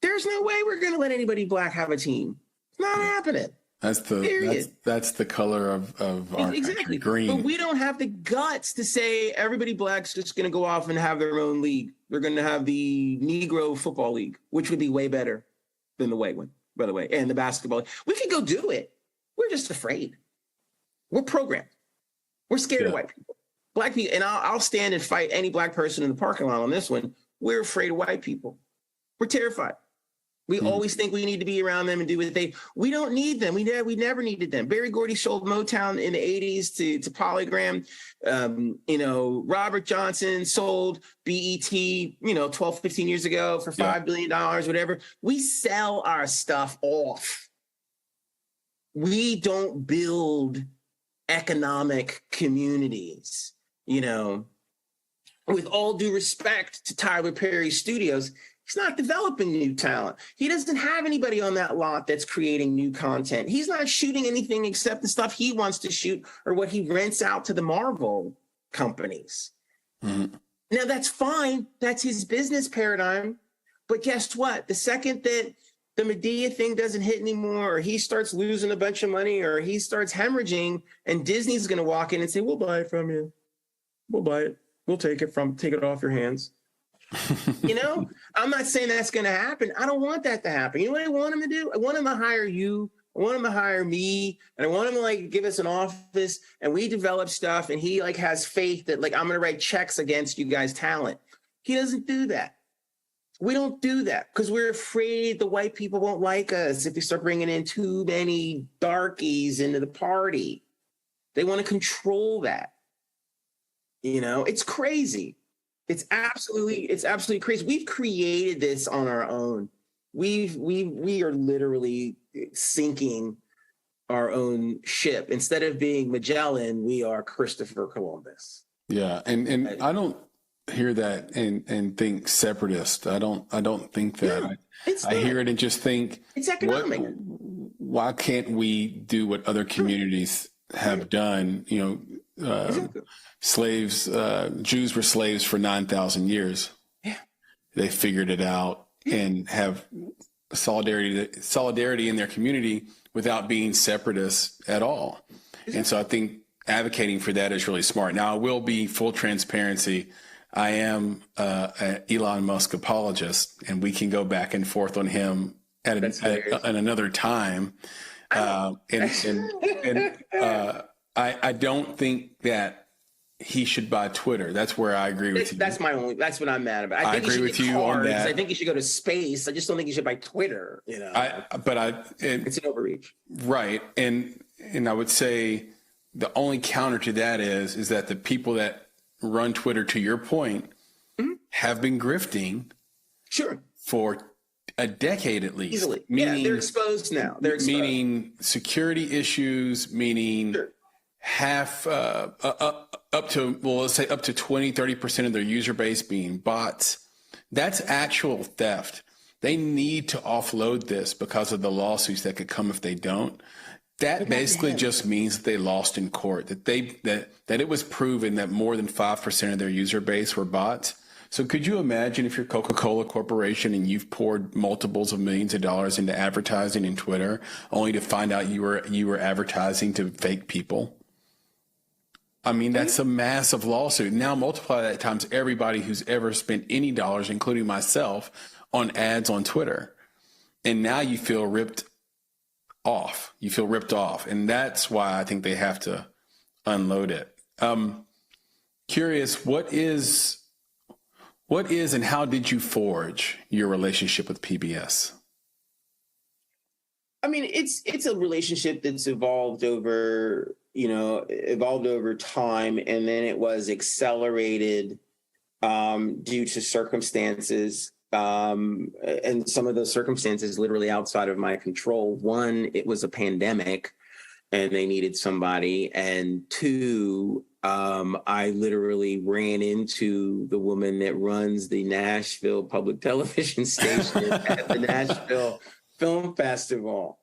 [SPEAKER 1] there's no way we're going to let anybody black have a team. It's not happening.
[SPEAKER 2] That's the color of our country, green.
[SPEAKER 1] But we don't have the guts to say everybody black's just going to go off and have their own league. They're going to have the Negro Football League, which would be way better than the white one, by the way, and the basketball. We could go do it. We're just afraid. We're programmed. We're scared of white people. Black people, and I'll stand and fight any black person in the parking lot on this one. We're afraid of white people. We're terrified. We always think we need to be around them and do what we don't need them. We never needed them. Berry Gordy sold Motown in the 80s to Polygram. Robert Johnson sold BET, 12, 15 years ago for $5 billion, whatever. We sell our stuff off. We don't build economic communities, with all due respect to Tyler Perry Studios. He's not developing new talent. He doesn't have anybody on that lot that's creating new content. He's not shooting anything except the stuff he wants to shoot or what he rents out to the Marvel companies. Mm-hmm. Now, that's fine. That's his business paradigm. But guess what? The second that the Medea thing doesn't hit anymore, or he starts losing a bunch of money, or he starts hemorrhaging, and Disney's going to walk in and say, we'll buy it from you. We'll buy it. We'll take it off your hands. I'm not saying that's going to happen. I don't want that to happen. You know what I want him to do? I want him to hire you. I want him to hire me. And I want him to give us an office and we develop stuff. And he has faith that I'm going to write checks against you guys' talent. He doesn't do that. We don't do that because we're afraid the white people won't like us if we start bringing in too many darkies into the party. They want to control that. It's crazy. It's absolutely crazy. We've created this on our own. We are literally sinking our own ship. Instead of being Magellan, we are Christopher Columbus.
[SPEAKER 2] Yeah, and I don't hear that and think separatist. I don't think that. Yeah, I hear it and just think it's economic. Why can't we do what other communities have done? Exactly. Slaves, Jews were slaves for 9,000 years. Yeah. They figured it out and have solidarity in their community without being separatists at all. Exactly. And so I think advocating for that is really smart. Now, I will be full transparency. I am an Elon Musk apologist, and we can go back and forth on him at another time. I don't think that he should buy Twitter. That's where I agree with you.
[SPEAKER 1] That's what I'm mad about. I think agree with you on that. I think he should go to space. I just don't think he should buy Twitter.
[SPEAKER 2] It's
[SPEAKER 1] an overreach.
[SPEAKER 2] Right. And I would say the only counter to that is that the people that run Twitter, to your point, have been grifting for a decade at least.
[SPEAKER 1] Easily. Meaning, they're exposed now.
[SPEAKER 2] Meaning security issues, meaning half up to 20-30% of their user base being bots. That's actual theft. They need to offload this because of the lawsuits that could come if they don't. That basically just means that they lost in court, that it was proven that more than 5% of their user base were bots. So could you imagine if you're Coca-Cola Corporation and you've poured multiples of millions of dollars into advertising in Twitter only to find out you were advertising to fake people? I mean, that's a massive lawsuit. Now multiply that times everybody who's ever spent any dollars, including myself, on ads on Twitter. And now you feel ripped off. And that's why I think they have to unload it. curious, what is and how did you forge your relationship with PBS?
[SPEAKER 1] I mean, it's a relationship that's evolved over time, and then it was accelerated due to circumstances, and some of those circumstances literally outside of my control. One, it was a pandemic, and they needed somebody, and two, I literally ran into the woman that runs the Nashville public television station at the Nashville Film Festival.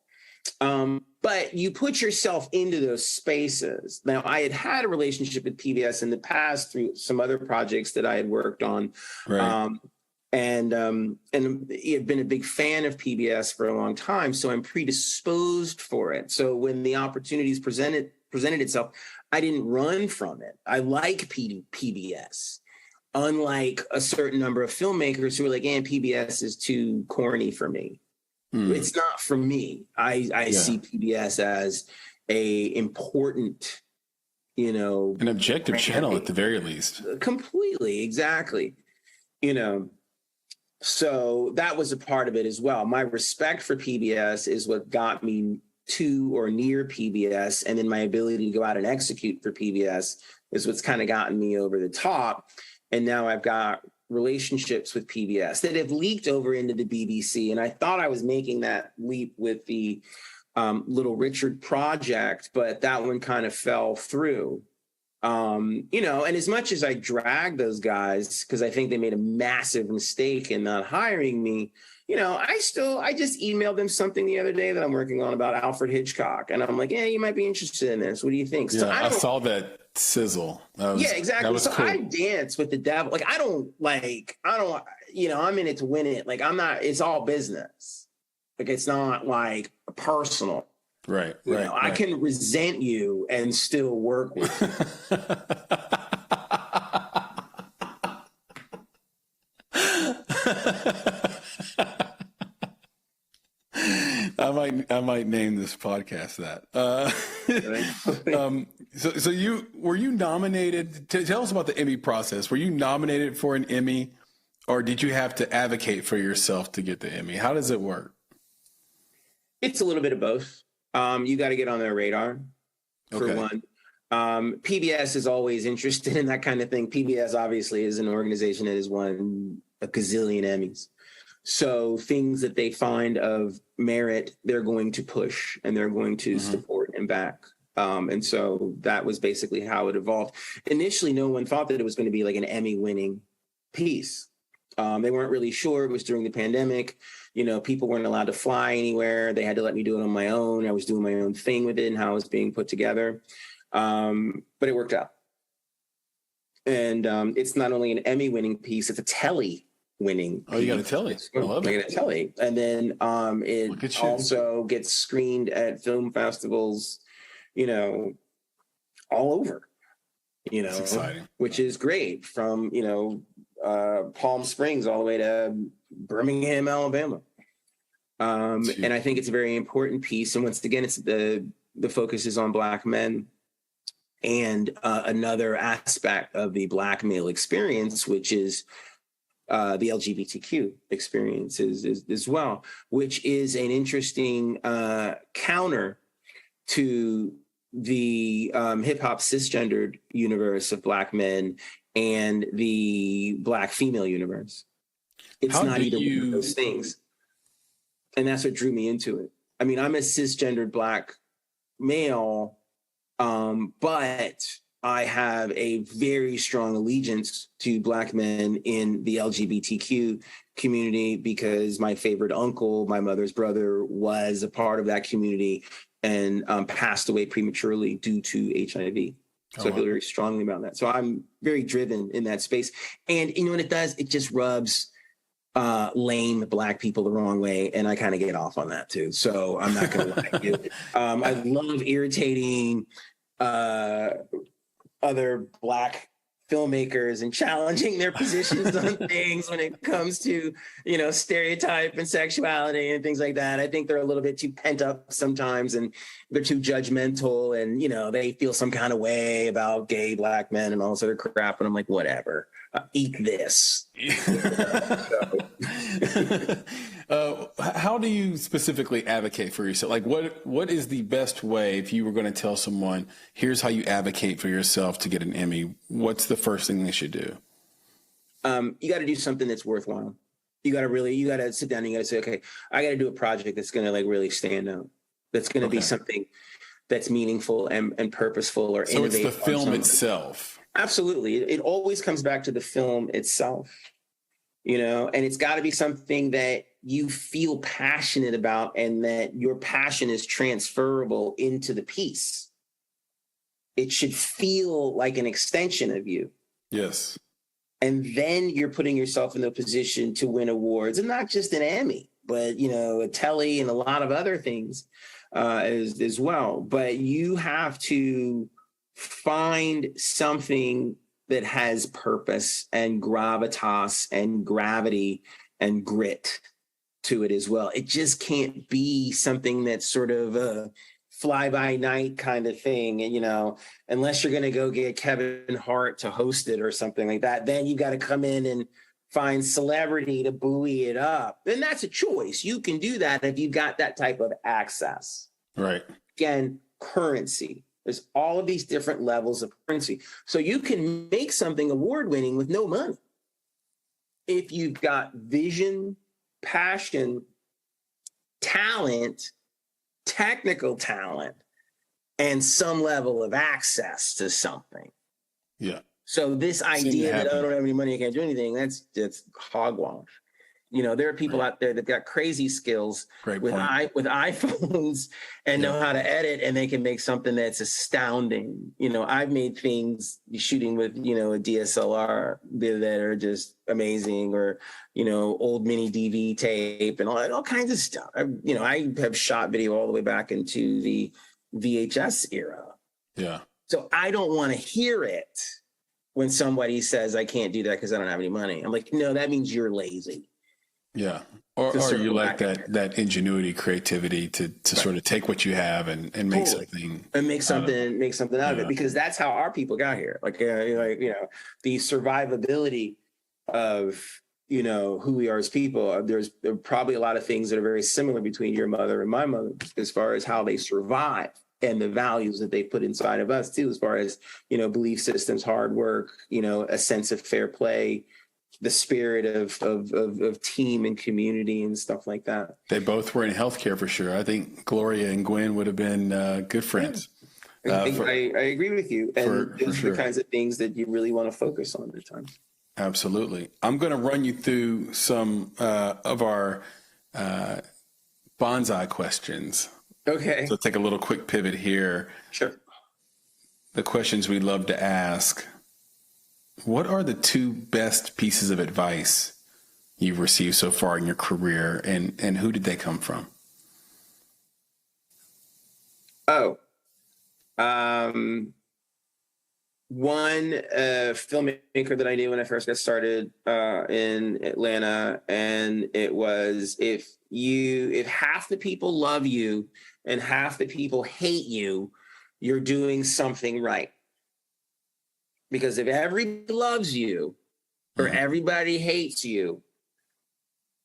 [SPEAKER 1] But you put yourself into those spaces. Now, I had a relationship with PBS in the past through some other projects that I had worked on.
[SPEAKER 2] Right.
[SPEAKER 1] And I've been a big fan of PBS for a long time, so I'm predisposed for it. So when the opportunities presented itself, I didn't run from it. I like PBS, unlike a certain number of filmmakers who are like, PBS is too corny for me. It's not for me. I see PBS as a important,
[SPEAKER 2] an objective channel at the very least.
[SPEAKER 1] Completely, exactly. So that was a part of it as well. My respect for PBS is what got me to or near PBS, and then my ability to go out and execute for PBS is what's kind of gotten me over the top. And now I've got relationships with PBS that have leaked over into the BBC. And I thought I was making that leap with the Little Richard project, but that one kind of fell through. And as much as I drag those guys, because I think they made a massive mistake in not hiring me, I just emailed them something the other day that I'm working on about Alfred Hitchcock. And I'm like, you might be interested in this. What do you think?
[SPEAKER 2] Yeah,
[SPEAKER 1] so
[SPEAKER 2] I saw that sizzle.
[SPEAKER 1] Exactly. So cool. I dance with the devil. Like, I'm in it to win it. Like, it's all business. Like, it's not like personal.
[SPEAKER 2] Right.
[SPEAKER 1] I can resent you and still work with you.
[SPEAKER 2] I might name this podcast that. So were you nominated? Tell us about the Emmy process. Were you nominated for an Emmy, or did you have to advocate for yourself to get the Emmy? How does it work?
[SPEAKER 1] It's a little bit of both. You got to get on their radar, for one. PBS is always interested in that kind of thing. PBS obviously is an organization that has won a gazillion Emmys. So things that they find of merit, they're going to push and they're going to support and back. And so that was basically how it evolved. Initially, no one thought that it was going to be like an Emmy-winning piece. They weren't really sure. It was during the pandemic. People weren't allowed to fly anywhere. They had to let me do it on my own. I was doing my own thing with it and how it was being put together. But it worked out. And it's not only an Emmy-winning piece, it's a Telly-winning piece.
[SPEAKER 2] Oh, you got a Telly. I love it.
[SPEAKER 1] A Telly. And then it also gets screened at film festivals, all over,
[SPEAKER 2] That's exciting.
[SPEAKER 1] Which is great, from, Palm Springs all the way to Birmingham, Alabama. And I think it's a very important piece. And once again, it's the focus is on Black men and another aspect of the Black male experience, which is the LGBTQ experience as well, which is an interesting counter to the hip hop cisgendered universe of Black men and the Black female universe. It's not either one of those things. And that's what drew me into it. I mean, I'm a cisgendered Black male, but I have a very strong allegiance to Black men in the LGBTQ community because my favorite uncle, my mother's brother, was a part of that community and passed away prematurely due to HIV. So I feel very strongly about that. So I'm very driven in that space. And you know what it does? It just rubs lame Black people the wrong way. And I kind of get off on that too. So I'm not going to lie to you. I love irritating other Black filmmakers and challenging their positions on things when it comes to, stereotype and sexuality and things like that. I think they're a little bit too pent up sometimes, and they're too judgmental, and, they feel some kind of way about gay Black men and all this other crap. And I'm like, whatever, eat this.
[SPEAKER 2] How do you specifically advocate for yourself? Like, what is the best way, if you were going to tell someone, here's how you advocate for yourself to get an Emmy? What's the first thing they should do?
[SPEAKER 1] You got to do something that's worthwhile. You got to sit down and you got to say, okay, I got to do a project that's going to like really stand out. That's going to be something that's meaningful and purposeful or innovative.
[SPEAKER 2] So it's the film itself.
[SPEAKER 1] Absolutely. It always comes back to the film itself, and it's got to be something that you feel passionate about and that your passion is transferable into the piece. It should feel like an extension of you.
[SPEAKER 2] Yes.
[SPEAKER 1] And then you're putting yourself in the position to win awards, and not just an Emmy, but, a Telly and a lot of other things as well. But you have to find something that has purpose and gravitas and gravity and grit to it as well. It just can't be something that's sort of a fly by night kind of thing. And, unless you're going to go get Kevin Hart to host it or something like that, then you got to come in and find celebrity to buoy it up. And that's a choice. You can do that if you've got that type of access.
[SPEAKER 2] Right.
[SPEAKER 1] Again, currency. There's all of these different levels of currency. So you can make something award-winning with no money if you've got vision, passion, talent, technical talent, and some level of access to something.
[SPEAKER 2] Yeah.
[SPEAKER 1] So this idea that I don't have any money, I can't do anything, that's hogwash. There are people out there that got crazy skills with iPhones and know how to edit, and they can make something that's astounding. I've made things shooting with, a DSLR that are just amazing, or, old mini DV tape and all kinds of stuff. I have shot video all the way back into the VHS era.
[SPEAKER 2] Yeah.
[SPEAKER 1] So I don't want to hear it when somebody says I can't do that because I don't have any money. I'm like, no, that means you're lazy.
[SPEAKER 2] Yeah. Or you like that ingenuity, creativity to sort of take what you have and make something.
[SPEAKER 1] And make something out of it, because that's how our people got here. The survivability of, who we are as people. There are probably a lot of things that are very similar between your mother and my mother as far as how they survive and the values that they put inside of us too, as far as, belief systems, hard work, a sense of fair play, the spirit of team and community and stuff like that.
[SPEAKER 2] They both were in healthcare for sure. I think Gloria and Gwen would have been good friends.
[SPEAKER 1] I agree with you. And those are the kinds of things that you really want to focus on at the time.
[SPEAKER 2] Absolutely. I'm going to run you through some of our bonsai questions.
[SPEAKER 1] Okay.
[SPEAKER 2] So take a little quick pivot here.
[SPEAKER 1] Sure.
[SPEAKER 2] The questions we love to ask. What are the 2 best pieces of advice you've received so far in your career, and who did they come from?
[SPEAKER 1] One filmmaker that I knew when I first got started in Atlanta, and it was, if half the people love you and half the people hate you, you're doing something right. Because if everybody loves you or everybody hates you,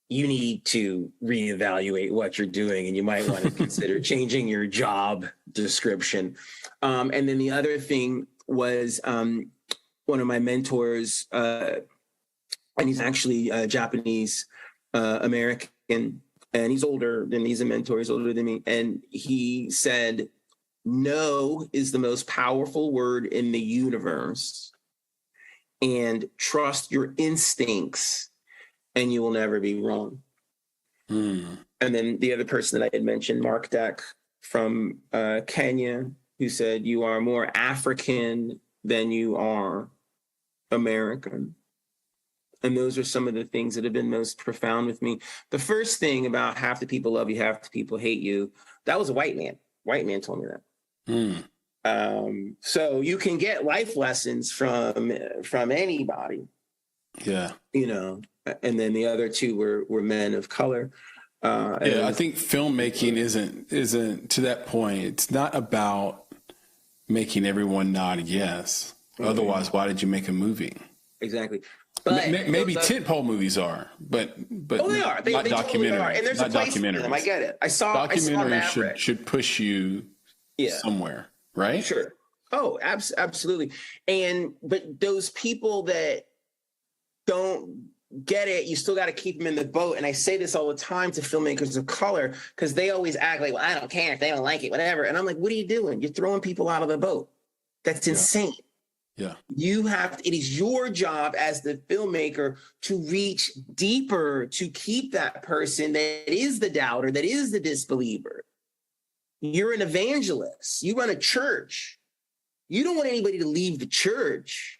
[SPEAKER 1] you need to reevaluate what you're doing, and you might want to consider changing your job description. And then the other thing was one of my mentors, and he's actually Japanese American, and he's older than he's a mentor. He's older than me, and he said, "No is the most powerful word in the universe, and trust your instincts, and you will never be wrong." And then the other person that I had mentioned, Fr3deR1ck from Kenya, who said, "You are more African than you are American." And those are some of the things that have been most profound with me. The first thing about half the people love you, half the people hate you, that was a white man. White man told me that. So you can get life lessons from anybody.
[SPEAKER 2] Yeah.
[SPEAKER 1] You know, and then the other two were men of color.
[SPEAKER 2] Yeah, I think filmmaking isn't to that point. It's not about making everyone nod yes. Otherwise, why did you make a movie?
[SPEAKER 1] Exactly. But
[SPEAKER 2] maybe tentpole movies are, but
[SPEAKER 1] oh, they are. They
[SPEAKER 2] not documentaries.
[SPEAKER 1] Totally are. And there's
[SPEAKER 2] not
[SPEAKER 1] a place for them. I get it.
[SPEAKER 2] Documentaries should push you somewhere, right?
[SPEAKER 1] Sure. Oh, absolutely. But those people that don't get it, you still got to keep them in the boat. And I say this all the time to filmmakers of color, because they always act like, well, I don't care if they don't like it, whatever. And I'm like, what are you doing? You're throwing people out of the boat. That's insane.
[SPEAKER 2] Yeah.
[SPEAKER 1] It is your job as the filmmaker to reach deeper, to keep that person that is the doubter, that is the disbeliever. You're an evangelist. You run a church. You don't want anybody to leave the church.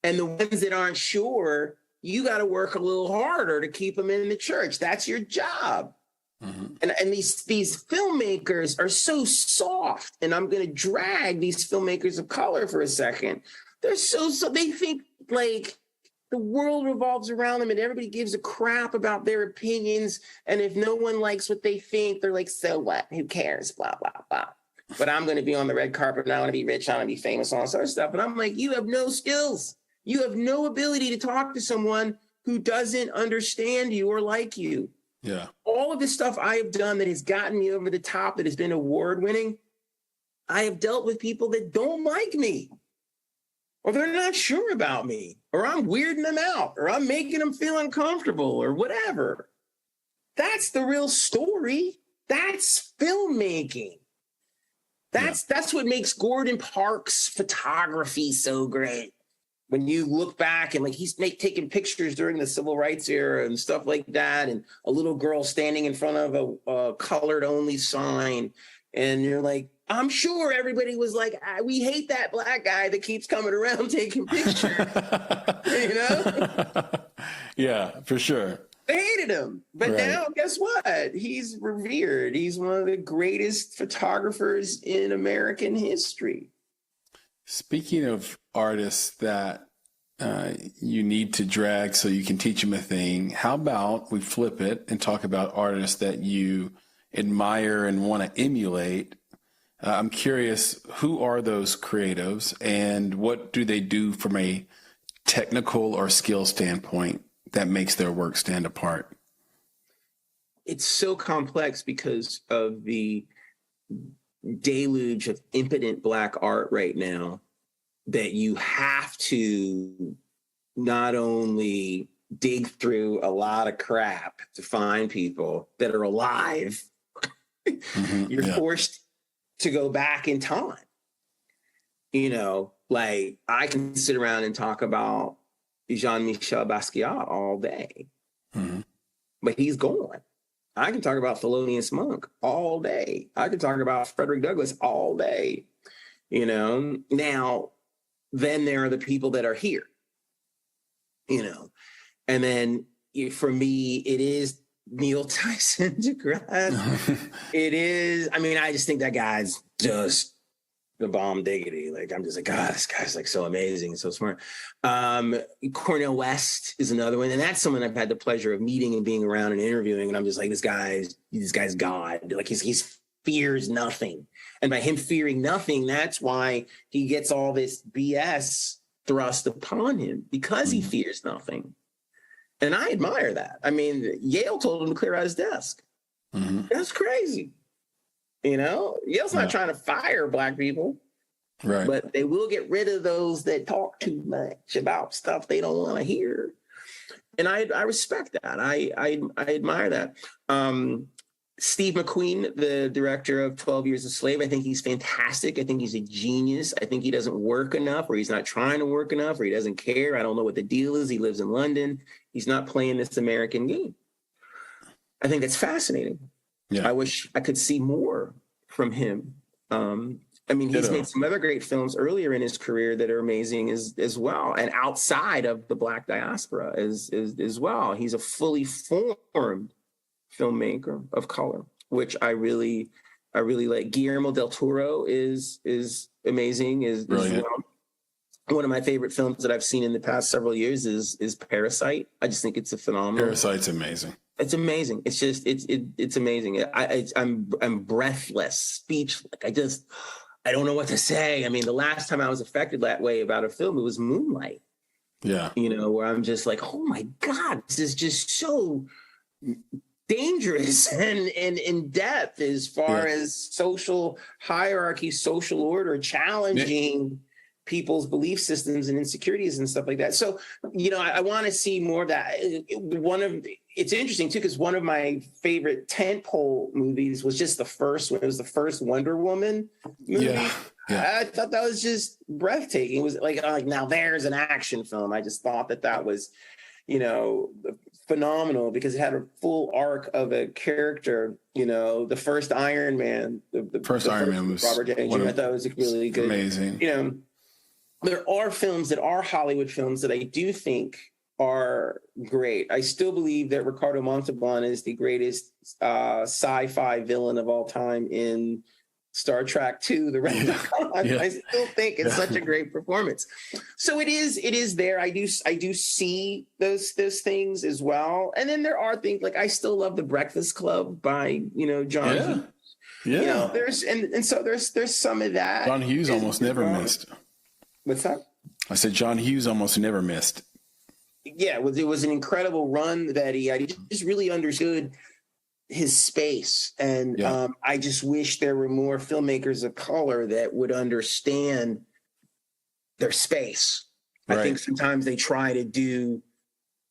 [SPEAKER 1] And the ones that aren't sure, you got to work a little harder to keep them in the church. That's your job. Mm-hmm. And these filmmakers are so soft. And I'm going to drag these filmmakers of color for a second. They're so they think like the world revolves around them and everybody gives a crap about their opinions. And if no one likes what they think, they're like, so what? Who cares? Blah, blah, blah. But I'm going to be on the red carpet and I want to be rich. I want to be famous, all this other stuff. And I'm like, you have no skills. You have no ability to talk to someone who doesn't understand you or like you.
[SPEAKER 2] Yeah.
[SPEAKER 1] All of the stuff I have done that has gotten me over the top, that has been award winning, I have dealt with people that don't like me, or they're not sure about me, or I'm weirding them out, or I'm making them feel uncomfortable, or whatever. That's the real story. That's filmmaking. That's what makes Gordon Parks' photography so great. When you look back and like he's taking pictures during the civil rights era and stuff like that, and a little girl standing in front of a colored only sign, and you're like, I'm sure everybody was like, we hate that black guy that keeps coming around taking pictures. You know?
[SPEAKER 2] Yeah, for sure.
[SPEAKER 1] They hated him. But now, guess what? He's revered. He's one of the greatest photographers in American history.
[SPEAKER 2] Speaking of artists that you need to drag so you can teach them a thing, how about we flip it and talk about artists that you admire and want to emulate? I'm curious, who are those creatives and what do they do from a technical or skill standpoint that makes their work stand apart?
[SPEAKER 1] It's so complex because of the deluge of impotent black art right now that you have to not only dig through a lot of crap to find people that are alive, you're forced to go back in time. You know, like I can sit around and talk about Jean-Michel Basquiat all day, but he's gone. I can talk about Thelonious Monk all day. I can talk about Frederick Douglass all day. You know, now, then there are the people that are here, you know, and then for me, it is Neil Tyson deGrasse. It is, I mean, I just think that guy's just the bomb diggity. Like, I'm just like, God, this guy's like so amazing and so smart. Cornel West is another one. And that's someone I've had the pleasure of meeting and being around and interviewing. And I'm just like, this guy's God. Like he's fears nothing. And by him fearing nothing, that's why he gets all this BS thrust upon him, because he fears nothing. And I admire that. I mean, Yale told him to clear out his desk. That's crazy. You know, Yale's not trying to fire black people,
[SPEAKER 2] right?
[SPEAKER 1] But they will get rid of those that talk too much about stuff they don't want to hear. And I respect that. I admire that. Steve McQueen, the director of 12 Years a Slave, I think he's fantastic. I think he's a genius. I think he doesn't work enough, or he's not trying to work enough, or he doesn't care. I don't know what the deal is. He lives in London. He's not playing this American game. I think that's fascinating. Yeah. I wish I could see more from him. I mean, he's made some other great films earlier in his career that are amazing as well, and outside of the Black diaspora as well. He's a fully formed filmmaker of color, which I really I really like Guillermo del Toro is amazing. Is one of my favorite films that I've seen in the past several years is Parasite. I just think it's a phenomenal.
[SPEAKER 2] Parasite's amazing.
[SPEAKER 1] It's amazing. It's just it's amazing. I'm breathless, speechless. I don't know what to say. I mean, the last time I was affected that way about a film, it was Moonlight.
[SPEAKER 2] Yeah.
[SPEAKER 1] You know, where I'm just like, oh my God, this is just so dangerous and in depth as far as social hierarchy, social order, challenging people's belief systems and insecurities and stuff like that. So, you know, I want to see more of that. It's interesting too, because one of my favorite tentpole movies was just the first one. It was the first Wonder Woman movie. Yeah. I thought that was just breathtaking. It was like now there's an action film. I just thought that was, you know, phenomenal because it had a full arc of a character. You know, the first Iron Man, the first Iron Man was Robert Downey Jr. I thought it was really good.
[SPEAKER 2] Amazing.
[SPEAKER 1] You know, there are films that are Hollywood films that I do think are great. I still believe that Ricardo Montalban is the greatest sci-fi villain of all time in Star Trek II, The Wrath of Khan. I still think it's such a great performance. So it is there. I do see those things as well. And then there are things like I still love The Breakfast Club by, you know, John Hughes. Yeah. You know, there's some of that.
[SPEAKER 2] John Hughes almost never missed.
[SPEAKER 1] What's that?
[SPEAKER 2] I said John Hughes almost never missed.
[SPEAKER 1] Yeah, it was an incredible run that he had. He just really understood his space. And I just wish there were more filmmakers of color that would understand their space. Right. I think sometimes they try to do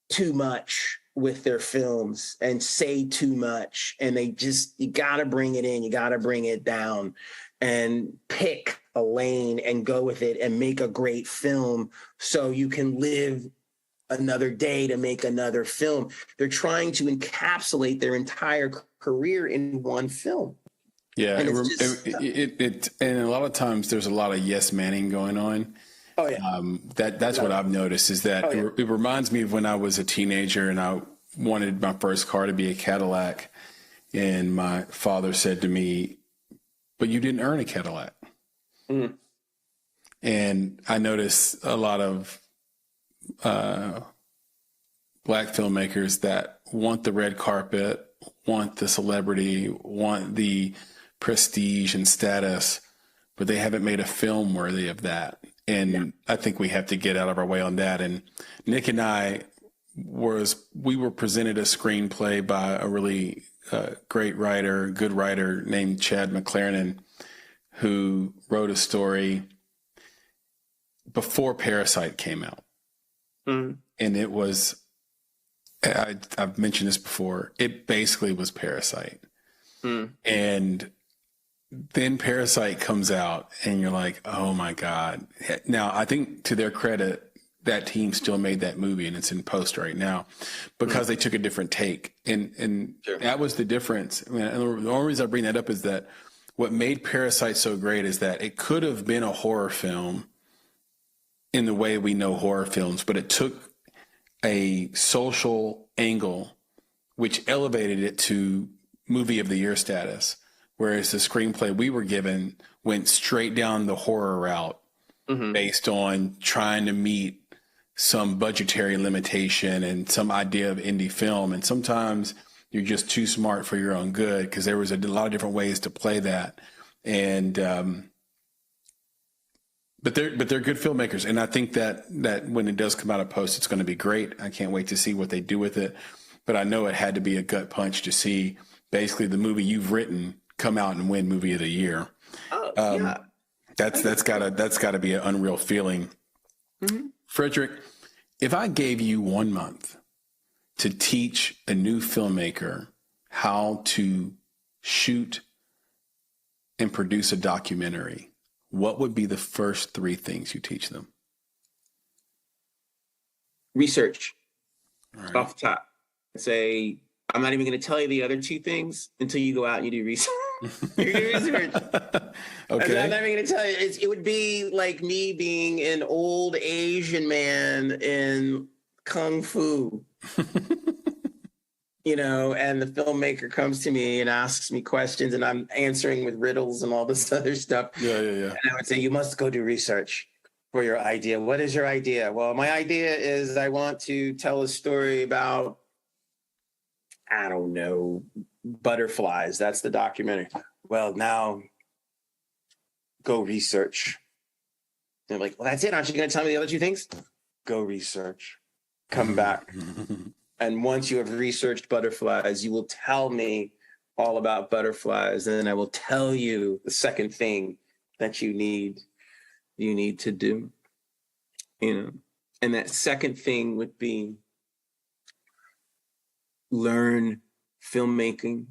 [SPEAKER 1] too much with their films and say too much. And you got to bring it in. You got to bring it down and pick a lane and go with it and make a great film so you can live another day to make another film. They're trying to encapsulate their entire career in one film.
[SPEAKER 2] Yeah, and a lot of times there's a lot of yes manning going on.
[SPEAKER 1] Oh yeah,
[SPEAKER 2] that's what I've noticed is that it reminds me of when I was a teenager and I wanted my first car to be a Cadillac, and my father said to me, "But you didn't earn a Cadillac." Mm. And I noticed a lot of Black filmmakers that want the red carpet, want the celebrity, want the prestige and status, but they haven't made a film worthy of that. And I think we have to get out of our way on that. And Nick and I we were presented a screenplay by a really good writer named Chad McLaren, who wrote a story before Parasite came out. Mm. And it was, I've mentioned this before, it basically was Parasite. Mm. And then Parasite comes out and you're like, oh my God. Now, I think to their credit, that team still made that movie and it's in post right now because they took a different take. And that was the difference. I mean, and the only reason I bring that up is that what made Parasite so great is that it could have been a horror film in the way we know horror films, but it took a social angle, which elevated it to movie of the year status. Whereas the screenplay we were given went straight down the horror route based on trying to meet some budgetary limitation and some idea of indie film. And sometimes you're just too smart for your own good because there was a lot of different ways to play that. And, But they're good filmmakers, and I think that when it does come out of post, it's going to be great. I can't wait to see what they do with it. But I know it had to be a gut punch to see basically the movie you've written come out and win Movie of the Year. That's gotta be an unreal feeling. Mm-hmm. Frederick, if I gave you 1 month to teach a new filmmaker how to shoot and produce a documentary, what would be the first 3 things you teach them?
[SPEAKER 1] Research. Right. Off the top. Say, I'm not even going to tell you the other 2 things until you go out and you do research. Research. Okay. I'm not even going to tell you. It would be like me being an old Asian man in Kung Fu. and the filmmaker comes to me and asks me questions and I'm answering with riddles and all this other stuff.
[SPEAKER 2] Yeah.
[SPEAKER 1] And I would say, you must go do research for your idea. What is your idea? Well, my idea is I want to tell a story about, I don't know, butterflies. That's the documentary. Well, now go research. They're like, well, that's it. Aren't you going to tell me the other two things? Go research. Come back. And once you have researched butterflies, you will tell me all about butterflies. And then I will tell you the second thing that you need to do. And that second thing would be learn filmmaking.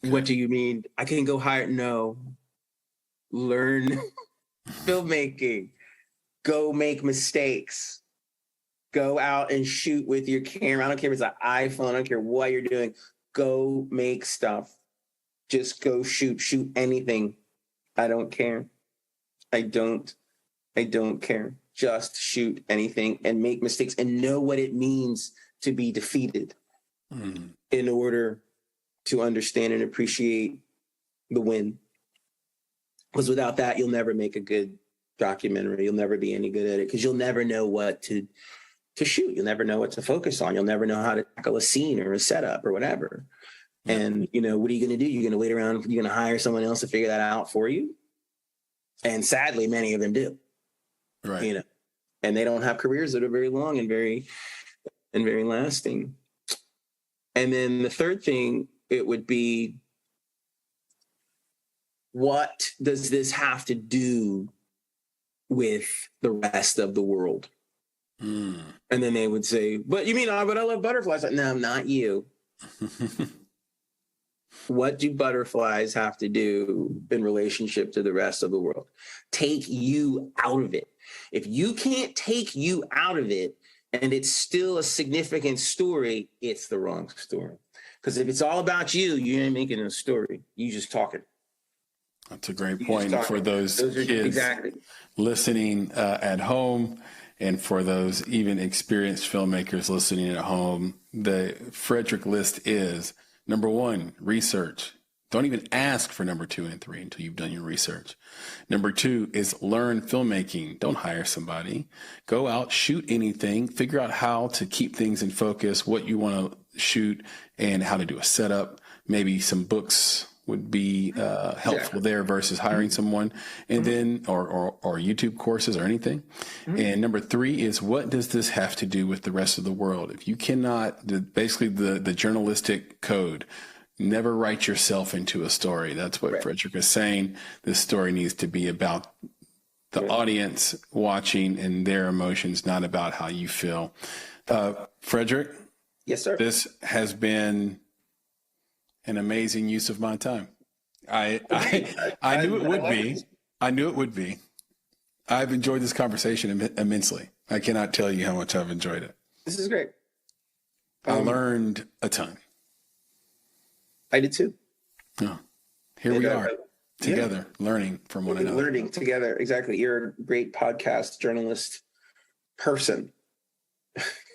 [SPEAKER 1] Okay. What do you mean? I can go hire? No. Learn filmmaking. Go make mistakes. Go out and shoot with your camera. I don't care if it's an iPhone. I don't care what you're doing. Go make stuff. Just go shoot anything. I don't care. I don't care. Just shoot anything and make mistakes and know what it means to be defeated in order to understand and appreciate the win. Because without that, you'll never make a good documentary. You'll never be any good at it because you'll never know what to shoot. You'll never know what to focus on. You'll never know how to tackle a scene or a setup or whatever. Yeah. And, what are you going to do? You're going to wait around. You're going to hire someone else to figure that out for you. And sadly, many of them do. Right. And they don't have careers that are very long and very lasting. And then the third thing, it would be, what does this have to do with the rest of the world? And then they would say, but you mean, but I love butterflies. Like, no, not you. What do butterflies have to do in relationship to the rest of the world? Take you out of it. If you can't take you out of it and it's still a significant story, it's the wrong story. Because if it's all about you, you ain't making a story. You just talking.
[SPEAKER 2] That's a great point for those kids listening at home, and for those even experienced filmmakers listening at home. The Frederick list is: number 1, research. Don't even ask for number 2 and 3 until you've done your research. Number 2 is learn filmmaking. Don't hire somebody. Go out, shoot anything, figure out how to keep things in focus, what you want to shoot, and how to do a setup. Maybe some books would be helpful there versus hiring someone, and then or YouTube courses or anything. And number 3 is, what does this have to do with the rest of the world? If you cannot, basically the journalistic code, never write yourself into a story. That's what Frederick is saying. This story needs to be about the audience watching and their emotions, not about how you feel. Frederick?
[SPEAKER 1] Yes, sir.
[SPEAKER 2] This has been an amazing use of my time. I knew it would be. I knew it would be. I've enjoyed this conversation immensely. I cannot tell you how much I've enjoyed it.
[SPEAKER 1] This is great.
[SPEAKER 2] I learned a ton.
[SPEAKER 1] I did too.
[SPEAKER 2] Oh, here we are together, learning from one another.
[SPEAKER 1] Learning together. Exactly. You're a great podcast journalist person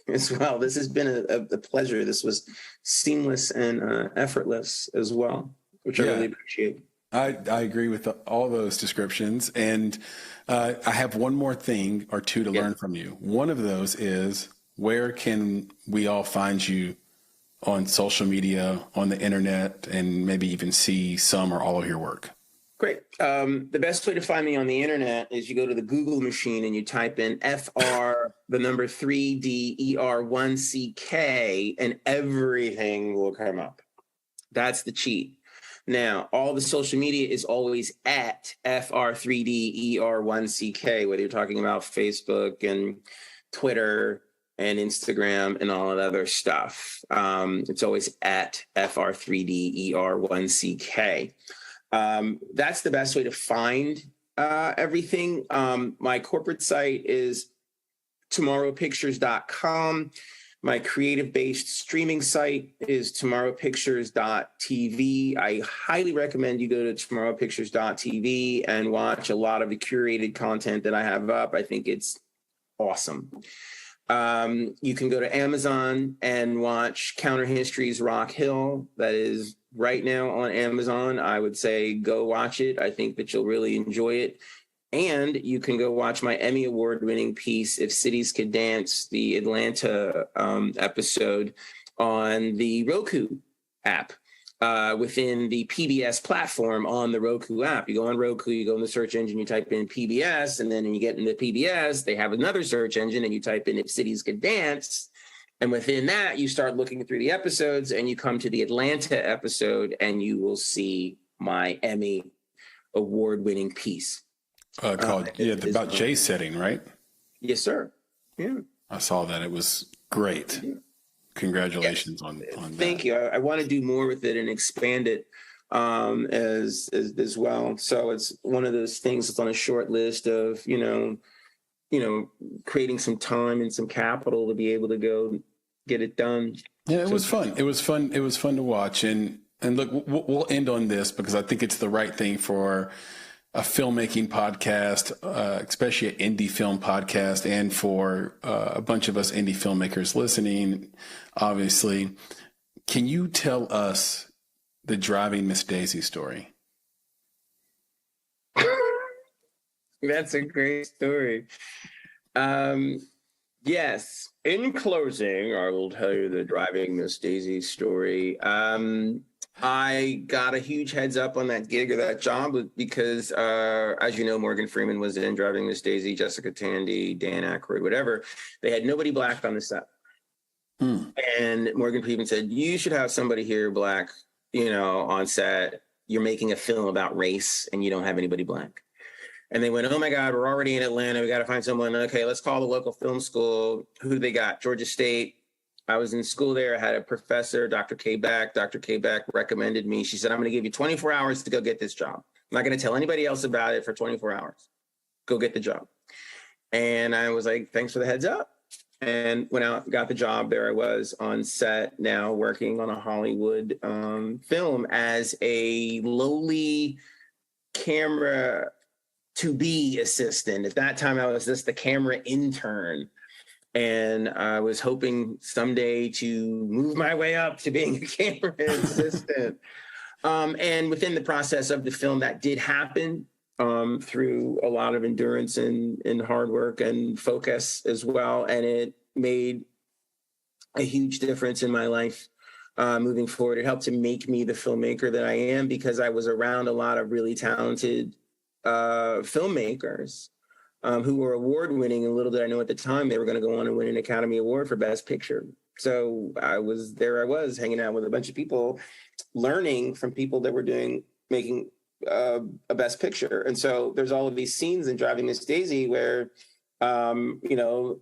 [SPEAKER 1] as well. This has been a pleasure. This was seamless and effortless as well, which I really appreciate.
[SPEAKER 2] I agree with all those descriptions. And I have one more thing or two to learn from you. One of those is, where can we all find you on social media, on the internet, and maybe even see some or all of your work?
[SPEAKER 1] Great. The best way to find me on the internet is you go to the Google machine and you type in Fr3dR1cK and everything will come up. That's the cheat. Now, all the social media is always at Fr3dR1cK, whether you're talking about Facebook and Twitter and Instagram and all that other stuff. It's always at Fr3dR1cK. That's the best way to find everything. My corporate site is tomorrowpictures.com. My creative-based streaming site is tomorrowpictures.tv. I highly recommend you go to tomorrowpictures.tv and watch a lot of the curated content that I have up. I think it's awesome. You can go to Amazon and watch Counter History's Rock Hill. That is right now on Amazon. I would say go watch it. I think that you'll really enjoy it. And you can go watch my Emmy award-winning piece, If Cities Could Dance, the Atlanta episode on the Roku app. Within the PBS platform on the Roku app. You go on Roku, you go in the search engine, you type in PBS, and then you get into PBS, they have another search engine, and you type in If Cities Could Dance. And within that, you start looking through the episodes, and you come to the Atlanta episode, and you will see my Emmy award-winning piece.
[SPEAKER 2] Called, about Jay setting, right?
[SPEAKER 1] Yes, sir. Yeah.
[SPEAKER 2] I saw that. It was great. Yeah. Congratulations on that.
[SPEAKER 1] Thank you. I want to do more with it and expand it as well. So it's one of those things that's on a short list of, creating some time and some capital to be able to go get it done.
[SPEAKER 2] Yeah, it was fun. It was fun. It was fun to watch. And look, we'll end on this because I think it's the right thing for a filmmaking podcast, especially an indie film podcast, and for a bunch of us indie filmmakers listening, obviously. Can you tell us the Driving Miss Daisy story?
[SPEAKER 1] That's a great story. Yes. In closing, I will tell you the Driving Miss Daisy story. I got a huge heads up on that gig or that job because, as you know, Morgan Freeman was in Driving Miss Daisy, Jessica Tandy, Dan Aykroyd, whatever. They had nobody black on the set. And Morgan Freeman said, you should have somebody here black, on set. You're making a film about race and you don't have anybody black. And they went, oh my God, we're already in Atlanta. We got to find someone. Okay, let's call the local film school. Who do they got? Georgia State. I was in school there. I had a professor, Dr. K. Beck. Dr. K. Beck recommended me. She said, I'm going to give you 24 hours to go get this job. I'm not going to tell anybody else about it for 24 hours. Go get the job. And I was like, thanks for the heads up. And went out, got the job. There I was on set now working on a Hollywood film as a lowly camera to-be assistant. At that time, I was just the camera intern. And I was hoping someday to move my way up to being a camera assistant. And within the process of the film, that did happen through a lot of endurance and hard work and focus as well. And it made a huge difference in my life moving forward. It helped to make me the filmmaker that I am because I was around a lot of really talented filmmakers who were award-winning, and little did I know at the time they were going to go on and win an Academy Award for Best Picture. So I was hanging out with a bunch of people, learning from people that were making a Best Picture. And so there's all of these scenes in Driving Miss Daisy where,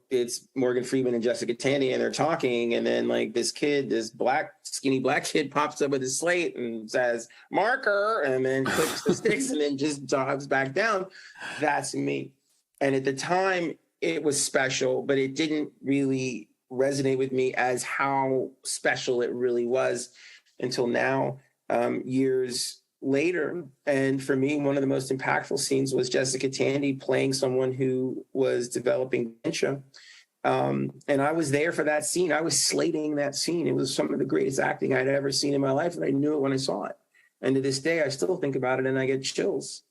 [SPEAKER 1] it's Morgan Freeman and Jessica Tandy, and they're talking, and then like this skinny black kid pops up with his slate and says, marker, and then clicks the sticks and then just dives back down. That's me. And at the time, it was special, but it didn't really resonate with me as how special it really was until now, years later. And for me, one of the most impactful scenes was Jessica Tandy playing someone who was developing dementia. And I was there for that scene. I was slating that scene. It was some of the greatest acting I'd ever seen in my life, and I knew it when I saw it. And to this day, I still think about it and I get chills.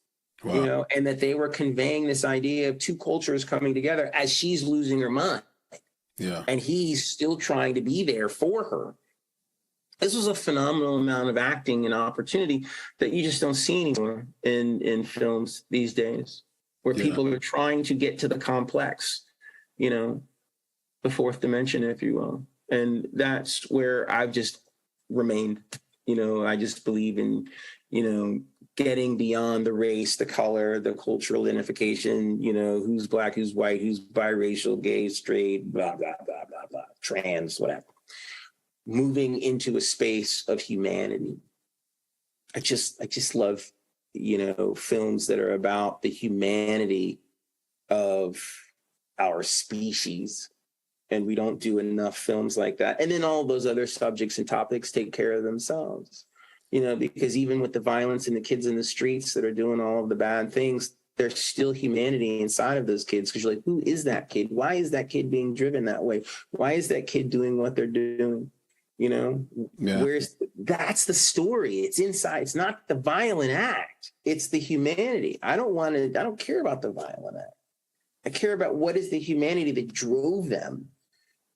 [SPEAKER 1] Wow. And that they were conveying this idea of two cultures coming together as she's losing her mind.
[SPEAKER 2] Yeah.
[SPEAKER 1] And he's still trying to be there for her. This was a phenomenal amount of acting and opportunity that you just don't see anymore in films these days, where people are trying to get to the complex, the fourth dimension, if you will. And that's where I've just remained. I just believe in, getting beyond the race, the color, the cultural identification, who's black, who's white, who's biracial, gay, straight, blah, blah, blah, blah, blah, trans, whatever. Moving into a space of humanity. I just love, films that are about the humanity of our species. And we don't do enough films like that. And then all those other subjects and topics take care of themselves. Because even with the violence and the kids in the streets that are doing all of the bad things, there's still humanity inside of those kids, because you're like, who is that kid? Why is that kid being driven that way? Why is that kid doing what they're doing? You know, that's the story. It's inside. It's not the violent act. It's the humanity. I don't care about the violent act. I care about what is the humanity that drove them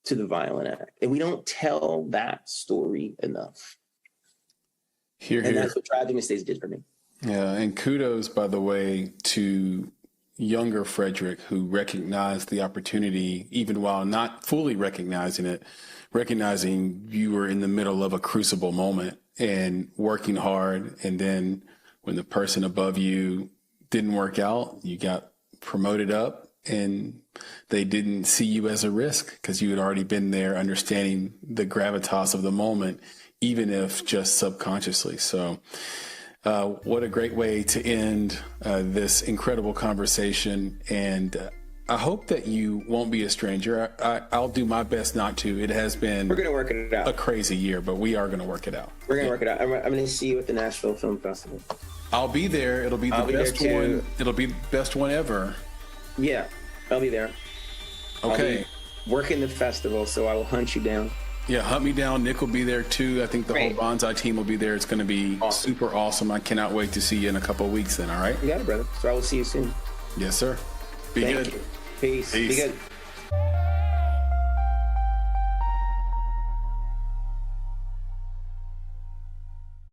[SPEAKER 1] to the violent act. And we don't tell that story enough. And that's what Driving Mistakes did for me.
[SPEAKER 2] Yeah. And kudos, by the way, to younger Frederick, who recognized the opportunity, even while not fully recognizing it, recognizing you were in the middle of a crucible moment and working hard. And then when the person above you didn't work out, you got promoted up, and they didn't see you as a risk because you had already been there, understanding the gravitas of the moment, even if just subconsciously. So what a great way to end this incredible conversation. And I hope that you won't be a stranger. I'll do my best not to. It has been
[SPEAKER 1] We're gonna work it out.
[SPEAKER 2] A crazy year, but we are going to work it out.
[SPEAKER 1] We're going to work it out. I'm going to see you at the Nashville Film Festival.
[SPEAKER 2] I'll be there. It'll be the best one. It'll be the best one ever.
[SPEAKER 1] Yeah, I'll be there.
[SPEAKER 2] Okay.
[SPEAKER 1] Working the festival, so I will hunt you down.
[SPEAKER 2] Yeah, hunt me down. Nick will be there too. I think the whole Bonsai team will be there. It's going to be super awesome. I cannot wait to see you in a couple of weeks then, all right?
[SPEAKER 1] You got it, brother. So I will see you soon.
[SPEAKER 2] Yes, sir. Be good.
[SPEAKER 1] Peace. Be good.